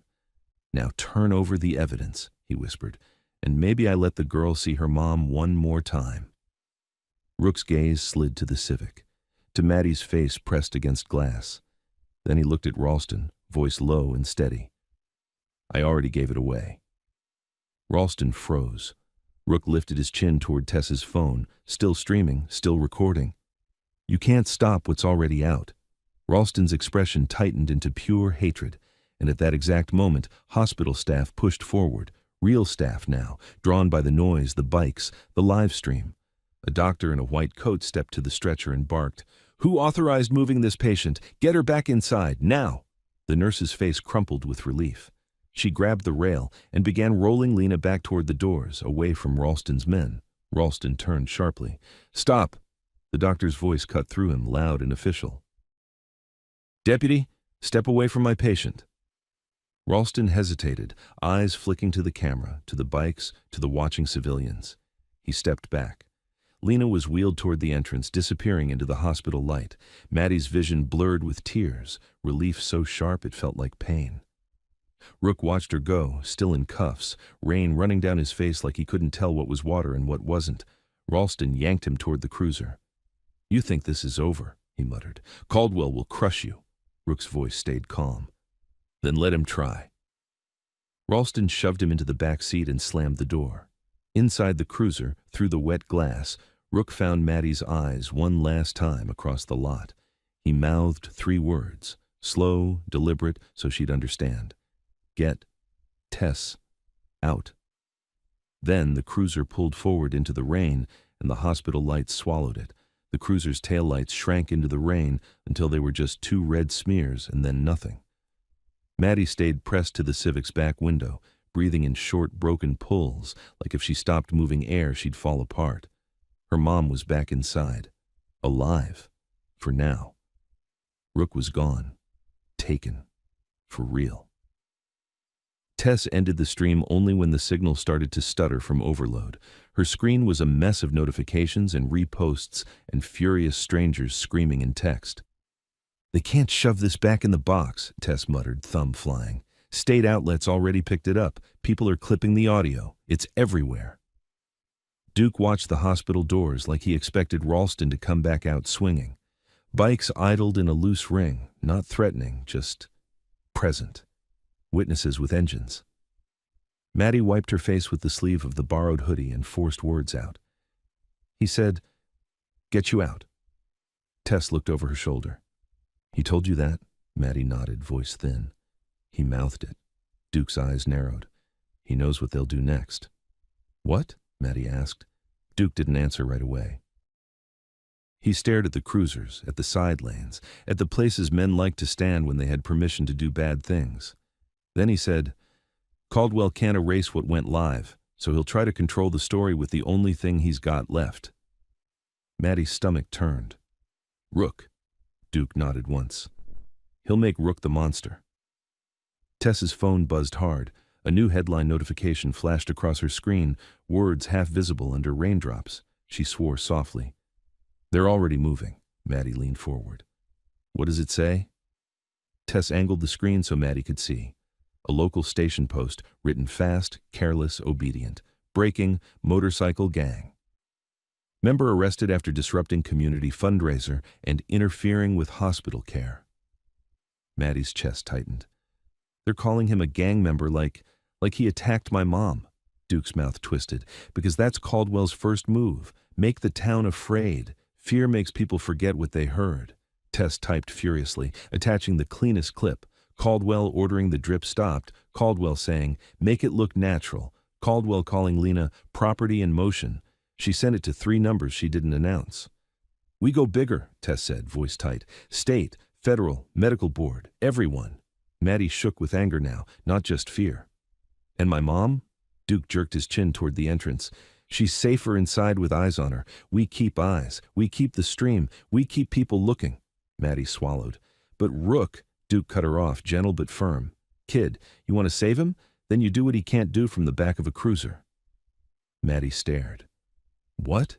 "Now turn over the evidence," he whispered, "and maybe I let the girl see her mom one more time." Rook's gaze slid to the Civic, to Maddie's face pressed against glass. Then he looked at Ralston, voice low and steady. "I already gave it away." Ralston froze. Rook lifted his chin toward Tess's phone, still streaming, still recording. "You can't stop what's already out." Ralston's expression tightened into pure hatred, and at that exact moment, hospital staff pushed forward, real staff now, drawn by the noise, the bikes, the live stream. A doctor in a white coat stepped to the stretcher and barked, "Who authorized moving this patient? Get her back inside, now!" The nurse's face crumpled with relief. She grabbed the rail and began rolling Lena back toward the doors, away from Ralston's men. Ralston turned sharply. "Stop!" The doctor's voice cut through him, loud and official. "Deputy, step away from my patient." Ralston hesitated, eyes flicking to the camera, to the bikes, to the watching civilians. He stepped back. Lena was wheeled toward the entrance, disappearing into the hospital light. Maddie's vision blurred with tears, relief so sharp it felt like pain. Rook watched her go, still in cuffs, rain running down his face like he couldn't tell what was water and what wasn't. Ralston yanked him toward the cruiser. "You think this is over," he muttered. "Caldwell will crush you." Rook's voice stayed calm. "Then let him try." Ralston shoved him into the back seat and slammed the door. Inside the cruiser, through the wet glass, Rook found Maddie's eyes one last time across the lot. He mouthed 3 words, slow, deliberate, so she'd understand. "Get Tess out." Then the cruiser pulled forward into the rain, and the hospital lights swallowed it. The cruiser's taillights shrank into the rain until they were just 2 red smears and then nothing. Maddie stayed pressed to the Civic's back window, breathing in short, broken pulls, like if she stopped moving air, she'd fall apart. Her mom was back inside. Alive. For now. Rook was gone. Taken. For real. Tess ended the stream only when the signal started to stutter from overload. Her screen was a mess of notifications and reposts and furious strangers screaming in text. "They can't shove this back in the box," Tess muttered, thumb flying. "State outlets already picked it up. People are clipping the audio. It's everywhere." Duke watched the hospital doors like he expected Ralston to come back out swinging. Bikes idled in a loose ring, not threatening, just present. Witnesses with engines. Maddie wiped her face with the sleeve of the borrowed hoodie and forced words out. He said, "Get you out." Tess looked over her shoulder. "He told you that?" Maddie nodded, voice thin. He mouthed it. Duke's eyes narrowed. "He knows what they'll do next." "What?" Maddie asked. Duke didn't answer right away. He stared at the cruisers, at the side lanes, at the places men liked to stand when they had permission to do bad things. Then he said, "Caldwell can't erase what went live, so he'll try to control the story with the only thing he's got left." Maddie's stomach turned. "Rook." Duke nodded once. "He'll make Rook the monster." Tess's phone buzzed hard. A new headline notification flashed across her screen, words half visible under raindrops. She swore softly. "They're already moving." Maddie leaned forward. "What does it say?" Tess angled the screen so Maddie could see. A local station post, written fast, careless, obedient. Breaking, motorcycle gang. Member arrested after disrupting community fundraiser and interfering with hospital care. Maddie's chest tightened. "They're calling him a gang member like he attacked my mom." Duke's mouth twisted. "Because that's Caldwell's first move. Make the town afraid. Fear makes people forget what they heard." Tess typed furiously, attaching the cleanest clip. Caldwell ordering the drip stopped. Caldwell saying, "Make it look natural." Caldwell calling Lena property in motion. She sent it to 3 numbers she didn't announce. "We go bigger," Tess said, voice tight. "State, federal, medical board, everyone." Maddie shook with anger now, not just fear. "And my mom?" Duke jerked his chin toward the entrance. "She's safer inside with eyes on her. We keep eyes. We keep the stream. We keep people looking." Maddie swallowed. "But Rook," Duke cut her off, gentle but firm. "Kid, you want to save him? Then you do what he can't do from the back of a cruiser." Maddie stared. "What?"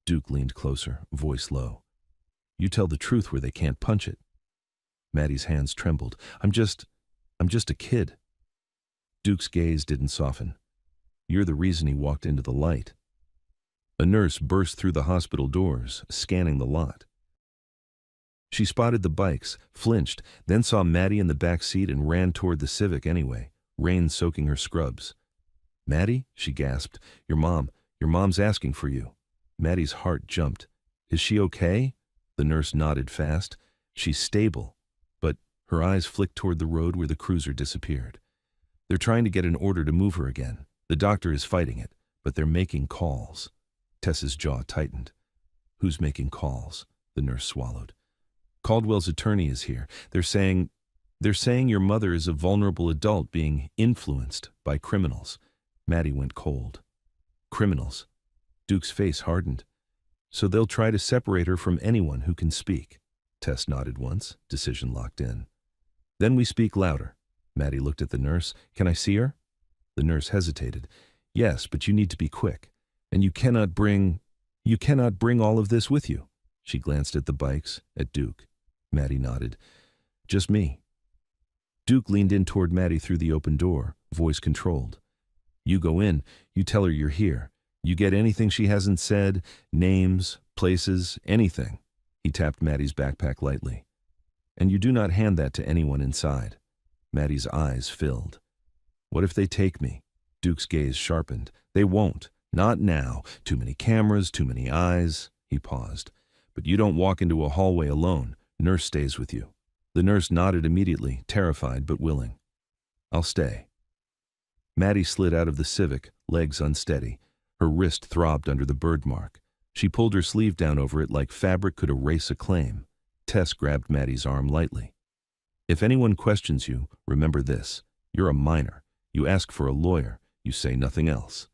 Duke leaned closer, voice low. "You tell the truth where they can't punch it." Maddie's hands trembled. I'm just a kid." Duke's gaze didn't soften. "You're the reason he walked into the light." A nurse burst through the hospital doors, scanning the lot. She spotted the bikes, flinched, then saw Maddie in the back seat and ran toward the Civic anyway, rain soaking her scrubs. "Maddie?" she gasped. Your mom's asking for you." Maddie's heart jumped. "Is she okay?" The nurse nodded fast. "She's stable." But her eyes flicked toward the road where the cruiser disappeared. "They're trying to get an order to move her again. The doctor is fighting it, but they're making calls." Tess's jaw tightened. "Who's making calls?" The nurse swallowed. "Caldwell's attorney is here. They're saying your mother is a vulnerable adult being influenced by criminals." Maddie went cold. "Criminals?" Duke's face hardened. "So they'll try to separate her from anyone who can speak." Tess nodded once, decision locked in. "Then we speak louder." Maddie looked at the nurse. "Can I see her?" The nurse hesitated. "Yes, but you need to be quick. And you cannot bring..." You cannot bring all of this with you. She glanced at the bikes, at Duke. Maddie nodded. Just me. Duke leaned in toward Maddie through the open door, voice controlled. You go in, you tell her you're here. You get anything she hasn't said, names, places, anything. He tapped Maddie's backpack lightly. And you do not hand that to anyone inside. Maddie's eyes filled. What if they take me? Duke's gaze sharpened. They won't. Not now. Too many cameras, too many eyes. He paused. But you don't walk into a hallway alone. Nurse stays with you. The nurse nodded immediately, terrified but willing. I'll stay. Maddie slid out of the Civic, legs unsteady. Her wrist throbbed under the birthmark. She pulled her sleeve down over it like fabric could erase a claim. Tess grabbed Maddie's arm lightly. If anyone questions you, remember this. You're a minor. You ask for a lawyer. You say nothing else.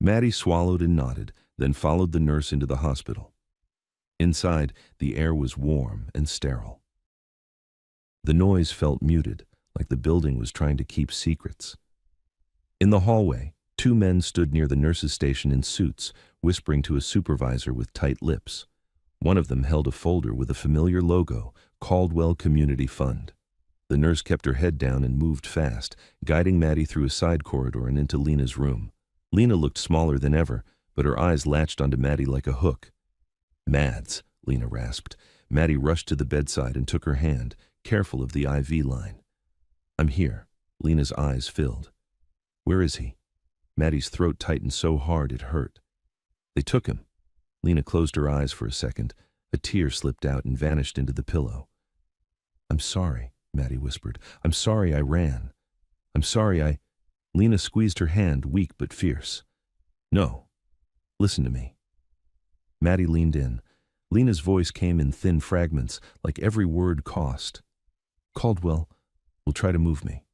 Maddie swallowed and nodded, then followed the nurse into the hospital. Inside, the air was warm and sterile. The noise felt muted, like the building was trying to keep secrets. In the hallway, two men stood near the nurse's station in suits, whispering to a supervisor with tight lips. One of them held a folder with a familiar logo, Caldwell Community Fund. The nurse kept her head down and moved fast, guiding Maddie through a side corridor and into Lena's room. Lena looked smaller than ever, but her eyes latched onto Maddie like a hook. Mads, Lena rasped. Maddie rushed to the bedside and took her hand, careful of the IV line. I'm here. Lena's eyes filled. Where is he? Maddie's throat tightened so hard it hurt. They took him. Lena closed her eyes for a second. A tear slipped out and vanished into the pillow. I'm sorry, Maddie whispered. I'm sorry I ran. I'm sorry I... Lena squeezed her hand, weak but fierce. No. Listen to me. Maddie leaned in. Lena's voice came in thin fragments, like every word cost. Caldwell will try to move me.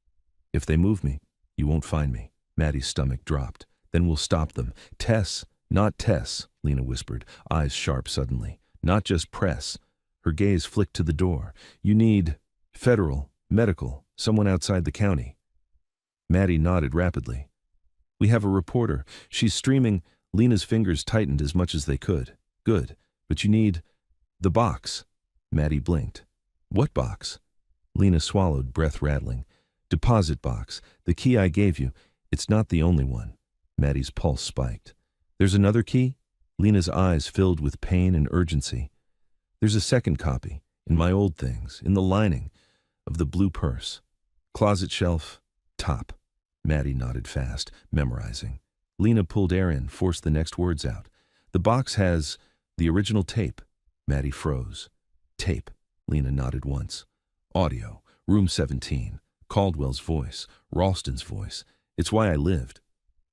If they move me, you won't find me. Maddie's stomach dropped. Then we'll stop them. Tess, not Tess, Lena whispered, eyes sharp suddenly. Not just press. Her gaze flicked to the door. You need federal, medical, someone outside the county. Maddie nodded rapidly. We have a reporter. She's streaming. Lena's fingers tightened as much as they could. Good. But you need the box. Maddie blinked. What box? Lena swallowed, breath rattling. Deposit box. The key I gave you. It's not the only one. Maddie's pulse spiked. There's another key? Lena's eyes filled with pain and urgency. There's a second copy, in my old things, in the lining of the blue purse. Closet shelf, top. Maddie nodded fast, memorizing. Lena pulled air in, forced the next words out. The box has the original tape. Maddie froze. Tape. Lena nodded once. Audio. Room 17. Caldwell's voice. Ralston's voice. It's why I lived.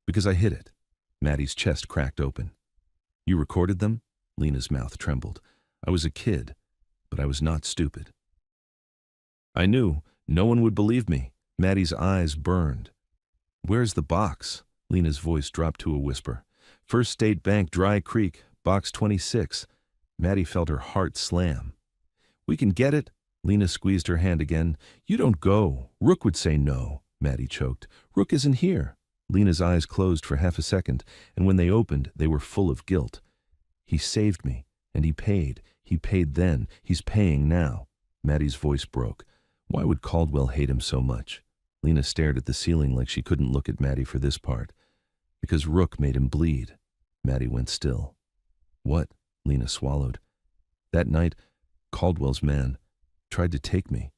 Because I hid it. Maddie's chest cracked open. You recorded them? Lena's mouth trembled. I was a kid, but I was not stupid. I knew no one would believe me. Maddie's eyes burned. Where's the box? Lena's voice dropped to a whisper. First State Bank, Dry Creek, box 26. Maddie felt her heart slam. We can get it. Lena squeezed her hand again. You don't go. Rook would say no. Maddie choked. Rook isn't here. Lena's eyes closed for half a second, and when they opened, they were full of guilt. He saved me, and he paid. He paid then. He's paying now. Maddie's voice broke. Why would Caldwell hate him so much? Lena stared at the ceiling like she couldn't look at Maddie for this part. Because Rook made him bleed. Maddie went still. What? Lena swallowed. That night, Caldwell's man tried to take me.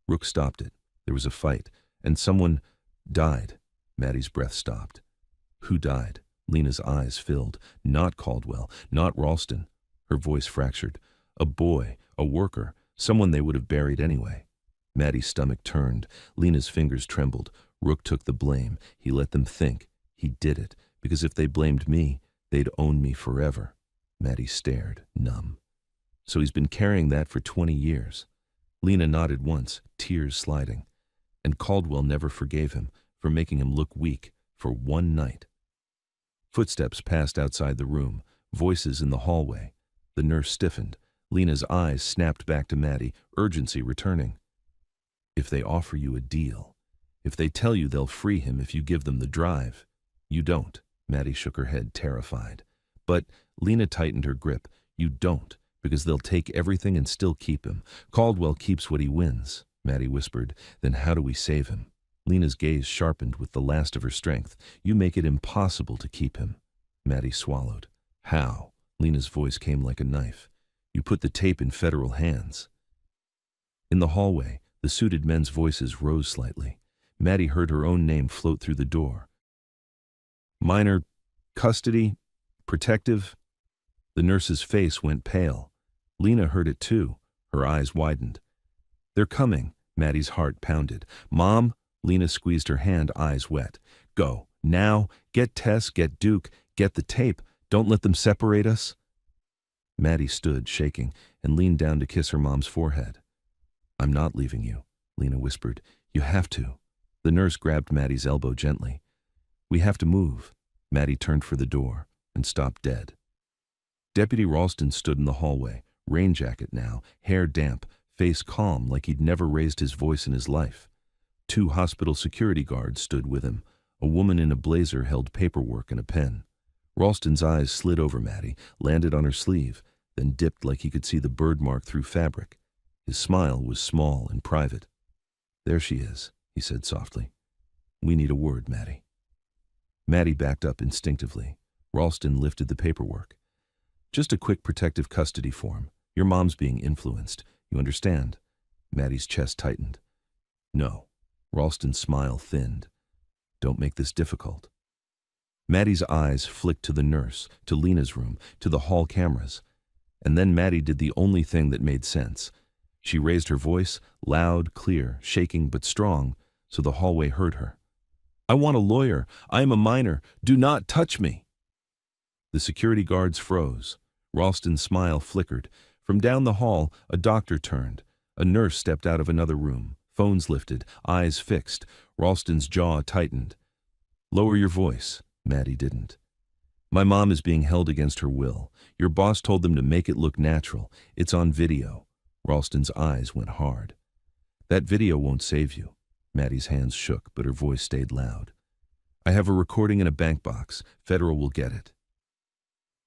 Rook stopped it. There was a fight, and someone died. Maddie's breath stopped. Who died? Lena's eyes filled. Not Caldwell, not Ralston. Her voice fractured. A boy, a worker, someone they would have buried anyway. Maddie's stomach turned. Lena's fingers trembled. Rook took the blame. He let them think. He did it, because if they blamed me, they'd own me forever. Maddie stared, numb. So he's been carrying that for 20 years. Lena nodded once, tears sliding. And Caldwell never forgave him for making him look weak for one night. Footsteps passed outside the room, voices in the hallway. The nurse stiffened. Lena's eyes snapped back to Maddie, urgency returning. If they offer you a deal, if they tell you they'll free him if you give them the drive, you don't. Maddie shook her head, terrified. But Lena tightened her grip. You don't, because they'll take everything and still keep him. Caldwell keeps what he wins, Maddie whispered. Then how do we save him? Lena's gaze sharpened with the last of her strength. You make it impossible to keep him. Maddie swallowed. How? Lena's voice came like a knife. You put the tape in federal hands. In the hallway, the suited men's voices rose slightly. Maddie heard her own name float through the door. Minor, custody, protective. The nurse's face went pale. Lena heard it too. Her eyes widened. They're coming, Maddie's heart pounded. Mom, Lena squeezed her hand, eyes wet. Go, now, get Tess, get Duke, get the tape. Don't let them separate us. Maddie stood, shaking, and leaned down to kiss her mom's forehead. I'm not leaving you, Lena whispered. You have to. The nurse grabbed Maddie's elbow gently. We have to move. Maddie turned for the door and stopped dead. Deputy Ralston stood in the hallway, rain jacket now, hair damp, face calm like he'd never raised his voice in his life. 2 hospital security guards stood with him. A woman in a blazer held paperwork and a pen. Ralston's eyes slid over Maddie, landed on her sleeve, then dipped like he could see the bird mark through fabric. His smile was small and private. There she is, he said softly. We need a word, Maddie. Maddie backed up instinctively. Ralston lifted the paperwork. Just a quick protective custody form. Your mom's being influenced. You understand? Maddie's chest tightened. No. Ralston's smile thinned. Don't make this difficult. Maddie's eyes flicked to the nurse, to Lena's room, to the hall cameras. And then Maddie did the only thing that made sense. She raised her voice, loud, clear, shaking but strong, so the hallway heard her. I want a lawyer. I am a minor. Do not touch me. The security guards froze. Ralston's smile flickered. From down the hall, a doctor turned. A nurse stepped out of another room. Phones lifted, eyes fixed. Ralston's jaw tightened. Lower your voice. Maddie didn't. My mom is being held against her will. Your boss told them to make it look natural. It's on video. Ralston's eyes went hard. That video won't save you. Maddie's hands shook, but her voice stayed loud. I have a recording in a bank box. Federal will get it.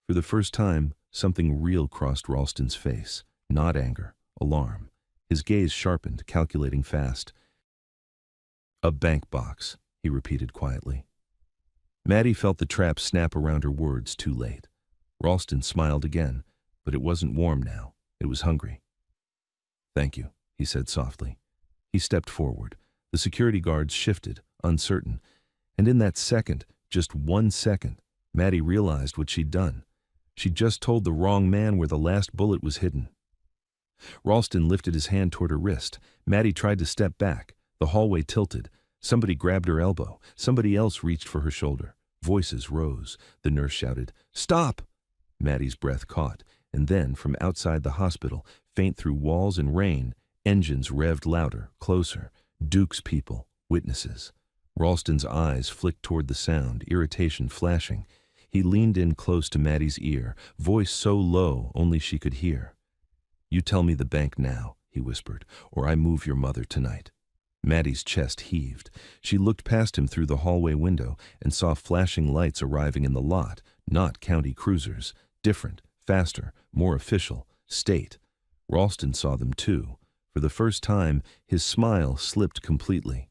For the first time, something real crossed Ralston's face. Not anger, alarm. His gaze sharpened, calculating fast. A bank box, he repeated quietly. Maddie felt the trap snap around her words too late. Ralston smiled again, but it wasn't warm now. It was hungry. Thank you, he said softly. He stepped forward. The security guards shifted, uncertain. And in that second, just 1 second, Maddie realized what she'd done. She'd just told the wrong man where the last bullet was hidden. Ralston lifted his hand toward her wrist. Maddie tried to step back. The hallway tilted. Somebody grabbed her elbow. Somebody else reached for her shoulder. Voices rose. The nurse shouted, Stop! Maddie's breath caught. And then, from outside the hospital, faint through walls and rain, engines revved louder, closer. Duke's people, witnesses. Ralston's eyes flicked toward the sound, irritation flashing. He leaned in close to Maddie's ear, voice so low only she could hear. You tell me the bank now, he whispered, or I move your mother tonight. Maddie's chest heaved. She looked past him through the hallway window and saw flashing lights arriving in the lot, not county cruisers. Different, faster, more official, state. Ralston saw them too. For the first time, his smile slipped completely.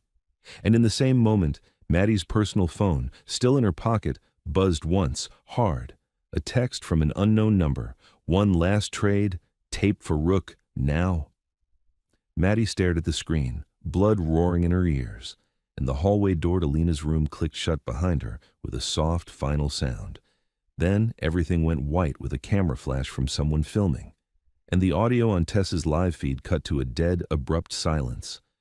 And in the same moment, Maddie's personal phone, still in her pocket, buzzed once, hard. A text from an unknown number. One last trade, tape for Rook, now. Maddie stared at the screen, blood roaring in her ears, and the hallway door to Lena's room clicked shut behind her with a soft, final sound. Then everything went white with a camera flash from someone filming, and the audio on Tess's live feed cut to a dead, abrupt silence.